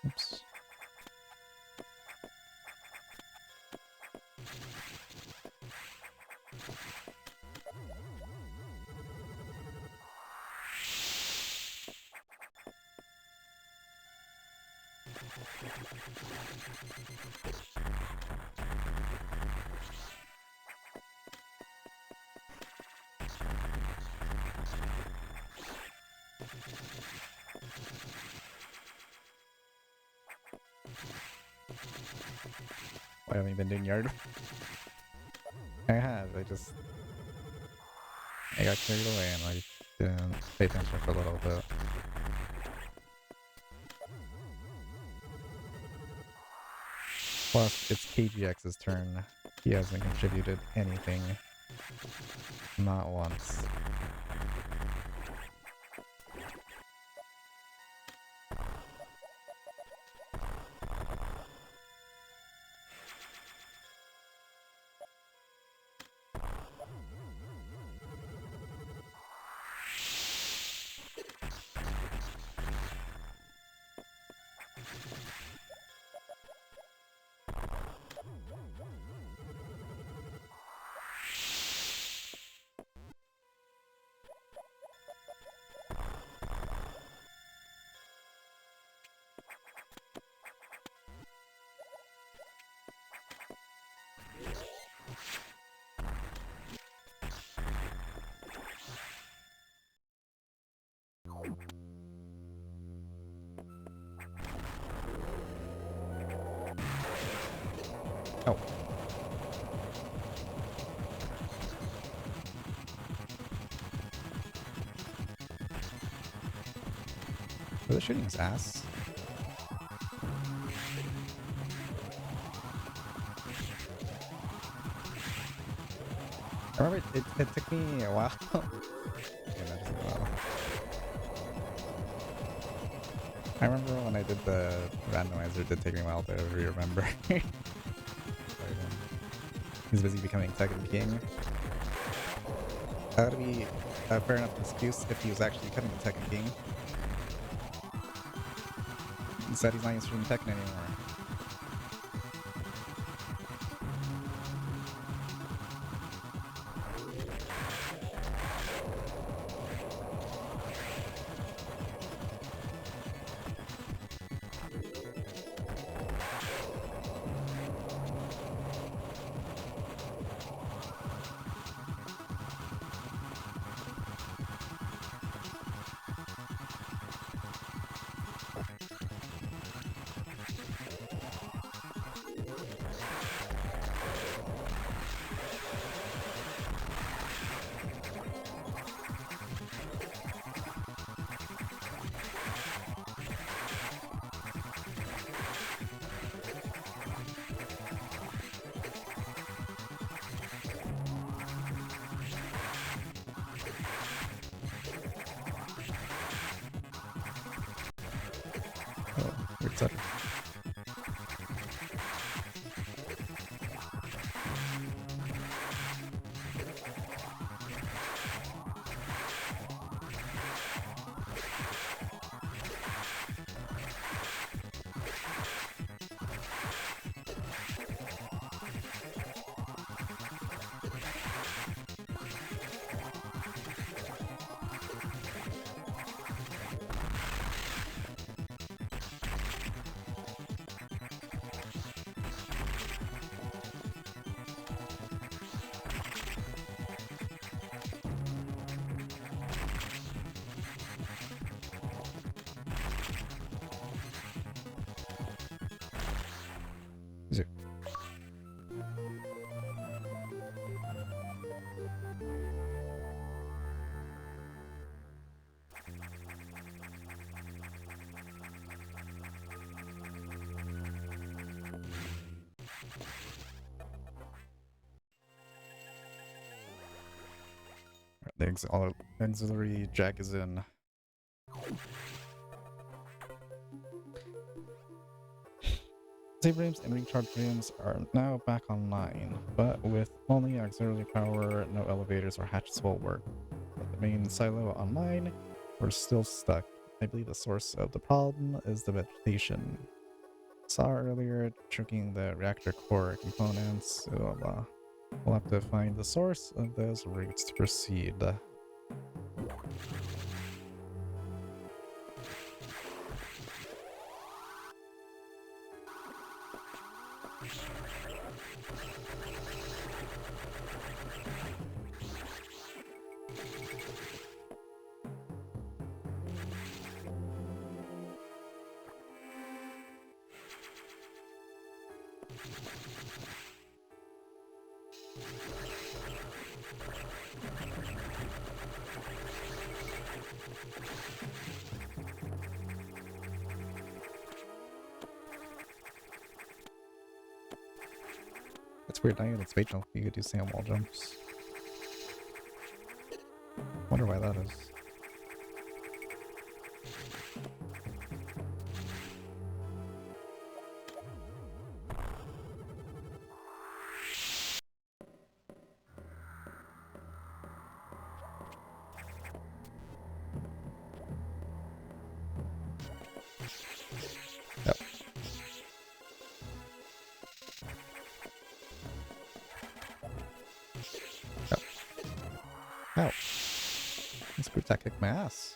Oops. Why haven't you been doing yard? I have, I got carried away and I didn't pay attention for a little bit. Plus, it's KGX's turn. He hasn't contributed anything. Not once. Oh. Were they shooting his ass? I remember it took me a while. Yeah, that is a while. I remember when I did the randomizer, it did take me a while to remember. He's busy becoming Tekken King. That would be a fair enough excuse if he was actually becoming the Tekken King. Instead, he's not even streaming Tekken anymore. Oh, weird stuff. Is it? The auxiliary jack is in. Save rooms and recharge rooms are now back online, but with only auxiliary power, no elevators or hatches will work. But the main silo online, we're still stuck. I believe the source of the problem is the vegetation. Saw earlier choking the reactor core components, so we'll have to find the source of those roots to proceed. It's weird, not even in space jump, you could do sand wall jumps. Wonder why that is. Yep. Yep. Ow. This group that kicked my ass.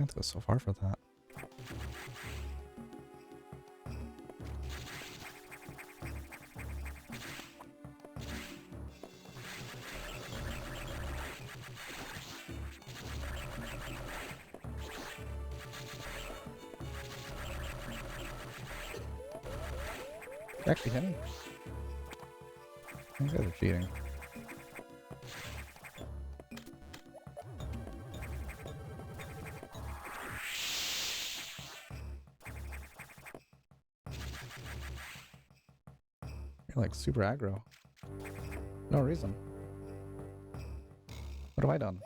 have to go so far for that. You're actually hitting? You guys are cheating. You're like super aggro. No reason. What have I done?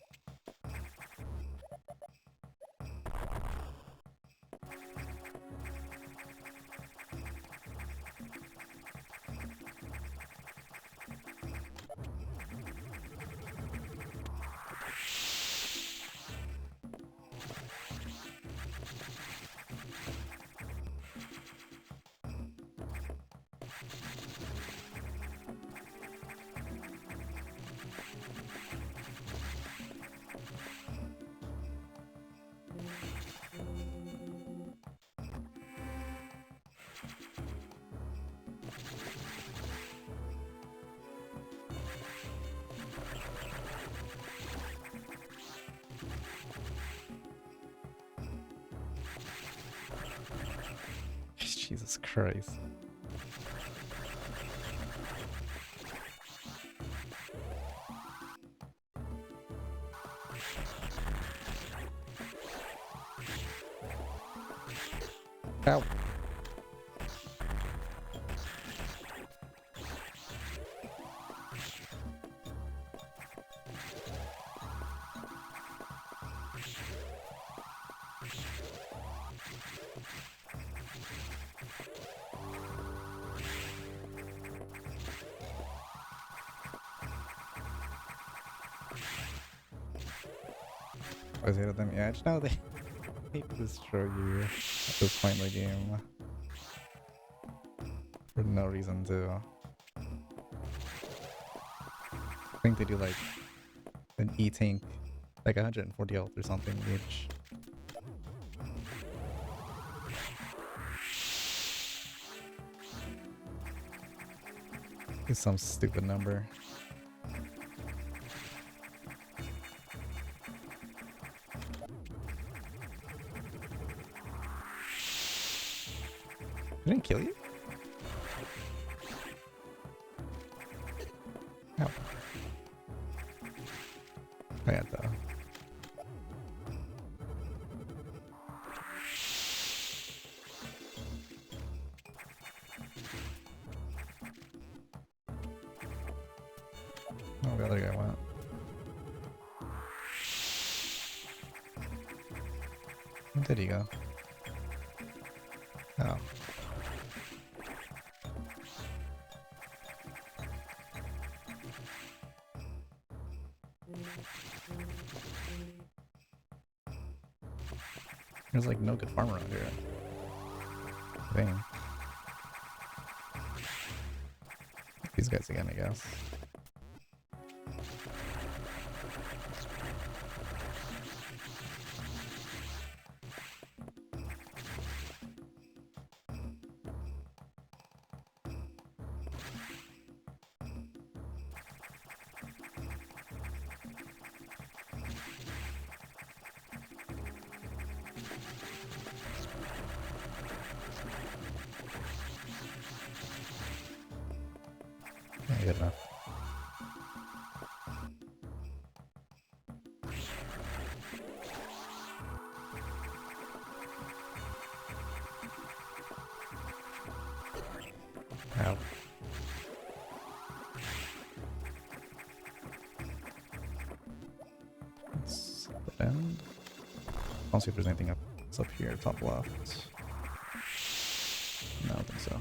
Jesus Christ. Ow. I hated them. Yeah, just know they hate to destroy you at this point in the game. For no reason to. I think they do like an E-tank, like 140 health or something each. It's some stupid number. I didn't kill you? Ow. I had to. Oh, the other guy went. Where did he go? Oh. There's like no good farm around here. Dang. These guys again, I guess. Yeah, good enough. Ow. Let's end. I'll see if there's anything up. It's up here, top left. No, I don't think so.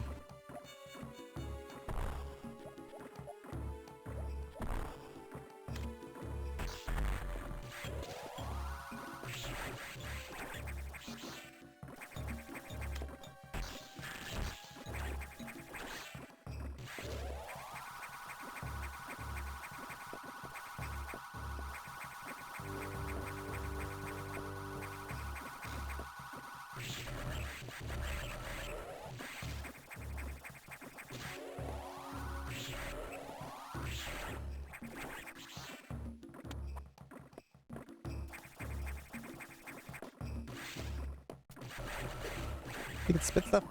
You can spit stuff.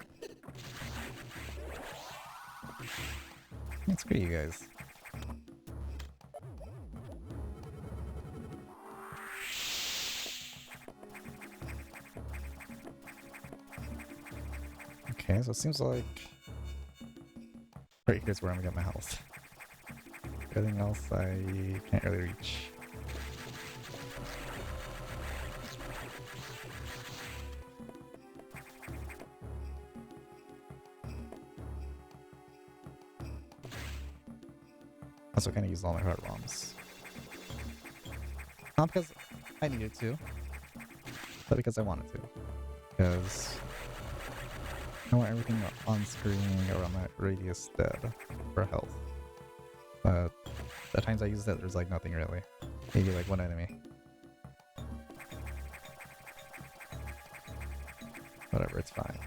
That's great, you guys. Okay, so it seems like right here's where I'm gonna get my health. Everything else I can't really reach. Also, kind of used all my heart bombs. Not because I needed to, but because I wanted to. Because I want everything on screen around that radius dead for health. But the times I use it, there's like nothing really. Maybe like one enemy. Whatever, it's fine.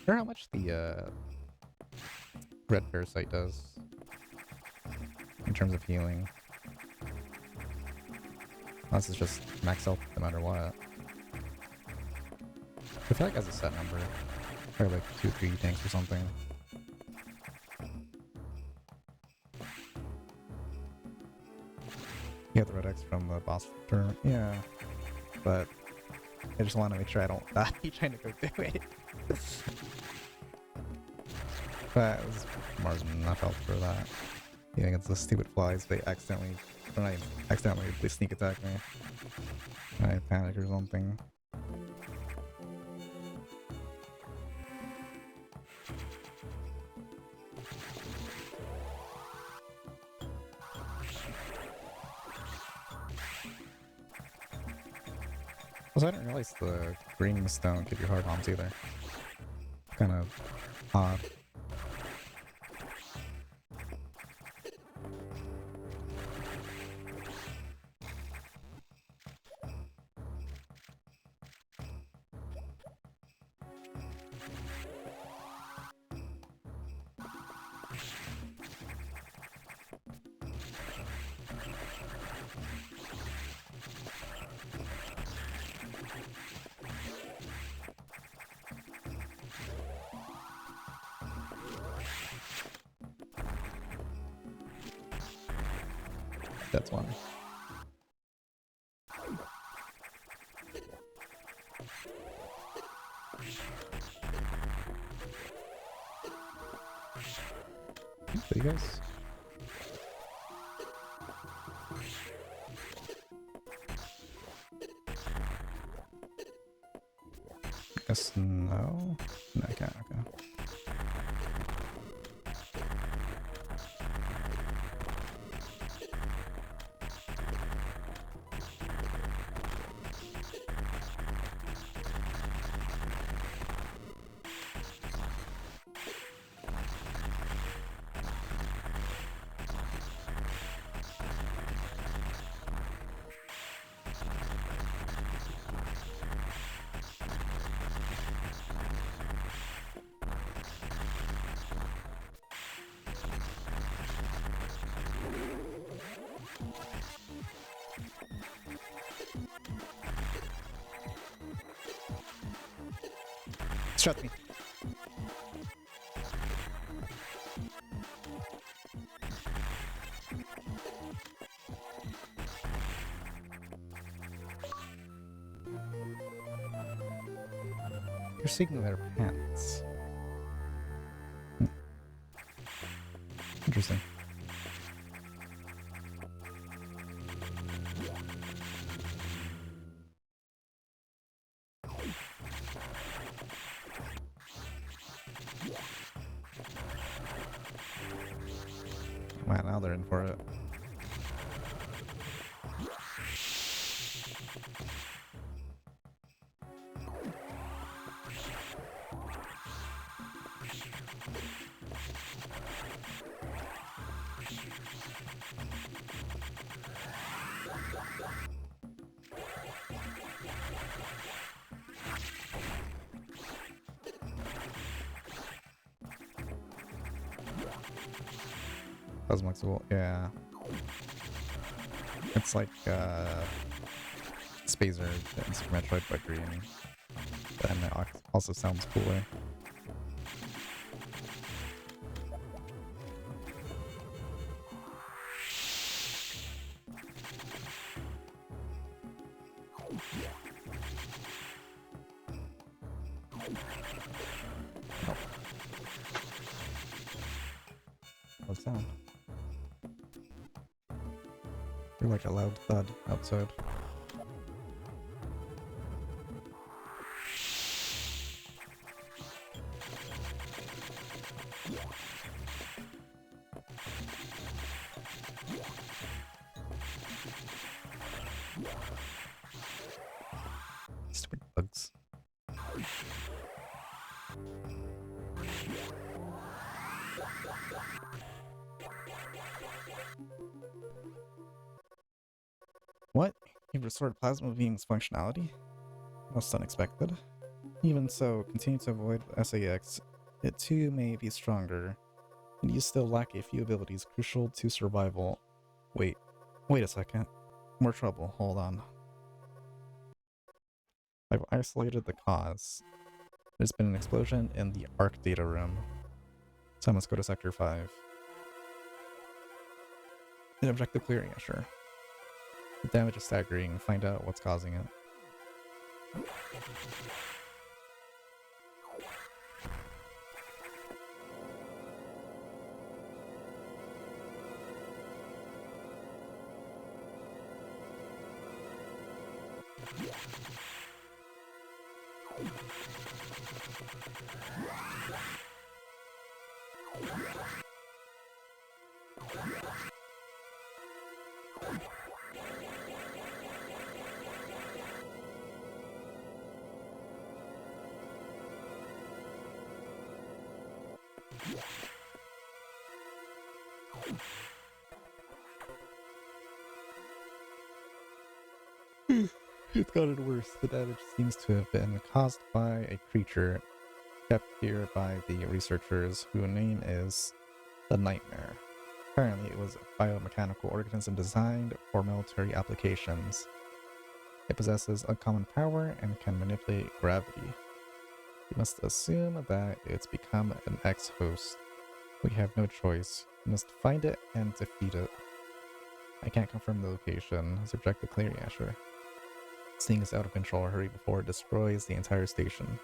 I wonder how much the red parasite does in terms of healing. Unless it's just max health no matter what. I feel like it has a set number. Probably like 2-3 tanks or something. You have the red X from the boss turn. Yeah. But I just want to make sure I don't die trying to go do it. But it was more than enough health for that. Yeah, against the stupid flies, they accidentally, or not even accidentally, they sneak attack me. I panic or something. Also, I didn't realize the green stone could be hard bombs either. Kind of odd. That's one. So you guys. Guess no. No, I can't. Okay. Shut me. You're seeking their pants. Interesting. Wow, now they're in for it. Plasma Exalt, yeah. It's like Spazer in Super Metroid but green. And it also sounds cooler. What sound? You're like a loud thud outside. Stupid bugs. What? You've restored Plasma Beam's functionality? Most unexpected. Even so, continue to avoid SAX. It too may be stronger, and you still lack a few abilities crucial to survival. Wait a second. More trouble, hold on. I've isolated the cause. There's been an explosion in the ARC data room. So I must go to Sector 5. An objective clearing, yeah, sure. The damage is staggering, find out what's causing it. It's gotten worse. The damage seems to have been caused by a creature kept here by the researchers whose name is the Nightmare. Apparently it was a biomechanical organism designed for military applications. It possesses uncommon power and can manipulate gravity. We must assume that it's become an ex-host. We have no choice. We must find it and defeat it. I can't confirm the location. Subject to clearing, yeah, sure. This thing is out of control. Hurry before it destroys the entire station.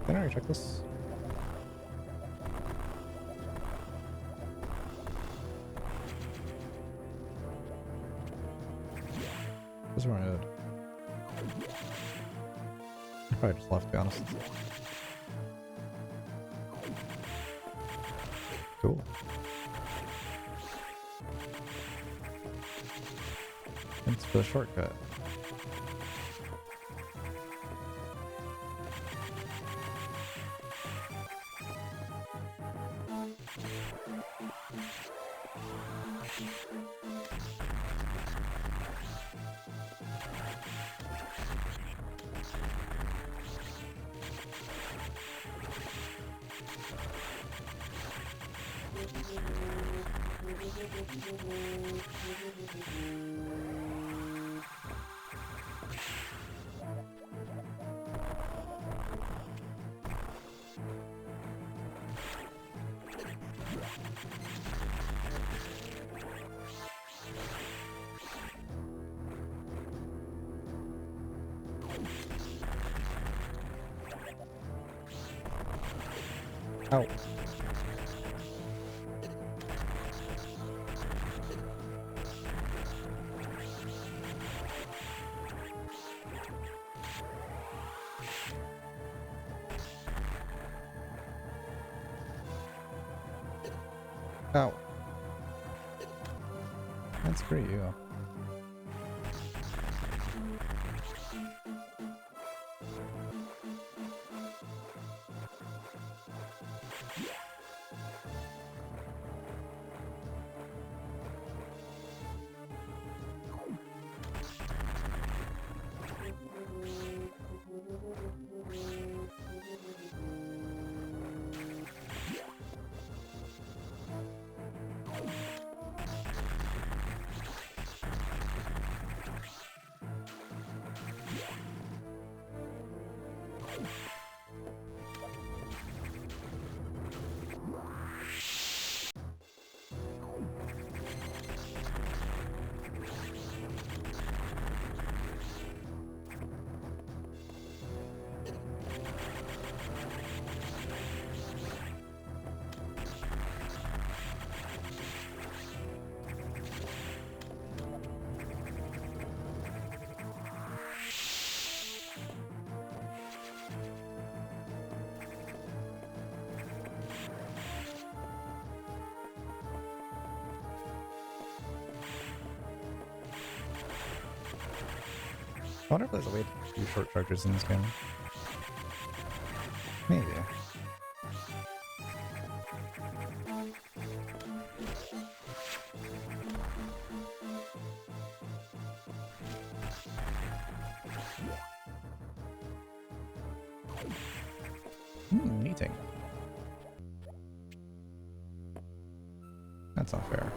Can I already check this? This is where I head. I probably just left, to be honest. Cool. Thanks for the shortcut. Ow. Oh, that's great, you. I wonder if there's a way to do short charges in this game. Maybe. Meeting. That's not fair.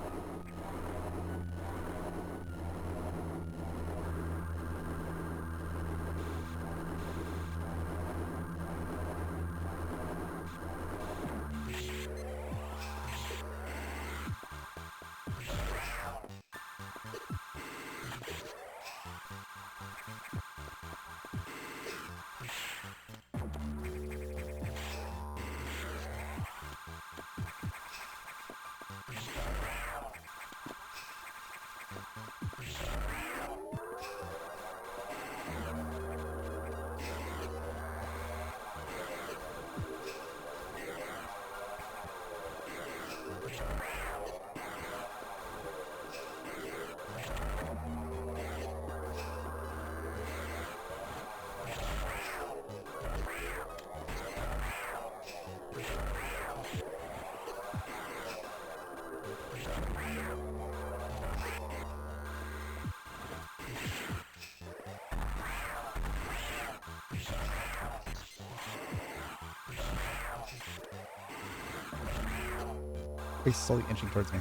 He's slowly inching towards me.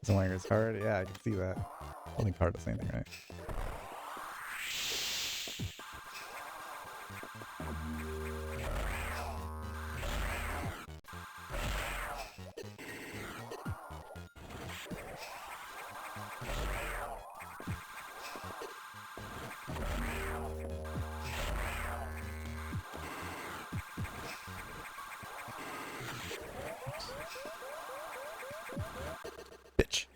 Somewhere it's hard. Yeah, I can see that. I don't think hard is anything, right? Bitch.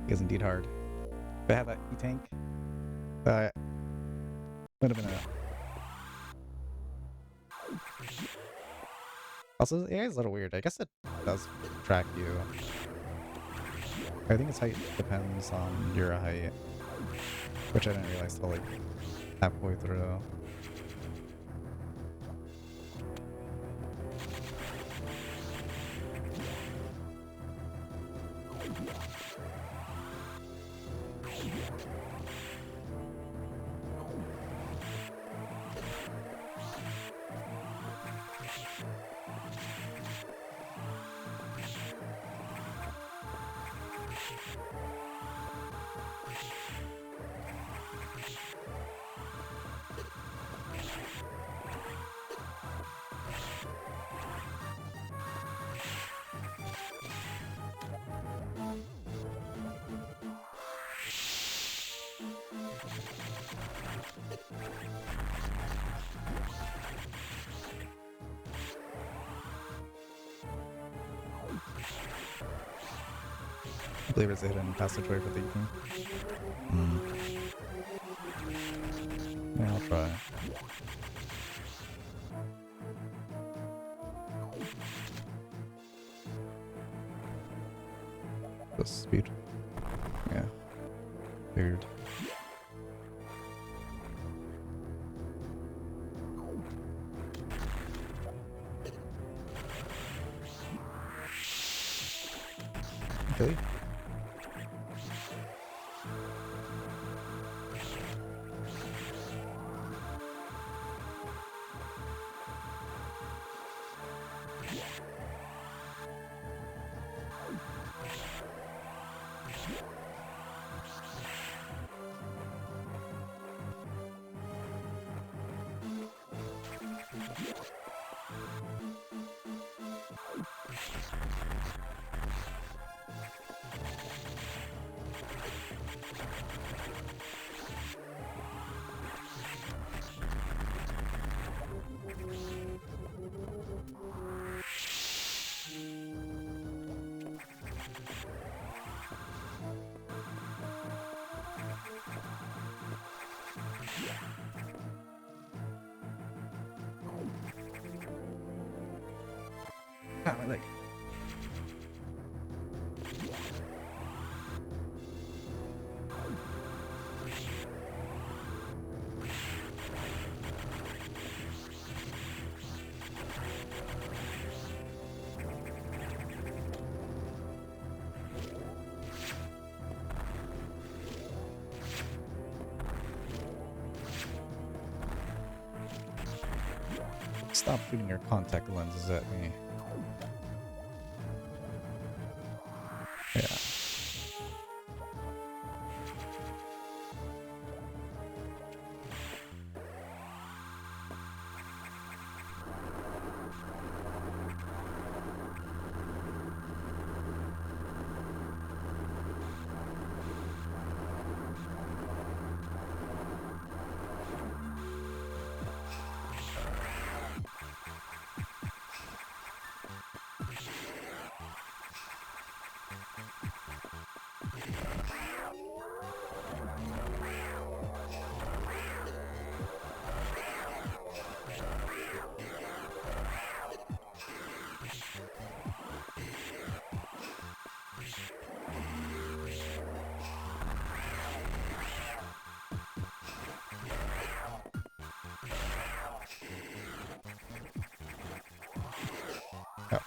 He is indeed hard. If I had that E-tank, would have been a... Also, the AI is a little weird. I guess it does track you. I think its height depends on your height, which I didn't realize till like halfway through. I believe it's a hidden passageway for the evening. Yeah, I'll try. the speed. Yeah. Figured. Okay. Ah, my leg. Stop shooting your contact lenses at me. Yeah. Oh.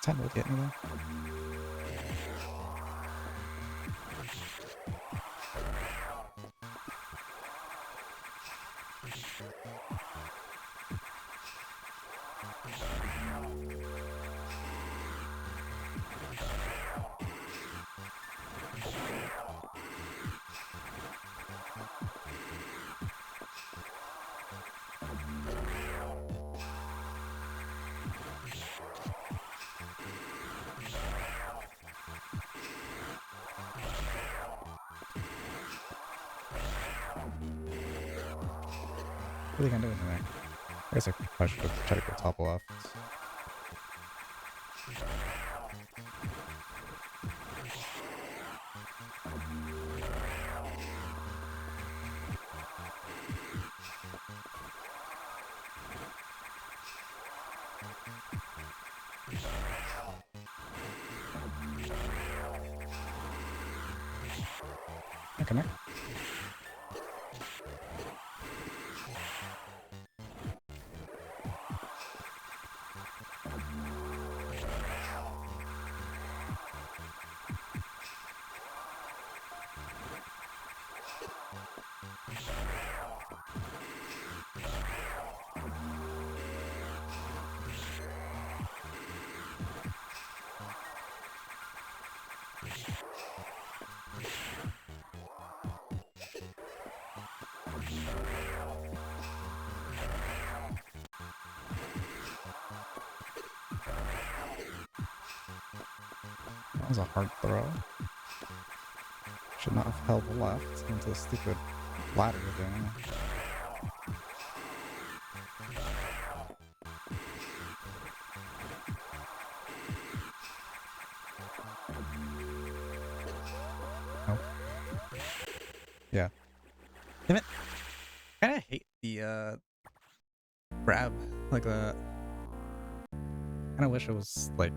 Time will get me though. What are they gonna do in there? I guess I should try to go top left. Okay, man. That was a hard throw. Should not have held left into the stupid ladder thing. Nope. Yeah. Damn it. I kinda hate the grab. Like the kinda wish it was like,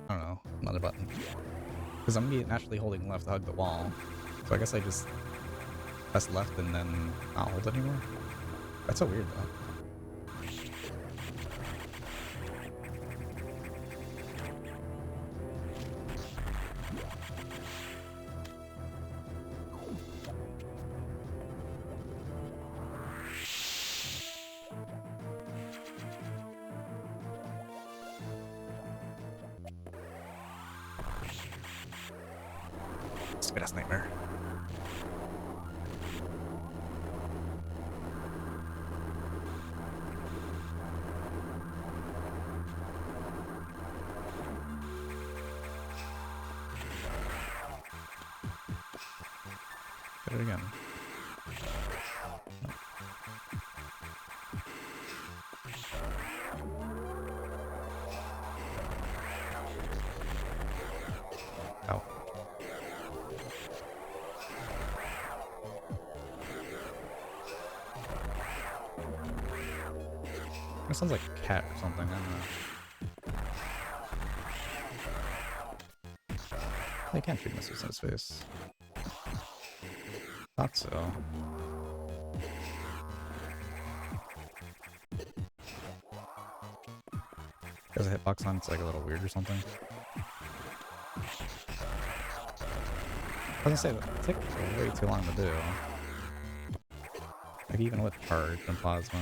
I don't know, another button. Because I'm naturally holding left to hug the wall. So I guess I just press left and then not hold anymore. That's so weird though. Stupid ass nightmare. Get it again. Oh. That sounds like a cat or something, I don't know. They can't shoot missiles in his face. Thought so. Has a hitbox on, it's like a little weird or something. I was gonna say, that it takes way too long to do. Like even with charge and plasma.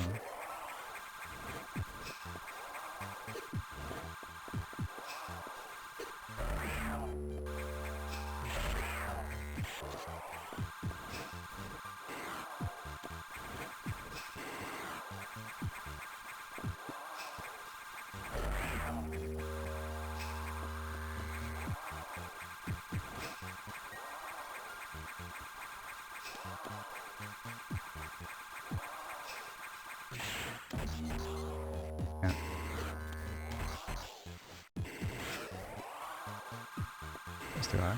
Yeah. That's too high.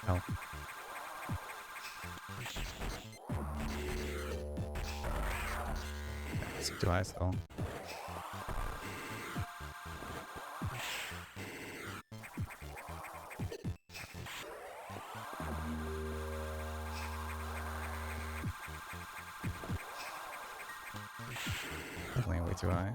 Oh. It's too high still. Definitely way too high.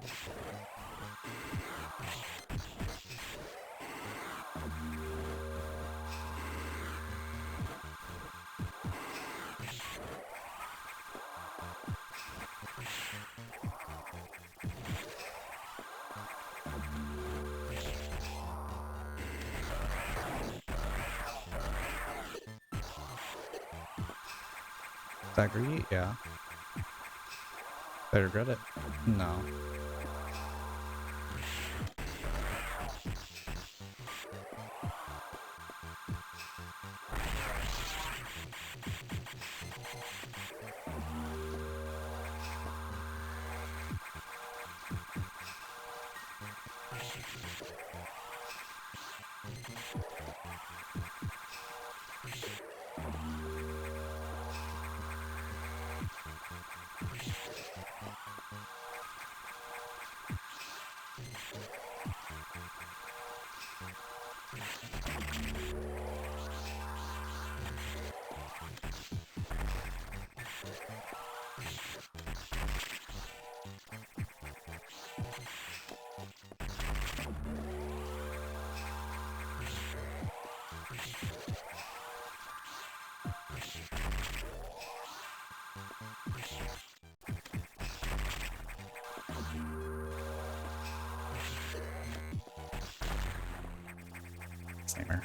Did I agree? Yeah. Did I regret it? No. Samer.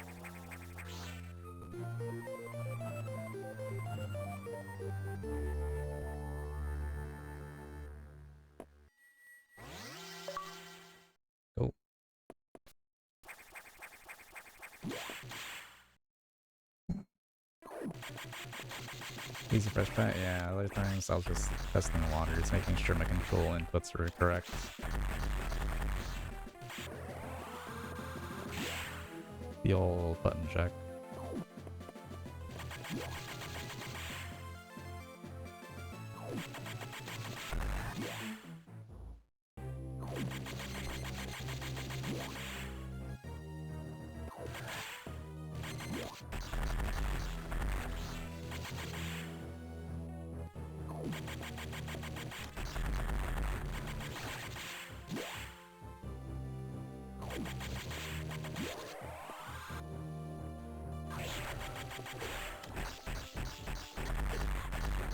Oh. Easy fresh pat? Yeah, other times I was just testing the waters, making sure my control inputs were correct. The old button check.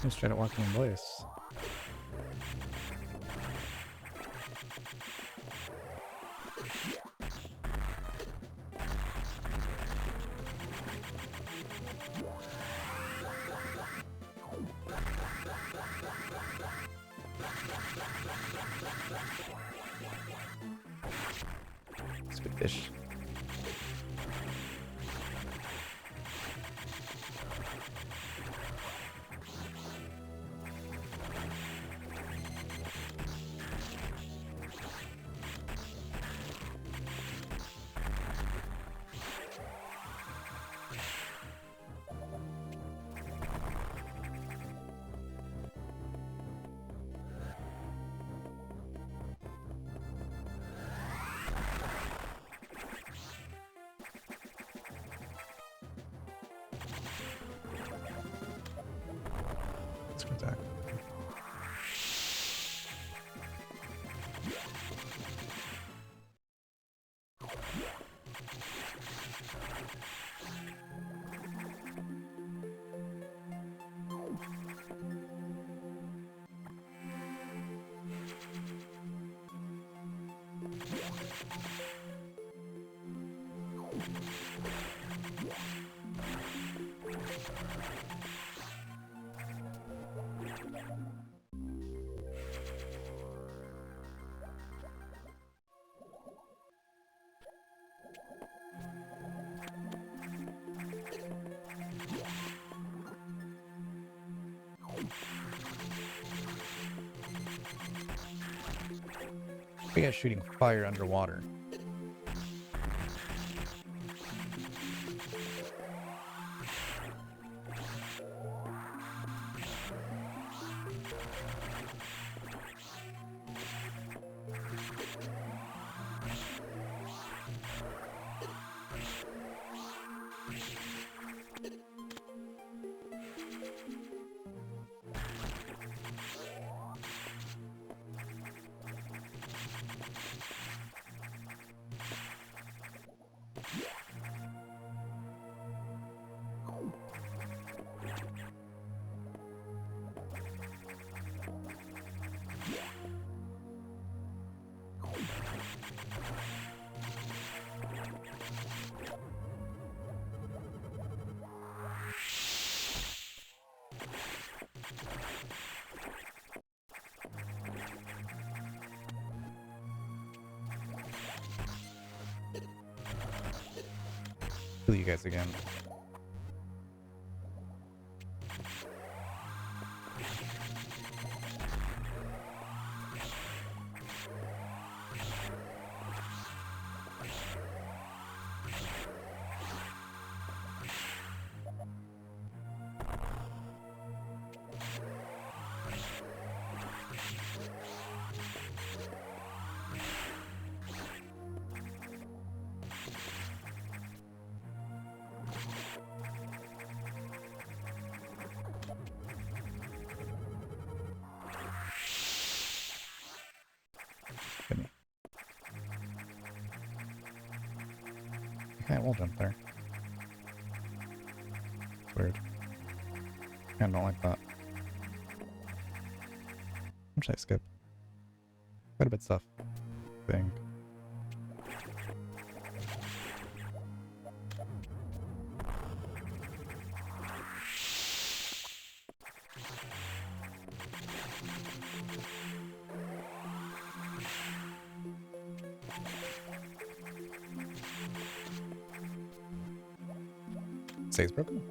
Just try to walk in place. It's a good fish. Let's go attack. We got shooting fire underwater. Kill you guys again. Hit me. Okay, we'll jump there. It's weird. I don't like that. What should I skip? Quite a bit of stuff. I think. Say it's broken.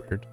Weird.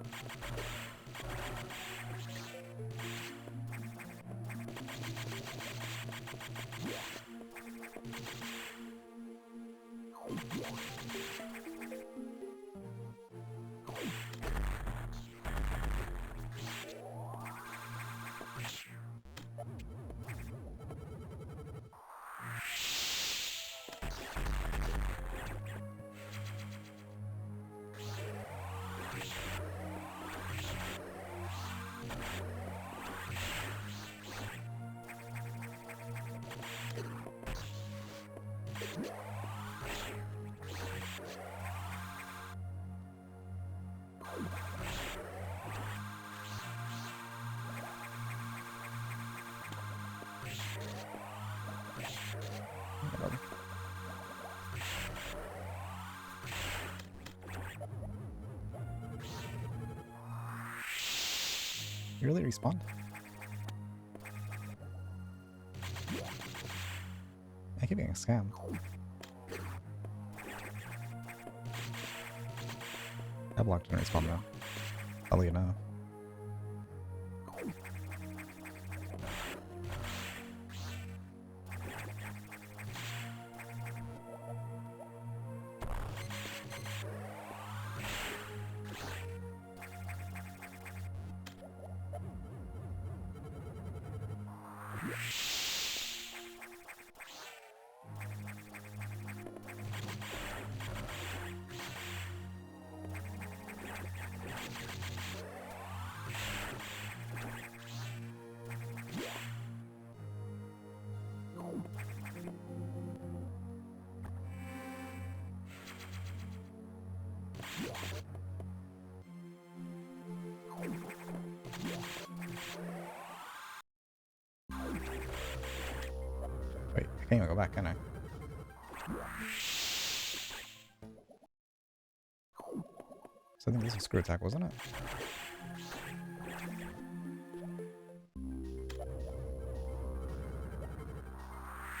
You really respawned? I keep getting scammed. I blocked and respawn though. I'll let you know. Wait, I can't even go back, can I? So I think this was screw attack, wasn't it?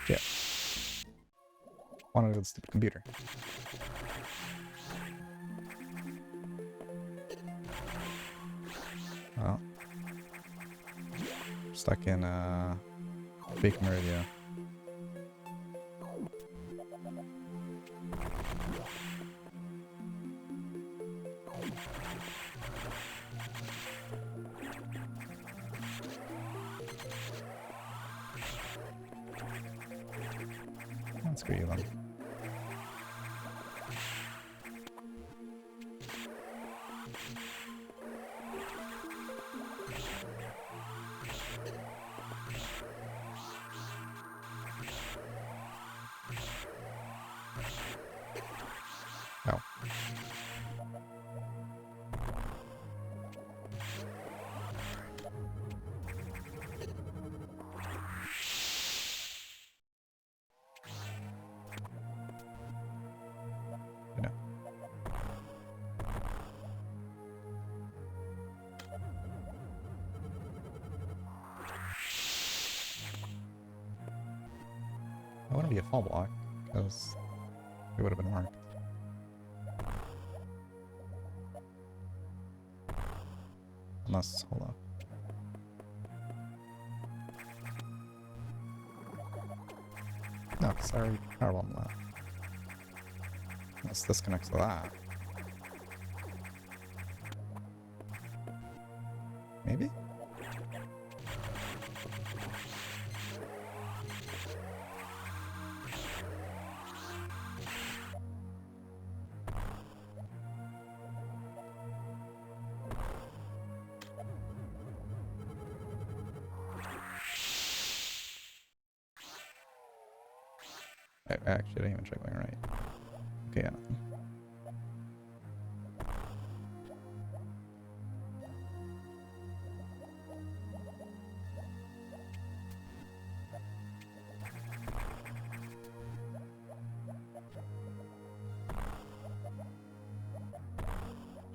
Yeah. Wanted the stupid computer. Well. Stuck in fake Meridia. Screw you then. Oh. No. I want to be a fall block, because it would have been marked. Unless, hold on. No, because I already powerbombed that. Unless this connects to that. Maybe? I actually didn't even check going right. Okay, yeah, nothing.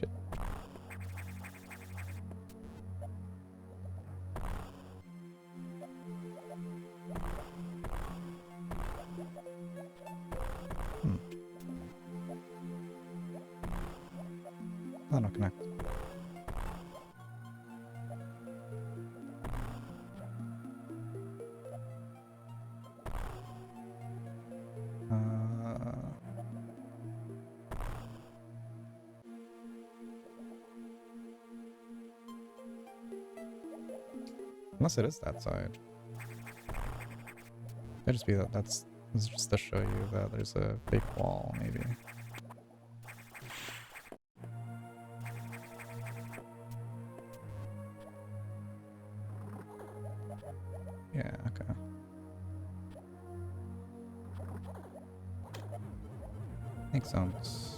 Shit. Oh, no, connect. Unless it is that side. Could just be that that's just to show you that there's a fake wall, maybe. Yeah, okay. Makes sense.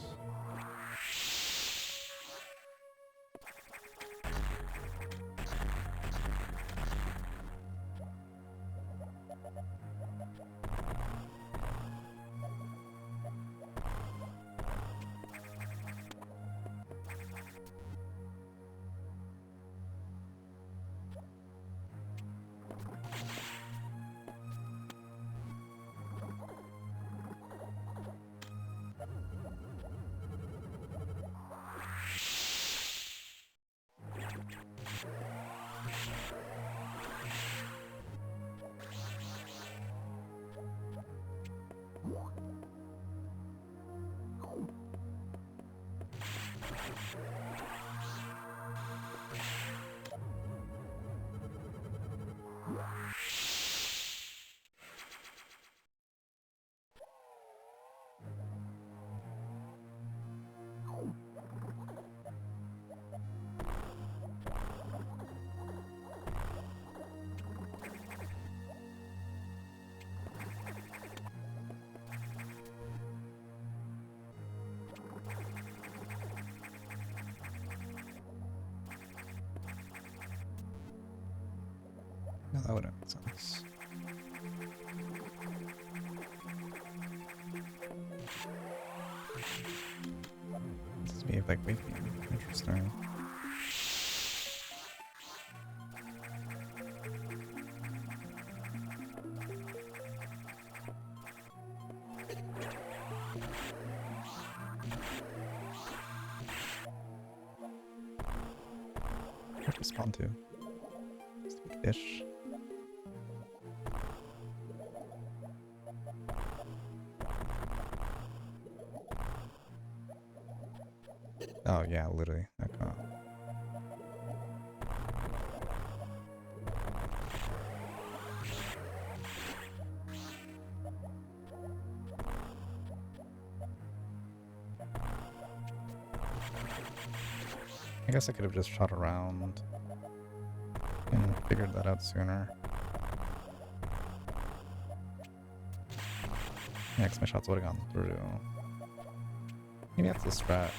No, that wouldn't make sense. This is me like waking. Interesting. Where'd you spawn to? Stupid fish. Oh yeah, literally. Okay. I guess I could have just shot around and figured that out sooner. Yeah, 'cause my shots would have gone through. Maybe that's the strat.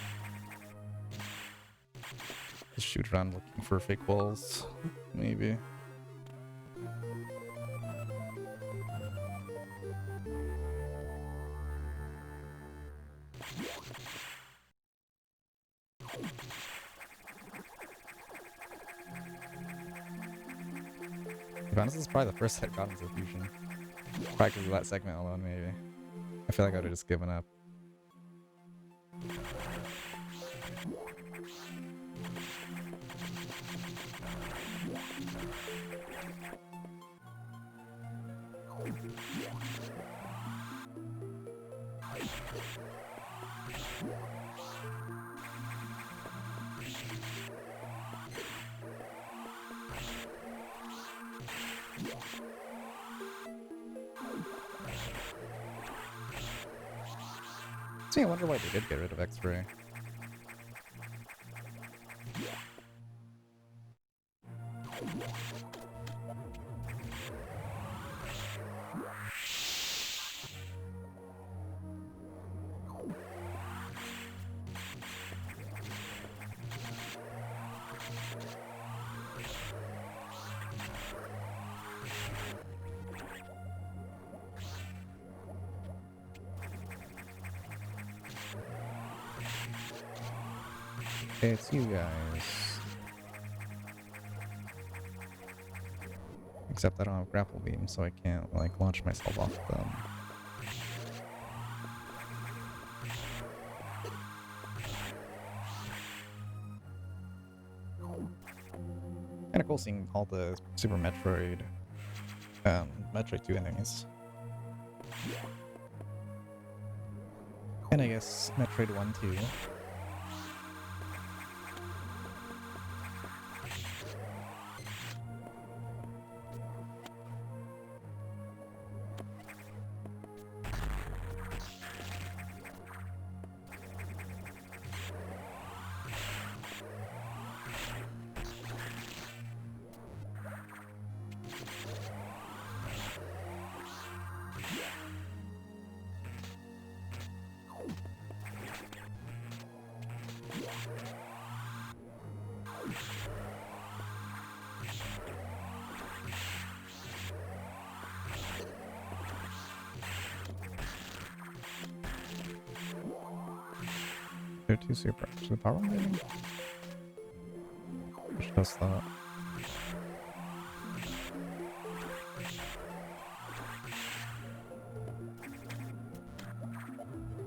Just shoot around looking for fake walls. Maybe. To be honest, this is probably the first I've gotten to fusion. Probably because of that segment alone, maybe. I feel like I would have just given up. See, I wonder why they did get rid of X-ray. Okay, it's you guys. Except I don't have grapple beam, so I can't like launch myself off them. Kind of cool seeing all the Super Metroid, Metroid 2 enemies. And I guess Metroid 1 too. They're too super. So the power one maybe? Which does that?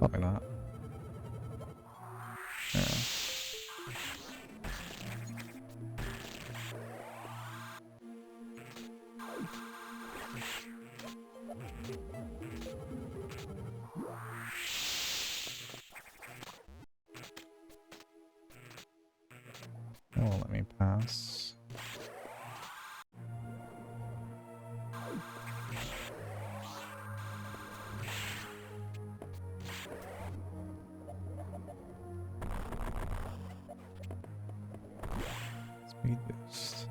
Probably not. Yeah. Oh, let me pass. Speed boost.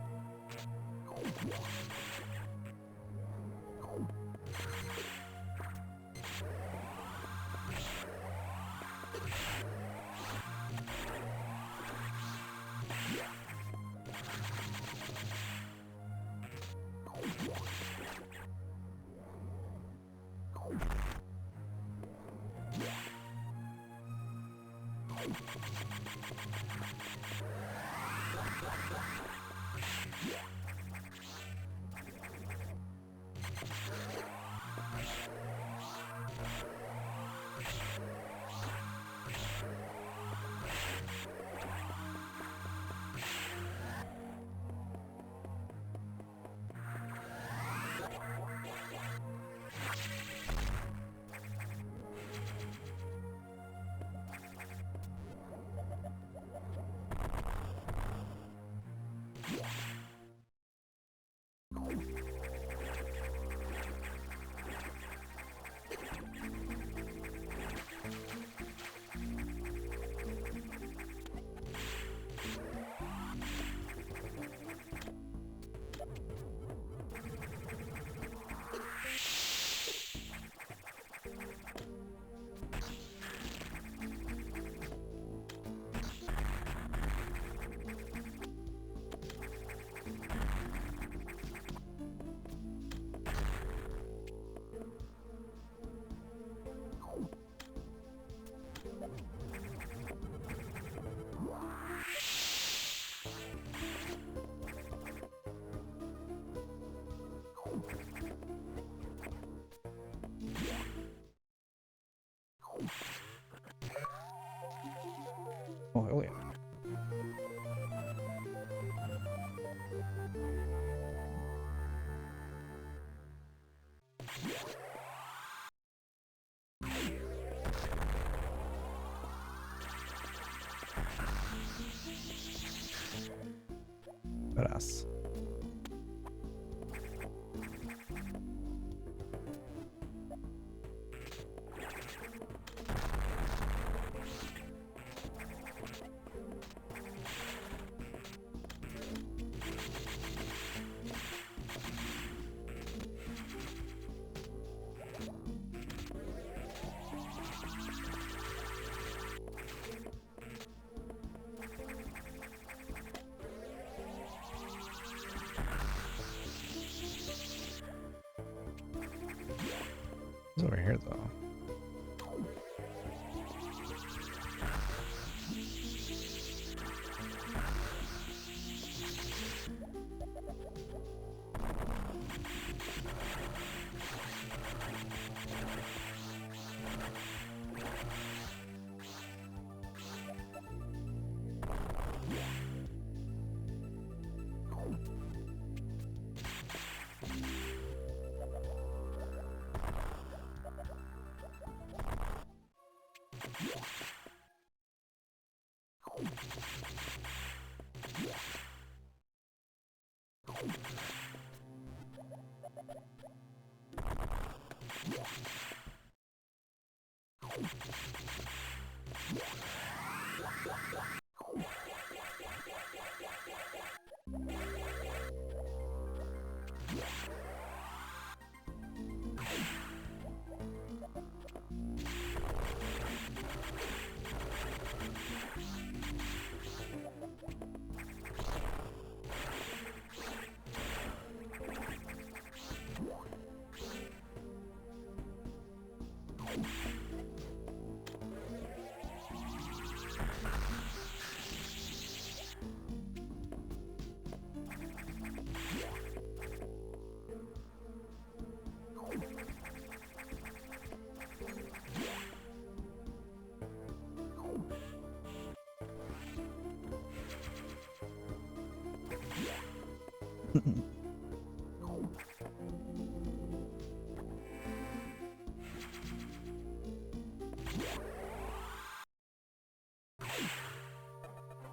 Oh, hell yeah. Badass. What's over here though?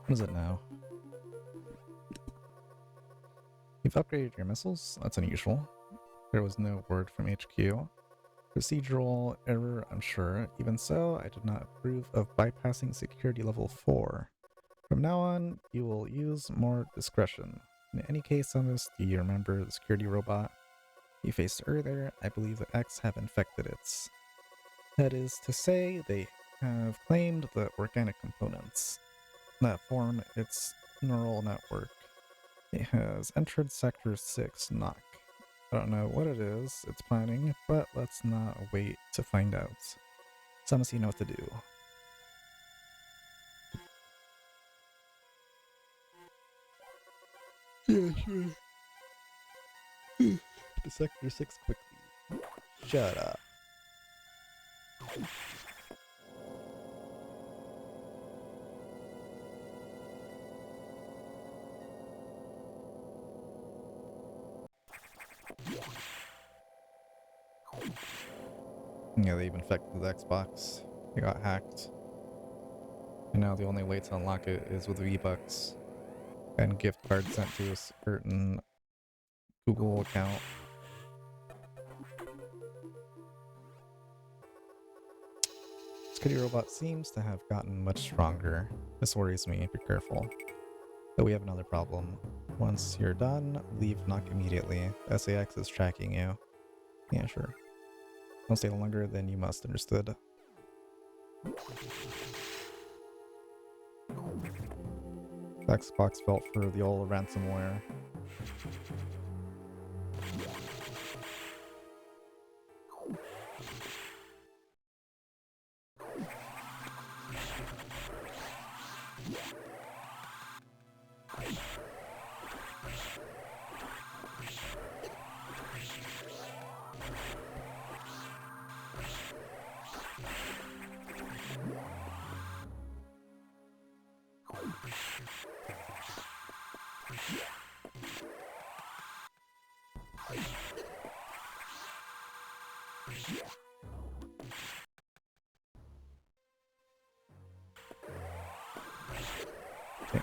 What is it now? You've upgraded your missiles? That's unusual. There was no word from HQ. Procedural error, I'm sure. Even so, I did not approve of bypassing security level 4. From now on, you will use more discretion. In any case, Samus, do you remember the security robot you faced earlier? I believe the X have infected it. That is to say, they have claimed the organic components that form its neural network. It has entered Sector 6, Knock. I don't know what it is it's planning, but let's not wait to find out. Samus, you know what to do. Yeah, sure. To Sector 6 quickly. Shut up. Yeah, they've infected the Xbox. They got hacked. And now the only way to unlock it is with V-Bucks and gift cards sent to a certain Google account. Security robot seems to have gotten much stronger. This worries me, be careful. But we have another problem. Once you're done, leave Knock immediately. SAX is tracking you. Yeah, sure. Don't stay longer than you must, understood? Xbox felt for the old ransomware. Okay.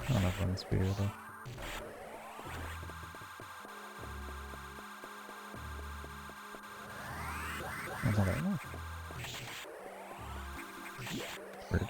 I don't know if one's weird though. That's not that enough. Weird.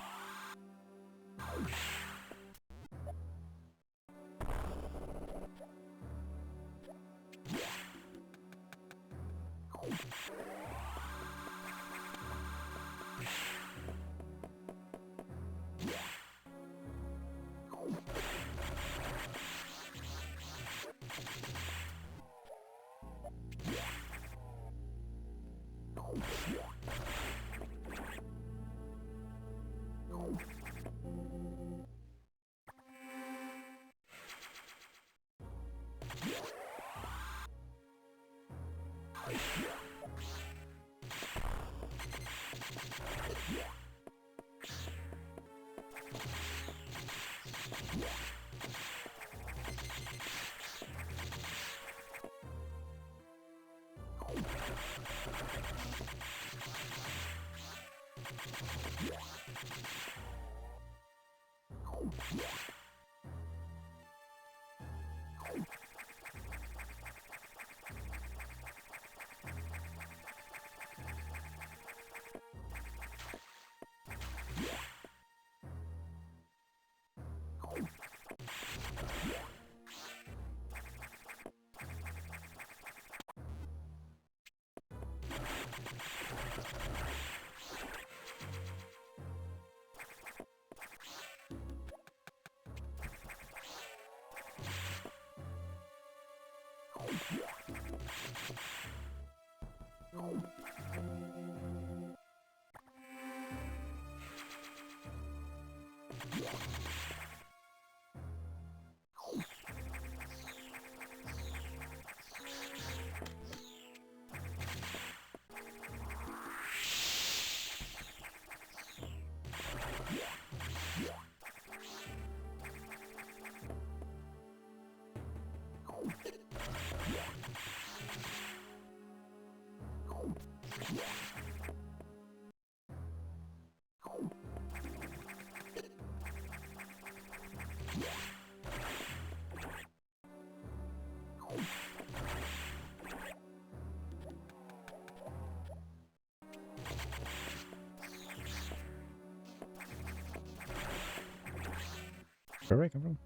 Where do I come from?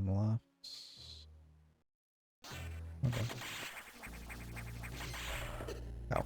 Left. Okay. Oh.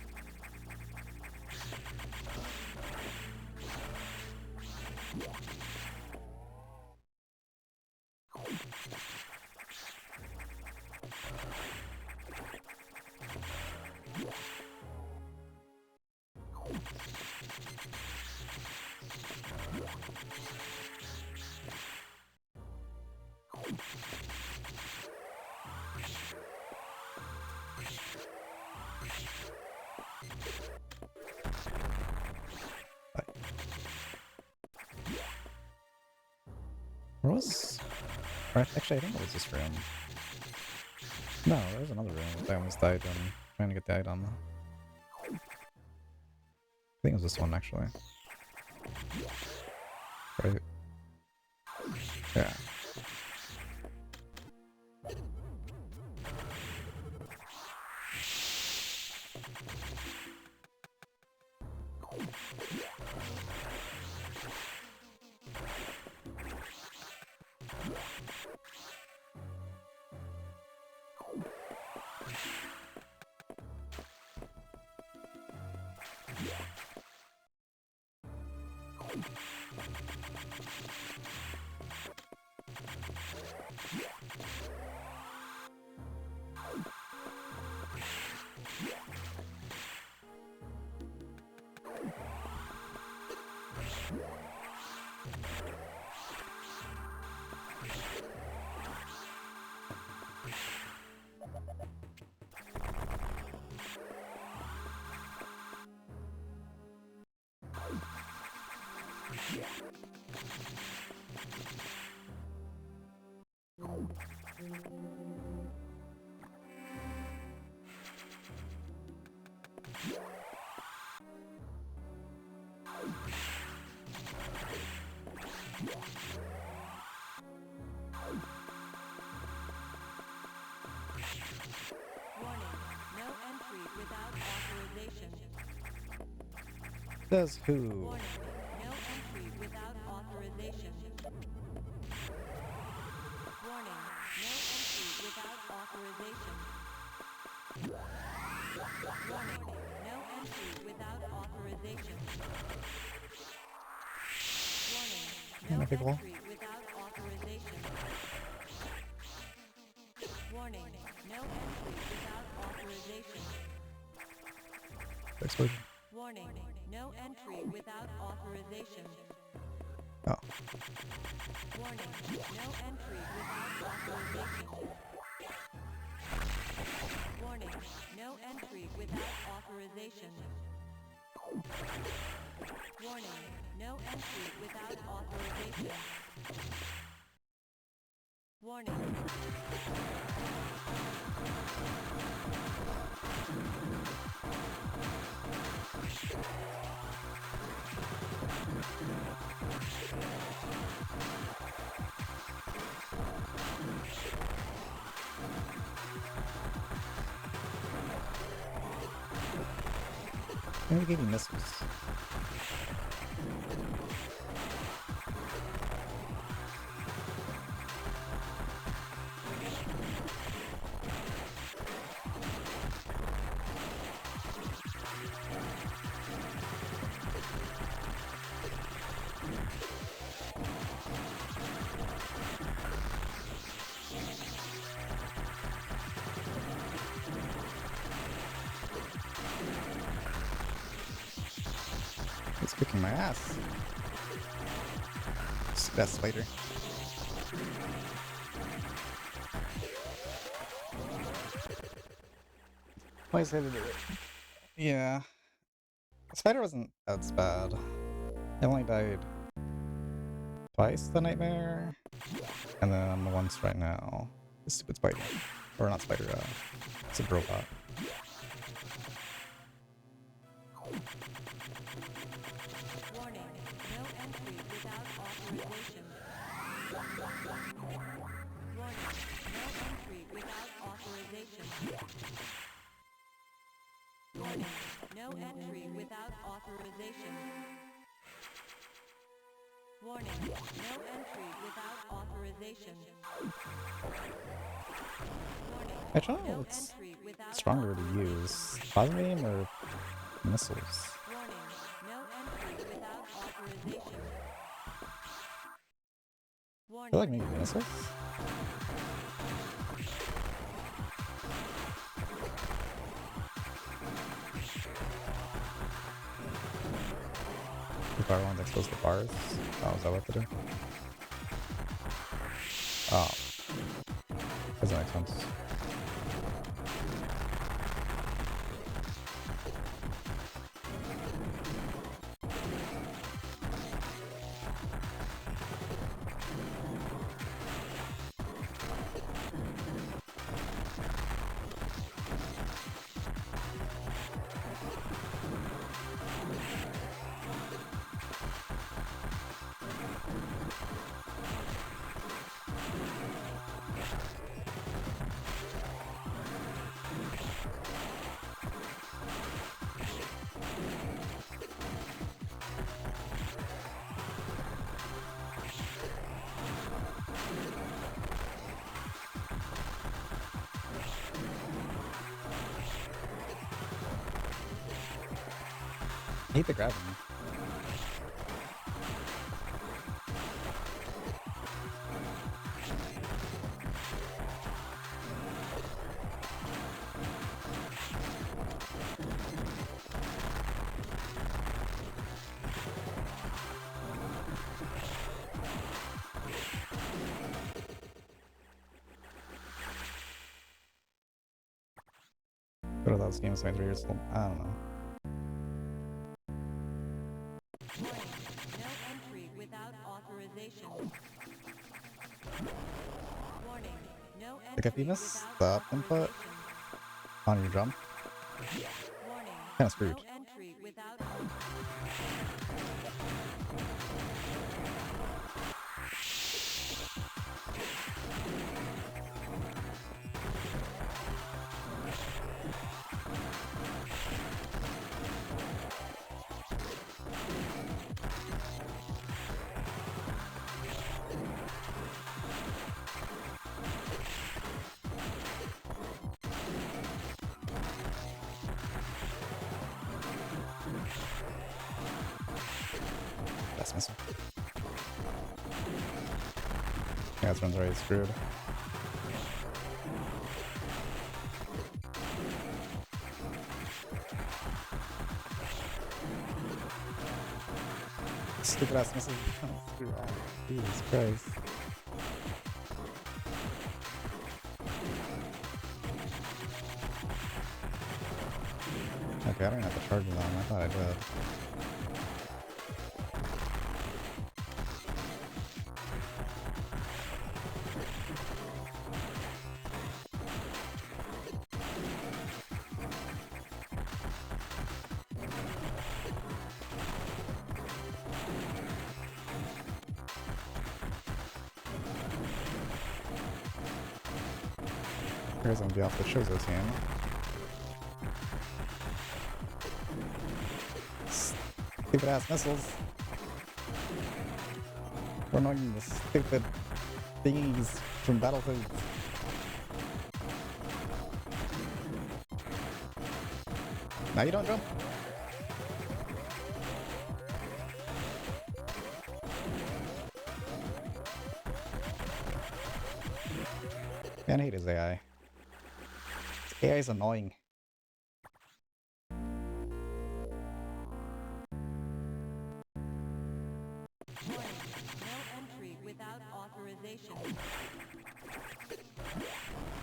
Where was... Or actually, I think it was this room. No, there was another room. I almost died trying to get the item. I think it was this one, actually. Right? Yeah. Warning, no entry without authorization. Says who? Warning, no entry without authorization. Warning, no entry without authorization. Warning, no entry without authorization. Warning, no And a big wall. entry without authorization. Warning, no entry without authorization. Explosion. Warning, no entry without authorization. Oh. Warning, no entry without authorization. Warning, no entry without authorization. Warning, No entry without authorization. Warning. Maybe give you missiles. He's kicking my ass. That spider. Why is that to do it? Yeah. The spider wasn't that bad. I only died twice the nightmare. And then once right now. The stupid spider. Or not spider, it's a robot. Warning. No entry without authorization. Warning. No entry without authorization. Warning. No entry without authorization. Warning. No entry without authorization. Warning. I don't know No what's entry without stronger to use. Plasma beam or missiles? Warning. No entry without authorization. I feel Warning. like maybe missiles? If I want to expose the bars? Oh, is that what to do? Oh. Doesn't make sense. I hate the gravity. What are those games made 3 years old? I don't know. Warning. No entry without authorization. Warning. No Like if you entry miss without the up input authorization. on your drum, Warning. kind of screwed. No entry without That's missile. Yeah, this one's already screwed. Stupid ass missile. Screw off. Jesus Christ. Okay, I don't have to charge them. I thought I did. Here's gonna be off the Chozo team. Stupid ass missiles. We're annoying the stupid thingies from Battlefield. Now you don't jump. Man, I hate his AI. His AI is annoying. Warning, no entry without authorization.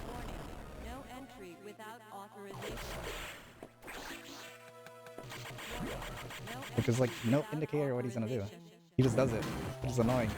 Warning, no entry without authorization. Warning, no Which is like entry no without indicator of what he's gonna do. authorization. He just does it, which is annoying.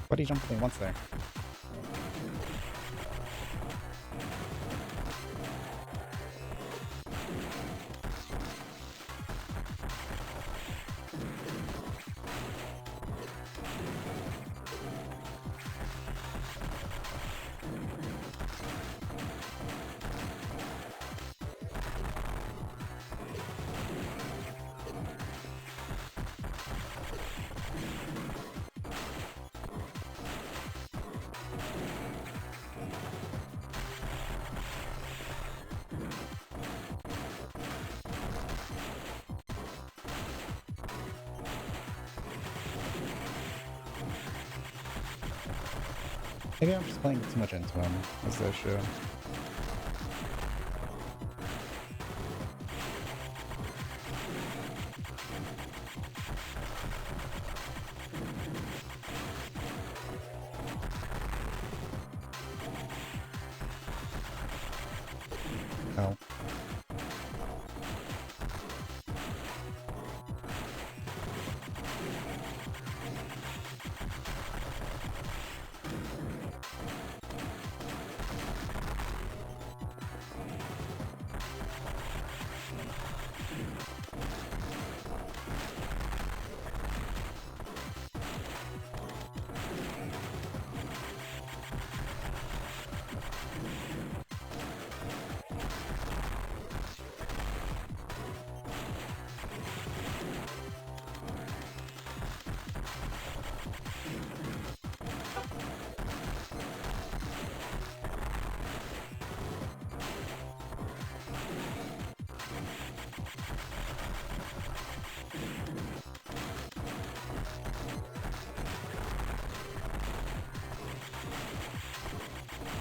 Why did he jump at me once there? Maybe I'm just playing too much into him, is the issue. Oh.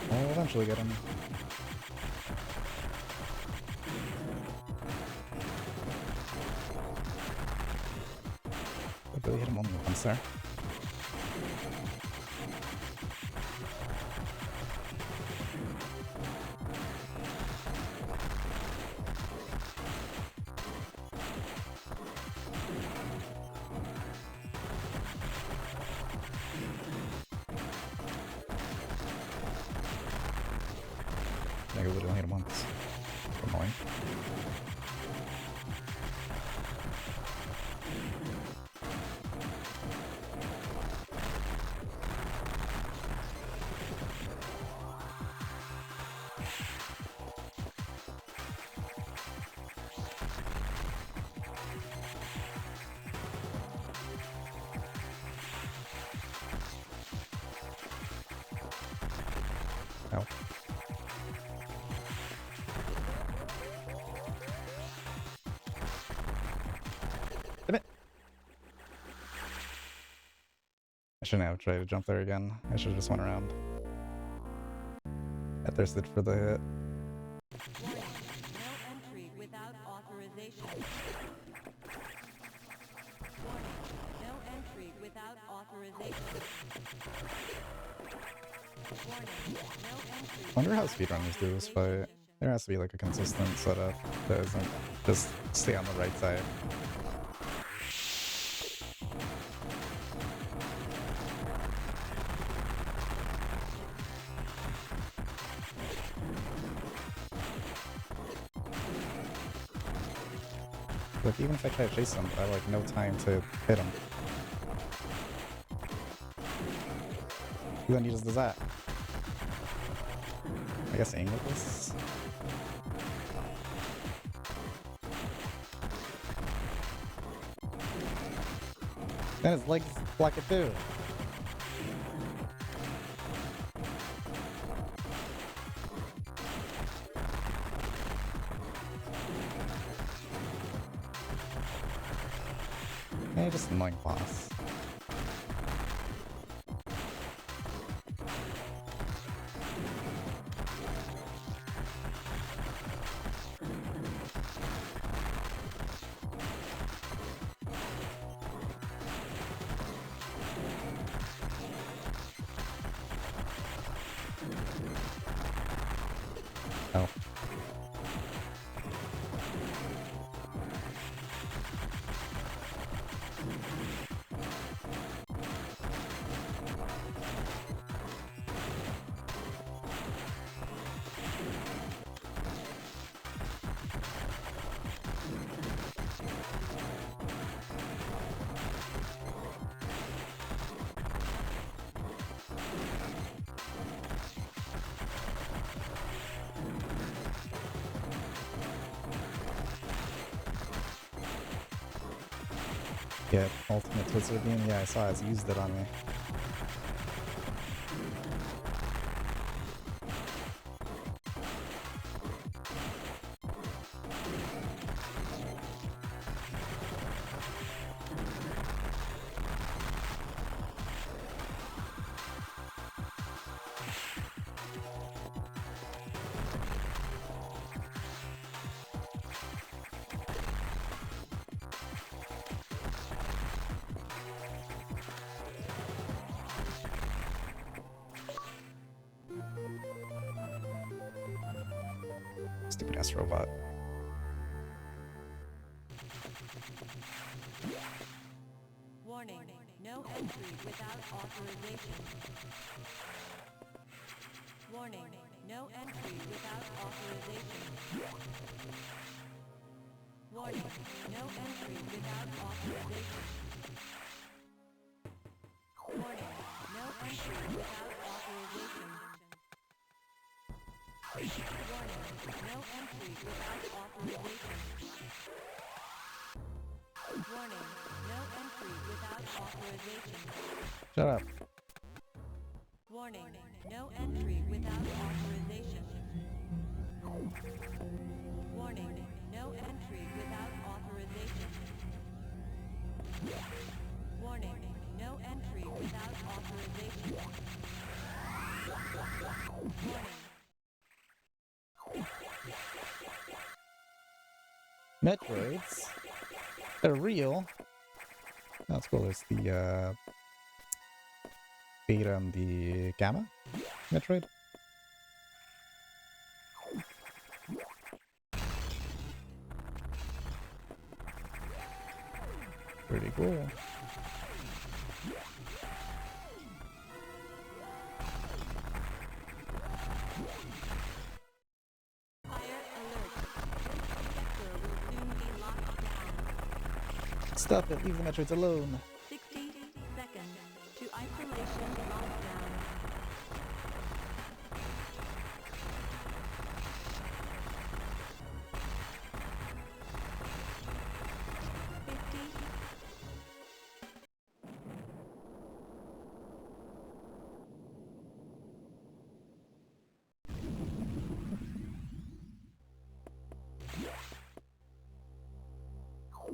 I'll eventually get him. I really hit him only once there. I literally hit him once. Annoying. Ow. Damn it! I shouldn't have tried to jump there again. I should have just went around. I thirsted for the hit. Warning, no entry without authorization. Warning, no entry without authorization. Wonder how speedrunners do this fight. There has to be like a consistent setup that isn't just stay on the right side. Like, even if I try to chase him, I have like no time to hit him. Then he just does that. I guess aim with this. Then his legs block it too. Hey, just annoying boss. Oh. Yeah, ultimate twister beam. Yeah, I saw it. Used it on me. Stupid ass robot. Warning, no entry without authorization. Warning, no entry without authorization. Warning, no entry without authorization. Warning, no entry without authorization. Warning, no entry without authorization. Warning, no entry without authorization. Shut up. Warning, no entry without authorization. Warning, no entry without authorization. Warning, no entry without authorization. Warning. Metroids. They're real. That's cool. There's the Beta and the Gamma Metroid. Pretty cool. Fire alert. Sector will soon be locked down. Stop it. Leave the Metroids alone. 60 seconds to isolation lockdown. 50.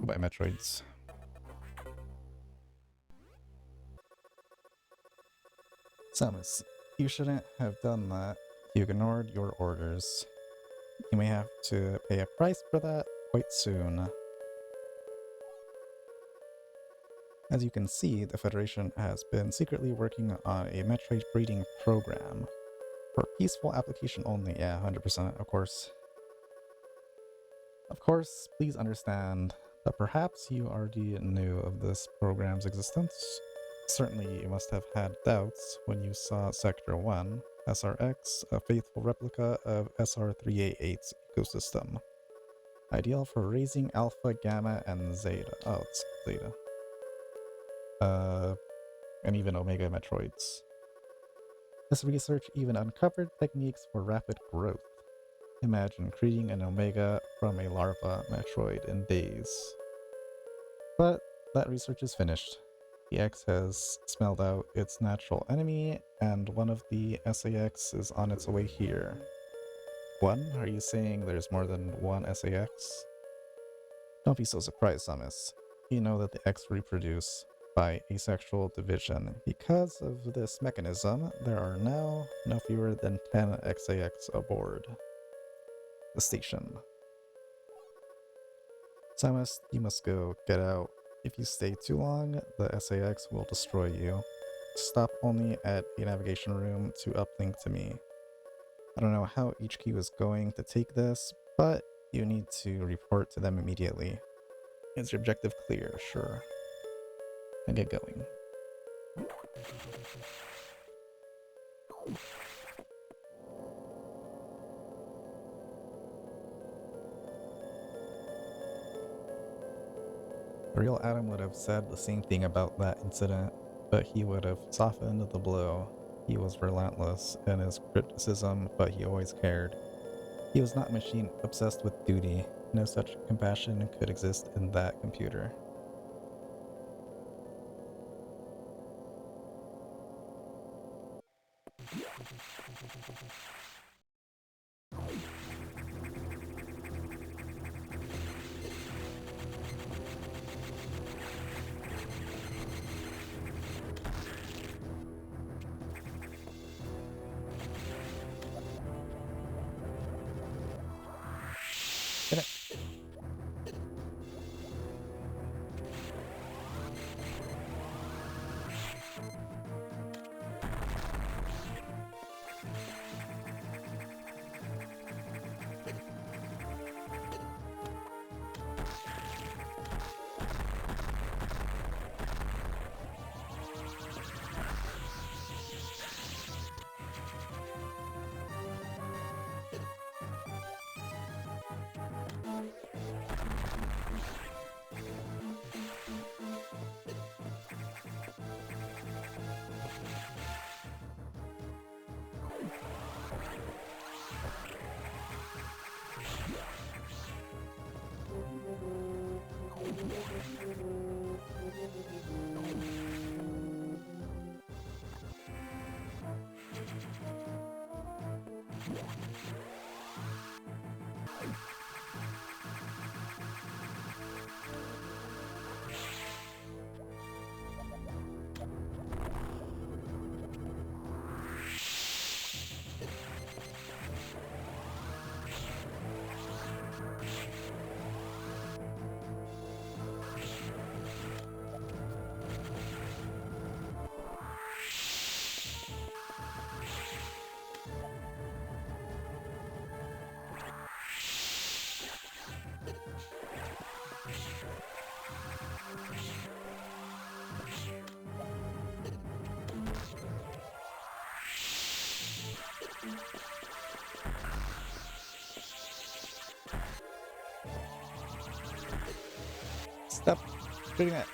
By Metroids. Samus, you shouldn't have done that. You ignored your orders. You may have to pay a price for that quite soon. As you can see, the Federation has been secretly working on a Metroid breeding program. For peaceful application only, yeah, 100%, of course. Of course, please understand that perhaps you already knew of this program's existence. Certainly, you must have had doubts when you saw Sector 1, SRX, a faithful replica of SR388's ecosystem. Ideal for raising Alpha, Gamma, and Zeta. Oh, it's Zeta. And even Omega Metroids. This research even uncovered techniques for rapid growth. Imagine creating an Omega from a larva Metroid in days. But that research is finished. The X has smelled out its natural enemy, and one of the SAX is on its way here. One? Are you saying there's more than one SAX? Don't be so surprised, Samus. You know that the X reproduce by asexual division. Because of this mechanism, there are now no fewer than 10 XAX aboard the station. Samus, you must go. Get out. If you stay too long, the SAX will destroy you. Stop only at the navigation room to uplink to me. I don't know how HQ is going to take this, but you need to report to them immediately. Is your objective clear? Sure. And get going. The real Adam would have said the same thing about that incident, but he would have softened the blow. He was relentless in his criticism, but he always cared. He was not a machine obsessed with duty. No such compassion could exist in that computer. Get it. Stop shooting it.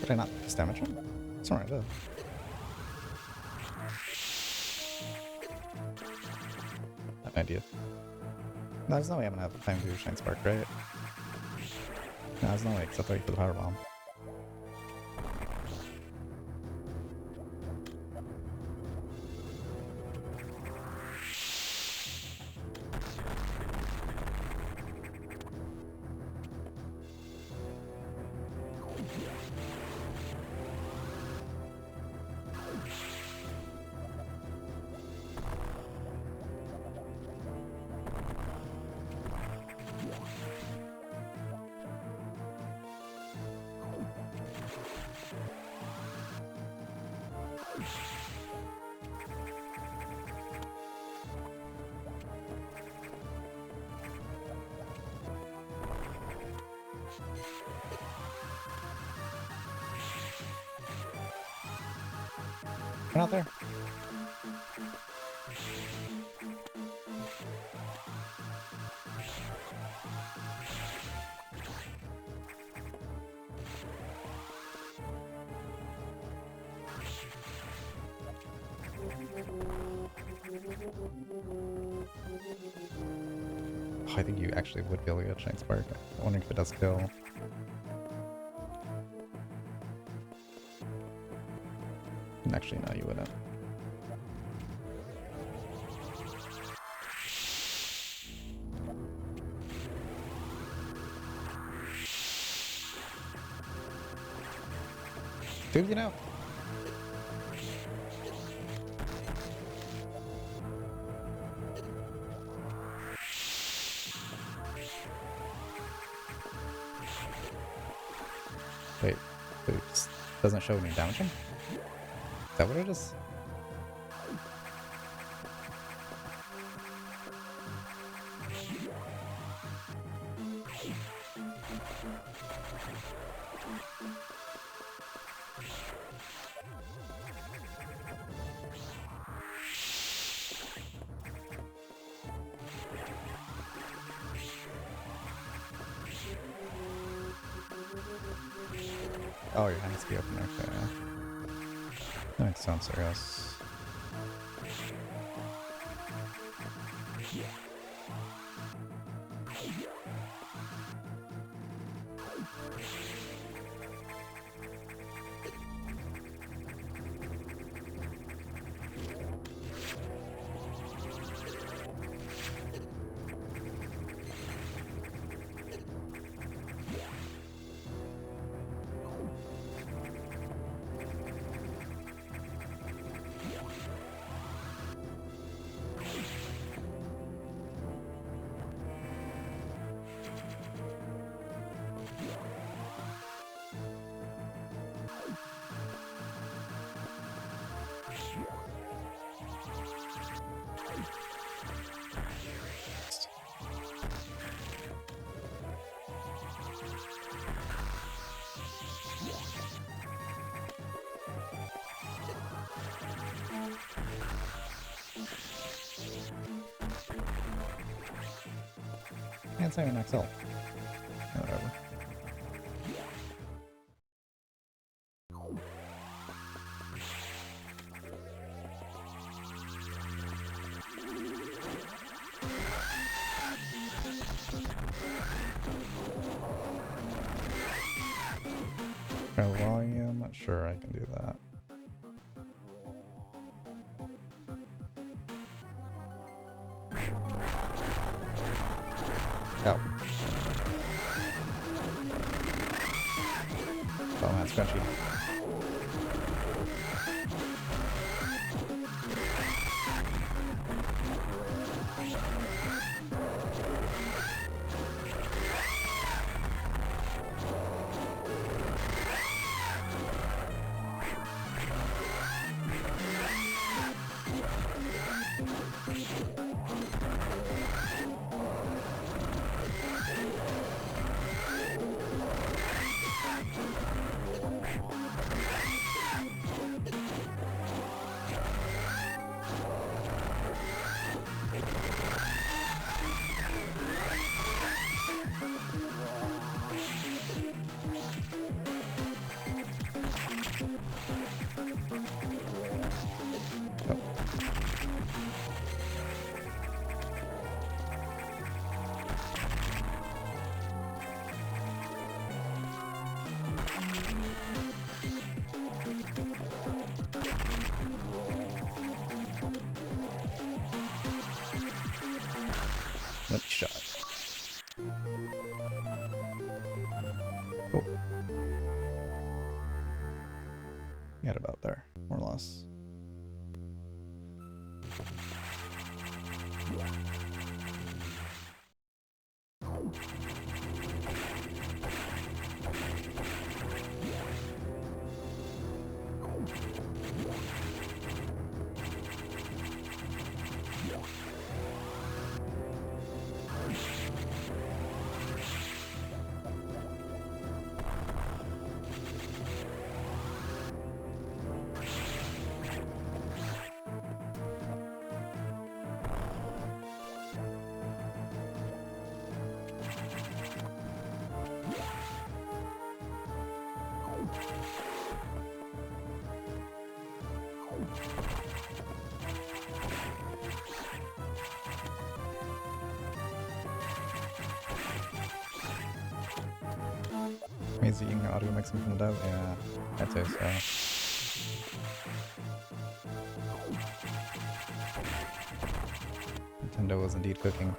Did I not just damage him? That's what I did. An idea. No, there's no way I'm gonna have time to do Shine Spark, right? No, there's no way except wait for the Power Bomb. We're not there. Oh, I think you actually would be able to get a Shank Spark. I'm wondering if it does kill. Actually, no, you wouldn't. Dude, you know. Wait, it just doesn't show when you're damaging? Is that what it is? Oh, your hands be open, okay. That makes sense, I guess. Can't say an XL. Whatever. Control volume, sure I can do that. Oh. Oh man, scrunchy. Let me shot. Cool. Got about there, more or less. Amazing audio mixing from the dev? Yeah, I'd say so. Nintendo was indeed cooking.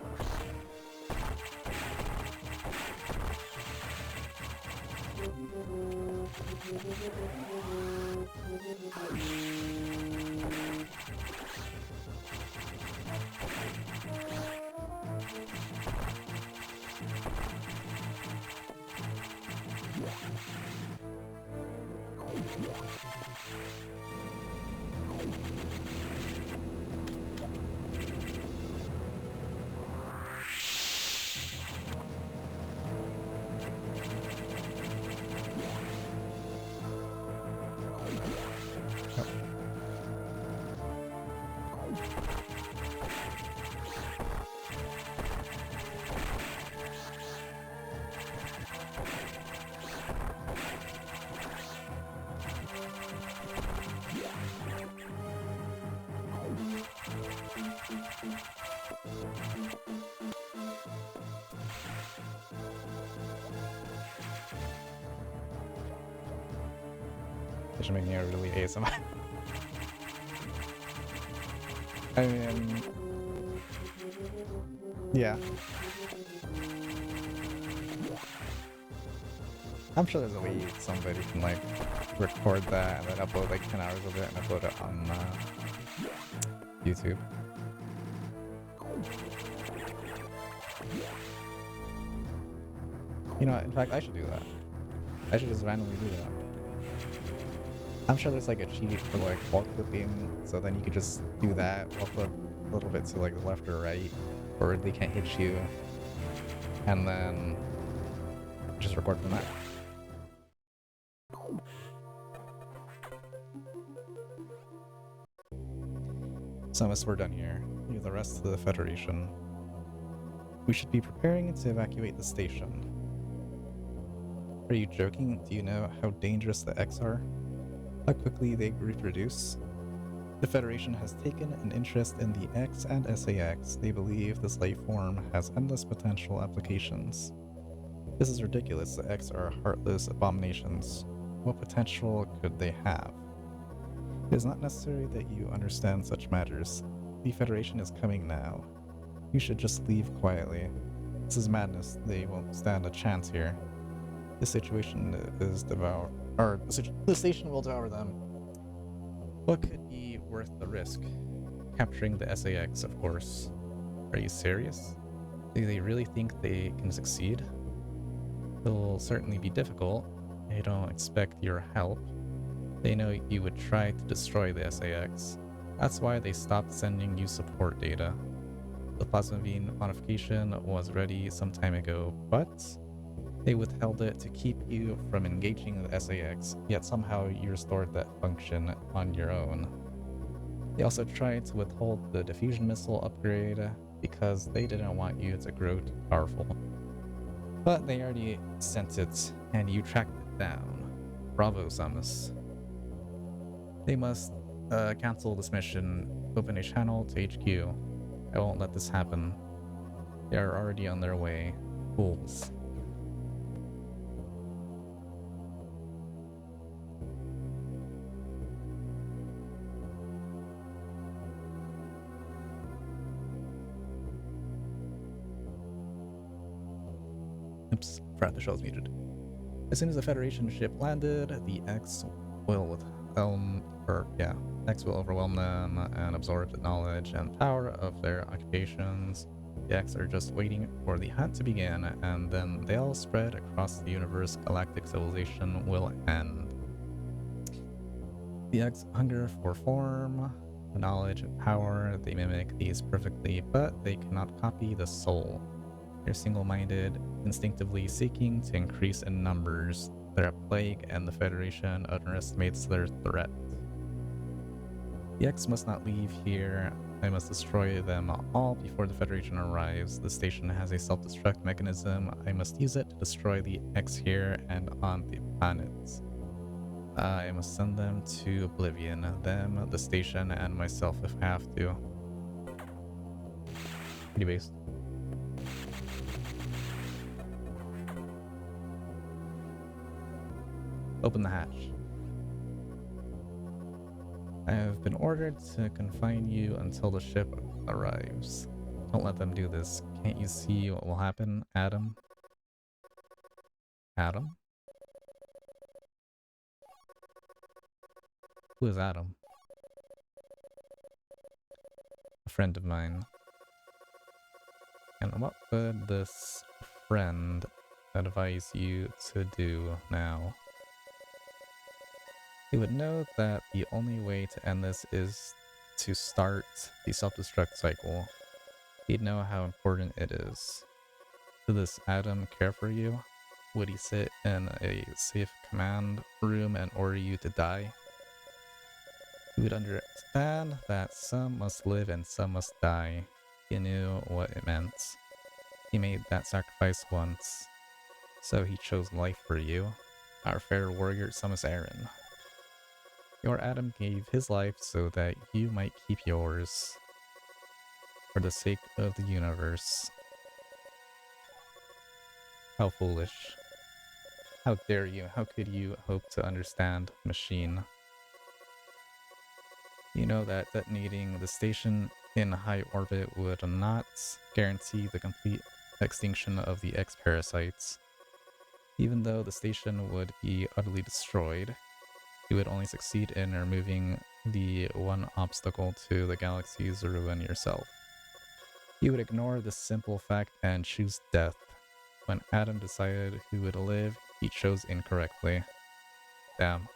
It should make me a really ASMR. I mean, yeah. I'm sure there's a way somebody can like record that and then upload like 10 hours of it and upload it on YouTube. You know, in fact, I should do that. I should just randomly do that. I'm sure there's like a cheat for like wall clipping, so then you could just do that, wall clip a little bit to like the left or right, or they can't hit you, and then just record from that. So unless we're done here, leave the rest to the Federation. We should be preparing to evacuate the station. Are you joking? Do you know how dangerous the X are? How quickly they reproduce? The Federation has taken an interest in the X and SAX. They believe this life form has endless potential applications. This is ridiculous. The X are heartless abominations. What potential could they have? It is not necessary that you understand such matters. The Federation is coming now. You should just leave quietly. This is madness. They won't stand a chance here. The situation is the station will devour them. What could be worth the risk? Capturing the SAX, of course. Are you serious? Do they really think they can succeed? It'll certainly be difficult. They don't expect your help. They know you would try to destroy the SAX. That's why they stopped sending you support data. The plasmavine modification was ready some time ago, but they withheld it to keep you from engaging the SAX, yet somehow you restored that function on your own. They also tried to withhold the diffusion missile upgrade because they didn't want you to grow too powerful. But they already sent it, and you tracked it down. Bravo, Samus. They must cancel this mission, open a channel to HQ. I won't let this happen. They are already on their way. Fools. Oops, forgot the show's muted. As soon as the Federation ship landed, the X will overwhelm them and absorb the knowledge and power of their occupations. The X are just waiting for the hunt to begin, and then they'll spread across the universe. Galactic civilization will end. The X hunger for form, knowledge, and power. They mimic these perfectly, but they cannot copy the soul. They're single-minded, instinctively seeking to increase in numbers. They're a plague, and the Federation underestimates their threat. The X must not leave here. I must destroy them all before the Federation arrives. The station has a self-destruct mechanism. I must use it to destroy the X here and on the planets. I must send them to oblivion. Them, the station, and myself if I have to. Pretty based. Open the hatch. I have been ordered to confine you until the ship arrives. Don't let them do this. Can't you see what will happen, Adam? Adam? Who is Adam? A friend of mine. And what would this friend advise you to do now? He would know that the only way to end this is to start the self-destruct cycle. He'd know how important it is. Does this Adam care for you? Would he sit in a safe command room and order you to die? He would understand that some must live and some must die. He knew what it meant. He made that sacrifice once, so he chose life for you, our fair warrior Samus Aran. Your Adam gave his life so that you might keep yours, for the sake of the universe. How foolish. How dare you? How could you hope to understand, machine? You know that detonating the station in high orbit would not guarantee the complete extinction of the X-parasites. Even though the station would be utterly destroyed, you would only succeed in removing the one obstacle to the galaxy's ruin yourself. You would ignore this simple fact and choose death. When Adam decided who would live, he chose incorrectly. Damn.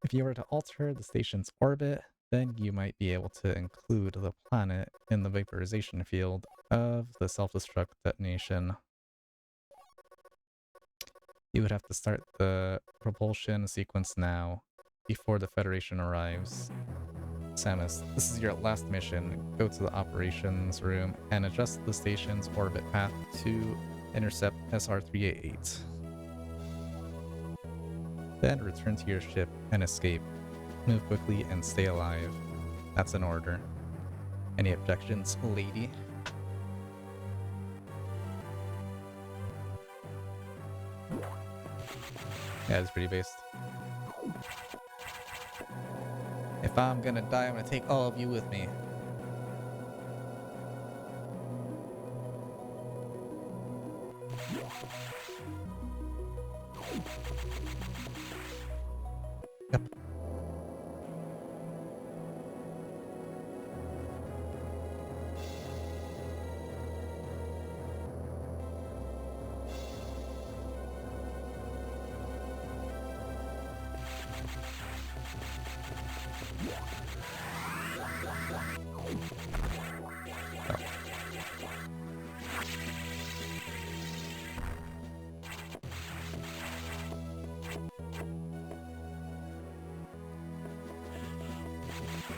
If you were to alter the station's orbit, then you might be able to include the planet in the vaporization field of the self-destruct detonation. You would have to start the propulsion sequence now, before the Federation arrives. Samus, this is your last mission. Go to the operations room and adjust the station's orbit path to intercept SR-388. Then return to your ship and escape. Move quickly and stay alive. That's an order. Any objections, lady? Yeah, it's pretty based. If I'm gonna die, I'm gonna take all of you with me. Yep.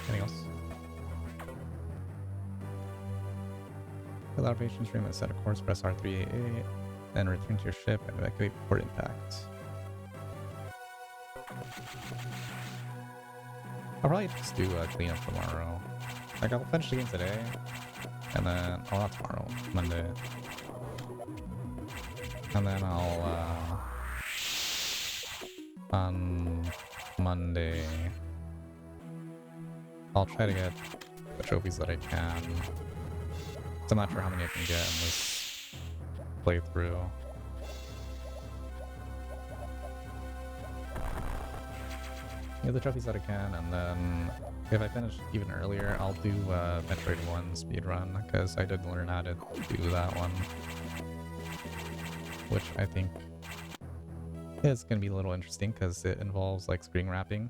Anything else? Fill the operations room and set a course for SR-388, then return to your ship and evacuate before impact. I'll probably just do a cleanup tomorrow. Like, I'll finish the game today, and then, oh, not tomorrow, Monday. And then I'll, on Monday, I'll try to get the trophies that I can. So I'm not sure how many I can get in this playthrough. Get the trophies that I can, and then if I finish even earlier, I'll do Metroid 1 speedrun, because I did learn how to do that one. Which I think is going to be a little interesting, because it involves like screen wrapping.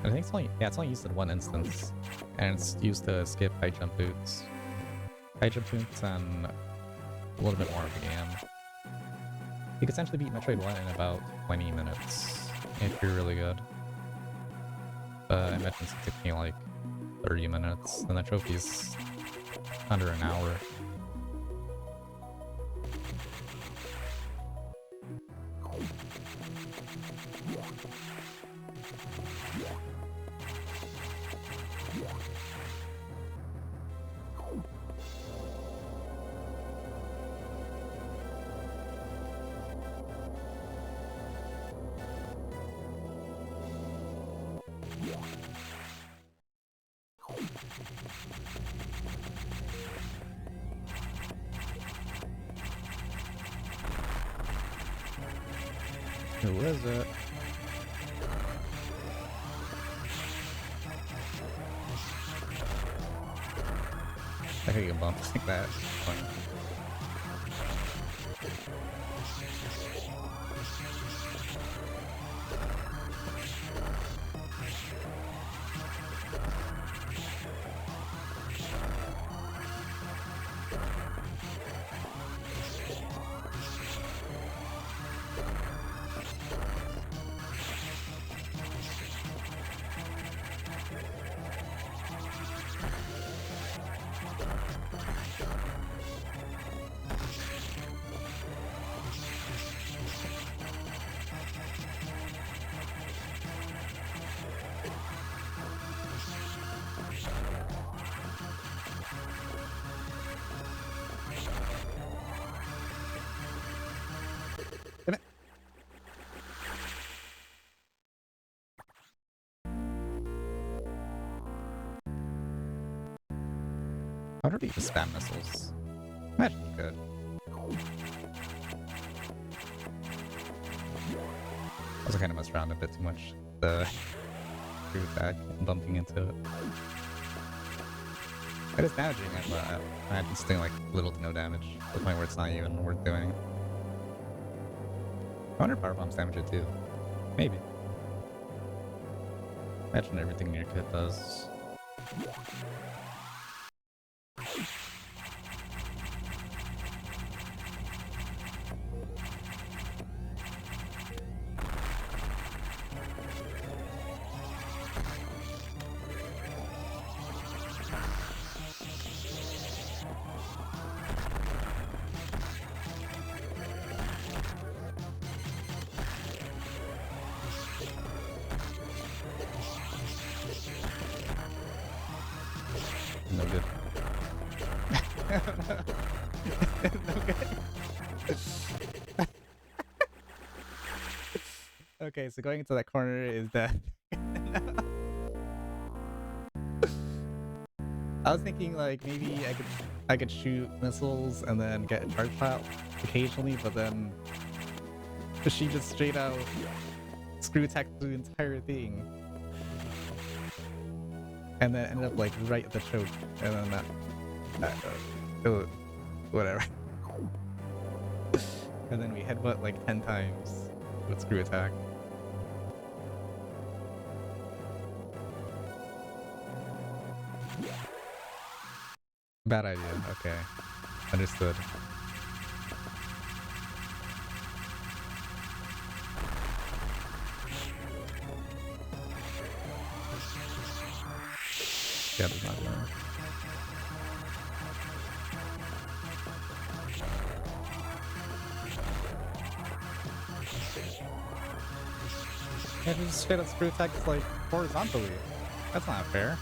I think it's only, yeah, it's only used in one instance, and it's used to skip high jump boots. High jump boots and a little bit more of the game. You could essentially beat Metroid 1 in about 20 minutes, if you're really good. But I imagine it's took me like 30 minutes, and the trophy's under an hour. Who is it? I could get bumped like that. Fun. Damn it. How do you just spam missiles? Imagine you could. Also kind of messed around a bit too much. The screw attack, bumping into it. It is damaging it, but I imagine it's doing like little to no damage to the point where it's not even worth doing. I wonder if power bombs damage it too. Maybe. Imagine everything in your kit does. No good. No good. Okay, so going into that corner is death. I was thinking like maybe I could shoot missiles and then get a charge shot occasionally, but then she just straight out screw attacked the entire thing. And then ended up like right at the choke, and then whatever. And then we headbutt like 10 times with screw attack. Bad idea. Okay, understood. Yeah, does not work. Yeah, just straight up screw attacks like horizontally. That's not fair.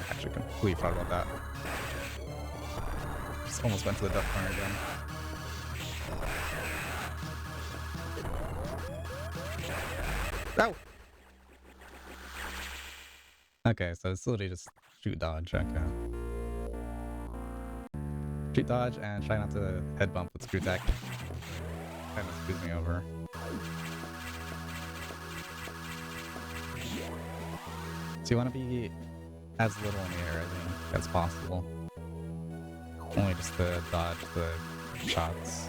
Actually completely forgot about that. Just almost went to the death corner again. Oh! Okay, so it's literally just shoot dodge, okay. Shoot dodge and try not to head bump with screw attack. Kind of screws me over. So you want to be as little in the air, I think, as possible. Only just to dodge the shots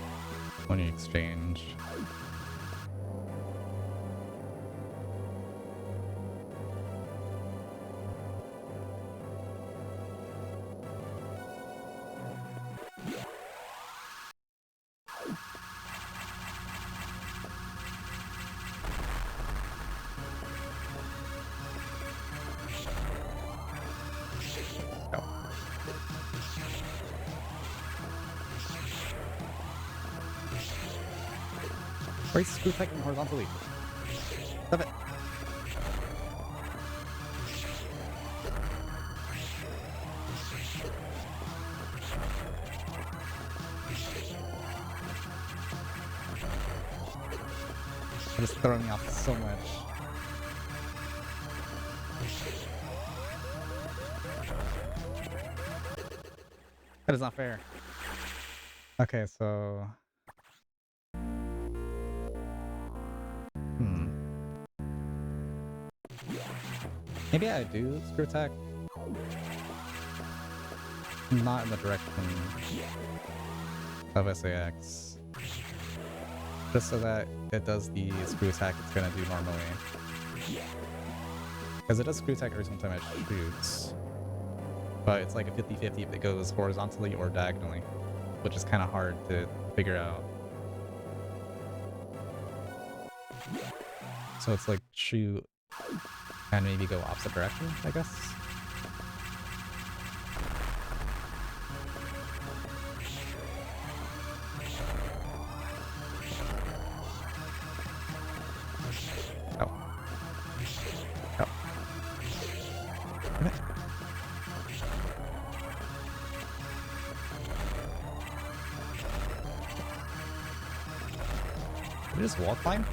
when you exchange. Race screw tech horizontally. Stop it. That is throwing me off so much. That is not fair. Okay, so... Maybe I do screw attack. Not in the direction of SAX. Just so that it does the screw attack it's gonna do normally. Because it does screw attack every single time it shoots. But it's like a 50-50 if it goes horizontally or diagonally. Which is kind of hard to figure out. So it's like shoot and maybe go opposite direction, I guess. Oh. Oh. Damn it. Did I just wall climb?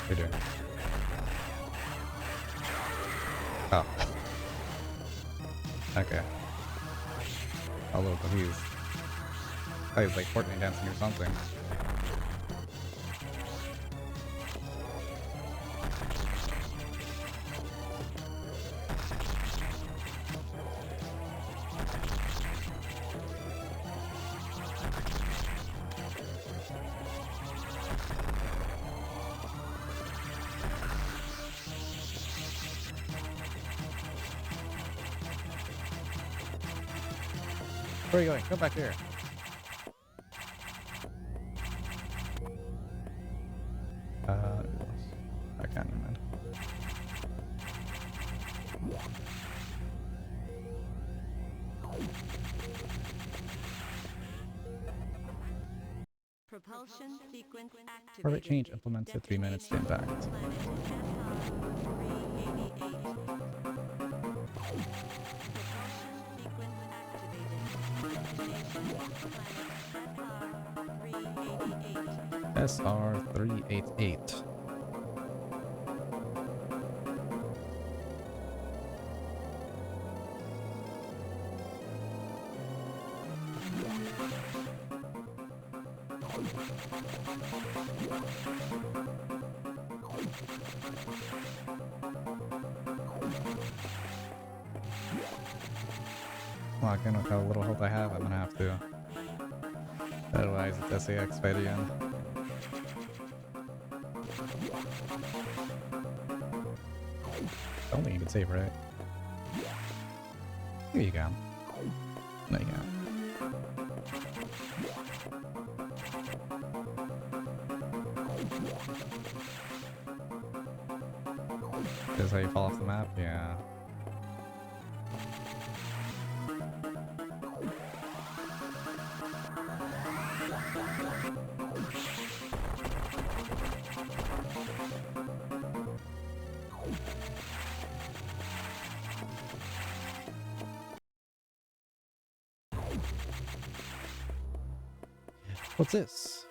You're doing. Oh. Okay. A little confused. I thought he was like Fortnite dancing or something. Where are you going? Come back here. I can't remember. Propulsion sequence activated. Orbit change implemented 3 minutes to impact. SR-388. Well, again, with how little health I have, I'm gonna have to. Otherwise, it's SAX fight again. I don't think you can save, right? Here you go. No, you can't. This is how you fall off the map? Yeah. What's this?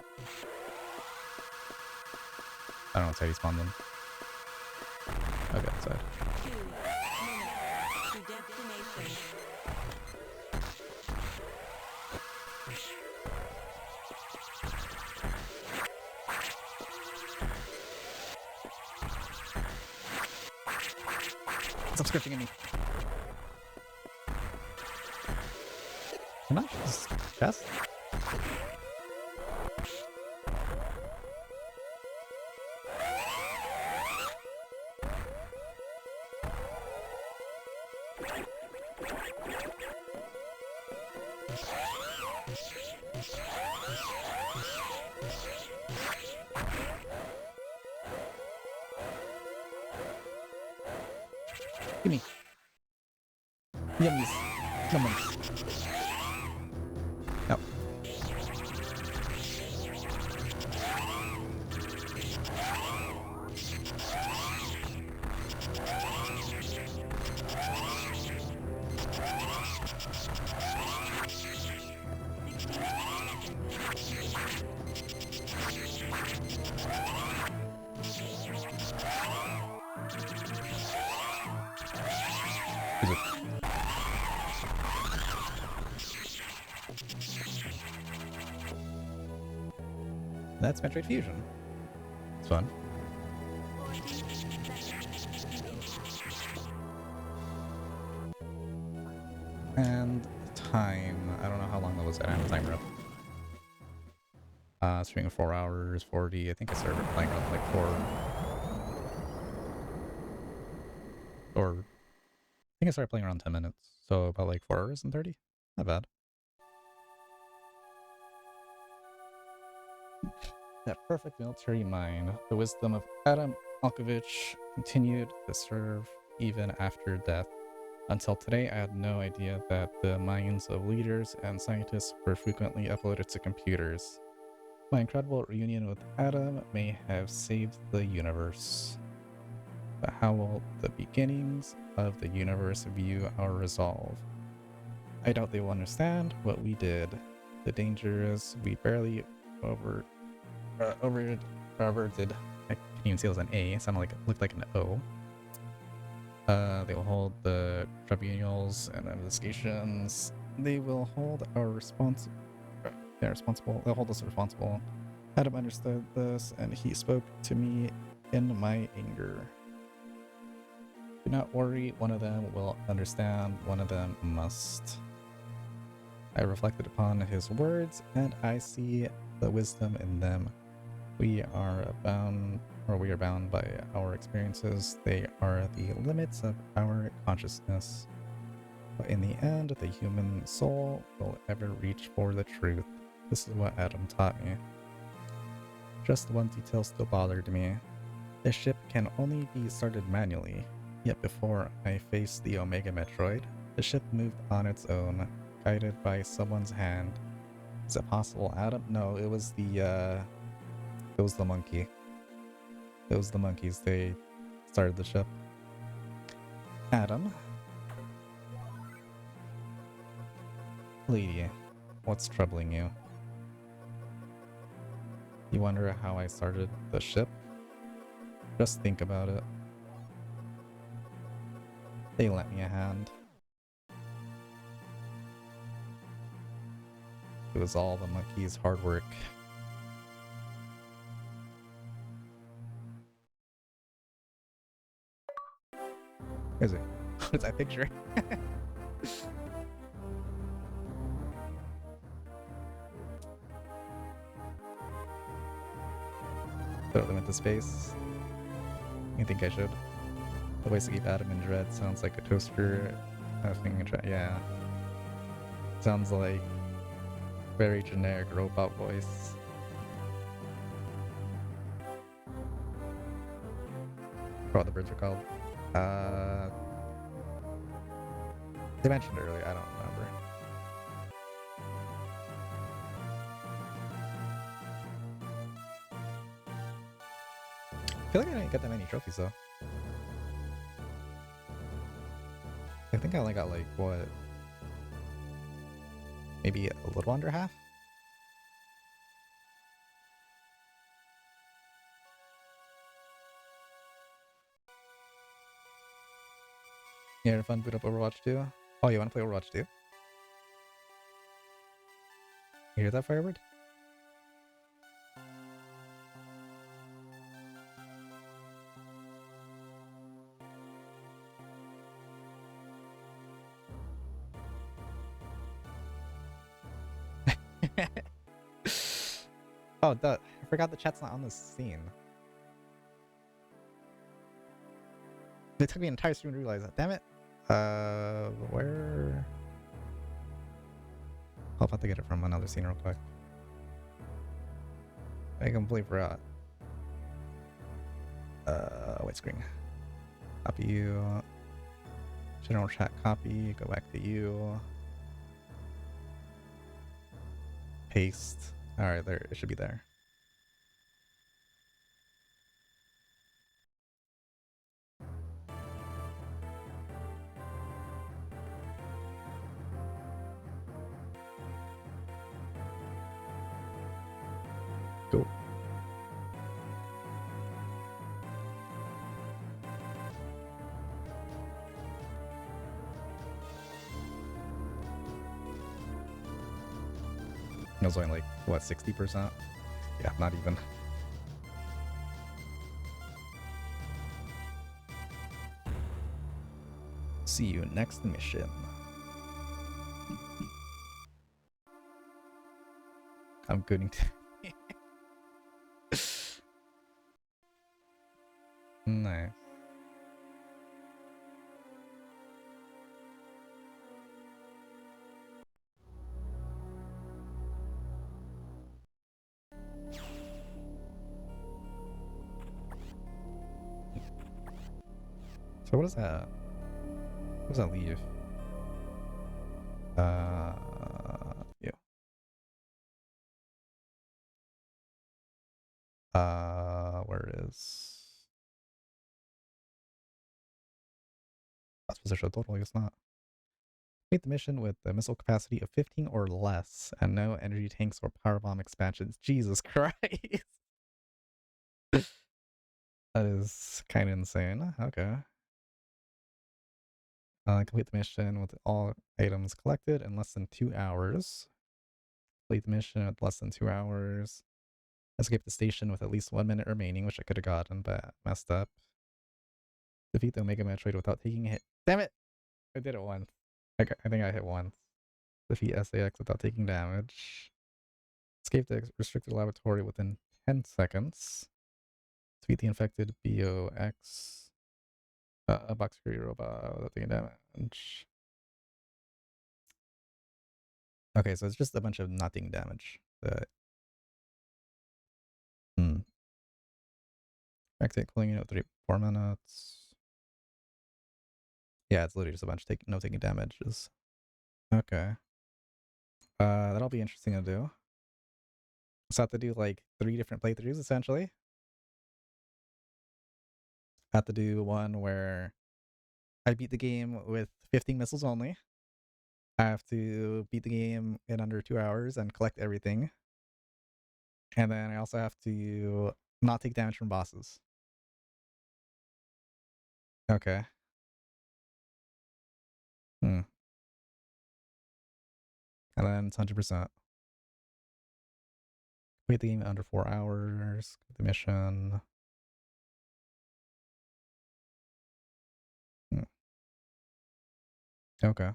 I don't know what's how you spawn them. Okay, outside. 2 minutes to destination. Stop scripting at me. Can I just chest? Gimme. Yummies. Yummies. No. Is it? That's Metroid Fusion. It's fun. 14 seconds. And time. I don't know how long that was. I don't have a timer up. Streaming 4 hours, 40. I think I started playing around like 4. Or I think I started playing around 10 minutes. So about like 4 hours and 30. Not bad. That perfect military mind, the wisdom of Adam Malkovich continued to serve even after death. Until today, I had no idea that the minds of leaders and scientists were frequently uploaded to computers. My incredible reunion with Adam may have saved the universe. But how will the beginnings of the universe view our resolve? I doubt they will understand what we did. The danger is we barely overted. I can't even see it was an A. It sounded like it looked like an O. They will hold the tribunals and investigations. They will hold our responsible. They're responsible. They'll hold us responsible. Adam understood this, and he spoke to me in my anger. Do not worry. One of them will understand. One of them must. I reflected upon his words, and I see the wisdom in them. We are bound by our experiences. They are the limits of our consciousness. But in the end, the human soul will ever reach for the truth. This is what Adam taught me. Just one detail still bothered me. The ship can only be started manually, yet before I faced the Omega Metroid, the ship moved on its own, guided by someone's hand. Is it possible, Adam? No, it was the monkey. It was the monkeys. They started the ship. Adam? Lady, what's troubling you? You wonder how I started the ship? Just think about it. They lent me a hand. It was all the monkeys' hard work. Is it? What's that picture? Throw them into space. You think I should? The ways to keep Adam in dread sounds like a toaster having a yeah. Sounds like very generic robot voice. What the birds are called? They mentioned it earlier. I don't remember. I feel like I didn't get that many trophies though. I think I only got like what? Maybe a little under half? You had fun boot up Overwatch 2? Oh, you want to play Overwatch 2? You hear that, Firebird? Oh, duh. I forgot the chat's not on this scene. It took me an entire stream to realize that. Damn it. Where? I'll have to get it from another scene real quick. I completely forgot. White screen. Copy you. General chat copy. Go back to you. Paste. Alright, there. It should be there. Cool. It was only like, what, 60%? Yeah, not even. See you next mission. I'm going to. Nice. So what is that? What does that leave? Yeah. Where is? That's position total. I guess not. Complete the mission with a missile capacity of 15 or less, and no energy tanks or power bomb expansions. Jesus Christ. That is kind of insane. Okay. Complete the mission with all items collected in less than 2 hours. Complete the mission with less than 2 hours. Escape the station with at least 1 minute remaining, which I could have gotten, but messed up. Defeat the Omega Metroid without taking a hit. Damn it! I did it once. I think I hit once. Defeat SAX without taking damage. Escape the restricted laboratory within 10 seconds. Defeat the infected BOX. A box security robot without taking damage. Okay, so it's just a bunch of not taking damage. Exit cooling unit 4 minutes. Yeah, it's literally just a bunch of no taking damages. Okay. That'll be interesting to do. So I have to do like 3 different playthroughs essentially. I have to do one where I beat the game with 15 missiles only. I have to beat the game in under 2 hours and collect everything. And then I also have to not take damage from bosses. Okay. And then it's 100%. Complete the game in under 4 hours. The mission. Okay.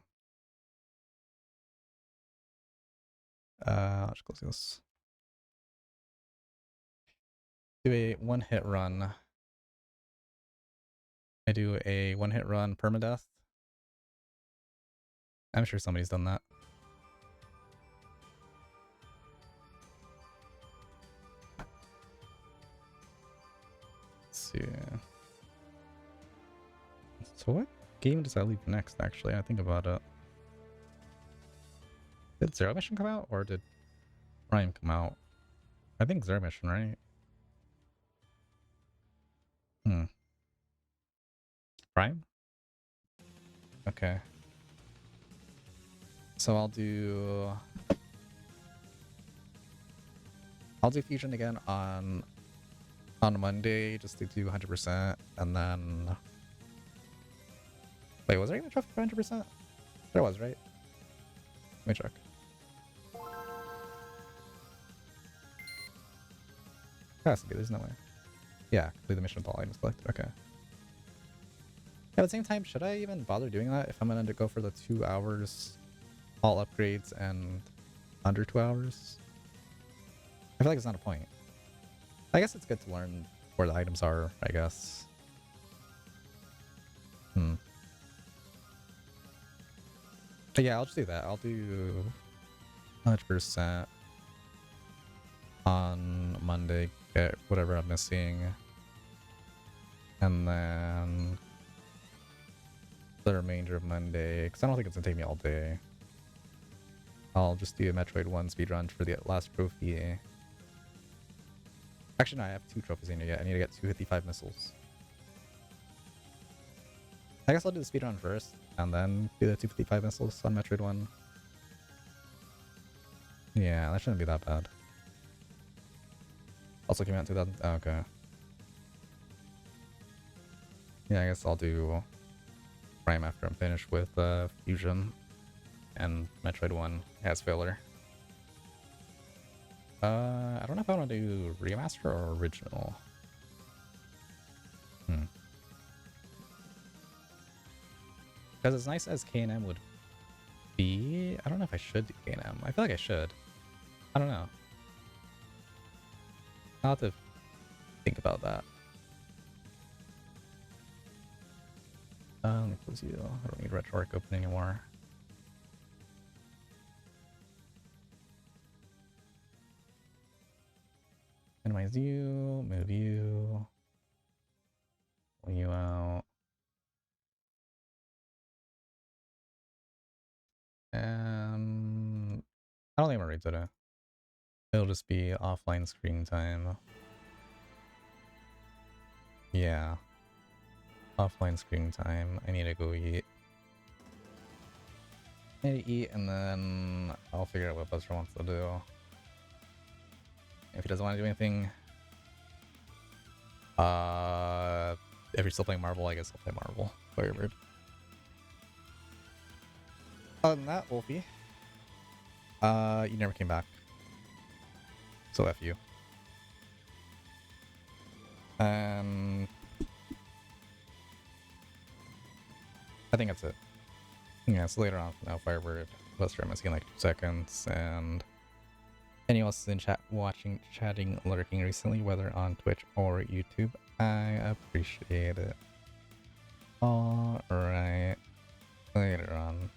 I'll just close this. Do a 1-hit run. I do a 1-hit run permadeath. I'm sure somebody's done that. Let's see. So what game does I leave next, actually? I think about it. Did Zero Mission come out, or did Prime come out? I think Zero Mission, right? Prime? Okay. So I'll do Fusion again on Monday, just to do 100%, and then... Wait, was there even a trophy for 100%? There was, right? Let me check. Has to be, there's no way. Yeah, complete the mission with all items collected, okay. Yeah, at the same time, should I even bother doing that if I'm gonna go for the 2 hours, all upgrades, and under 2 hours? I feel like it's not a point. I guess it's good to learn where the items are, I guess. But yeah, I'll just do that. I'll do 100% on Monday, get whatever I'm missing. And then the remainder of Monday, because I don't think it's gonna take me all day. I'll just do a Metroid 1 speedrun for the last trophy. Actually, no, I have 2 trophies I need to get. I need to get 255 missiles. I guess I'll do the speedrun first, and then do the 255 missiles on Metroid 1. Yeah, that shouldn't be that bad. Also came out in 2000. Oh, okay. Yeah, I guess I'll do Prime after I'm finished with Fusion and Metroid 1 as filler. I don't know if I want to do remaster or original. Because as nice as K&M would be, I don't know if I should do K&M. I feel like I should. I don't know. I'll have to think about that. Let me close you. I don't need rhetoric open anymore. Minimize you, move you, pull you out. And I don't think I'm gonna read today. It'll just be offline screen time. Yeah. Offline screen time. I need to go eat. I need to eat and then I'll figure out what Buster wants to do. If he doesn't want to do anything, if you're still playing Marvel, I guess I'll play Marvel. Firebird. Other than that, Wolfie, you never came back. So F you. I think that's it. Yeah, so later on now Firebird, Buster I'm in like 2 seconds, and anyone else in chat watching, chatting, lurking recently, whether on Twitch or YouTube, I appreciate it. Alright. Later on.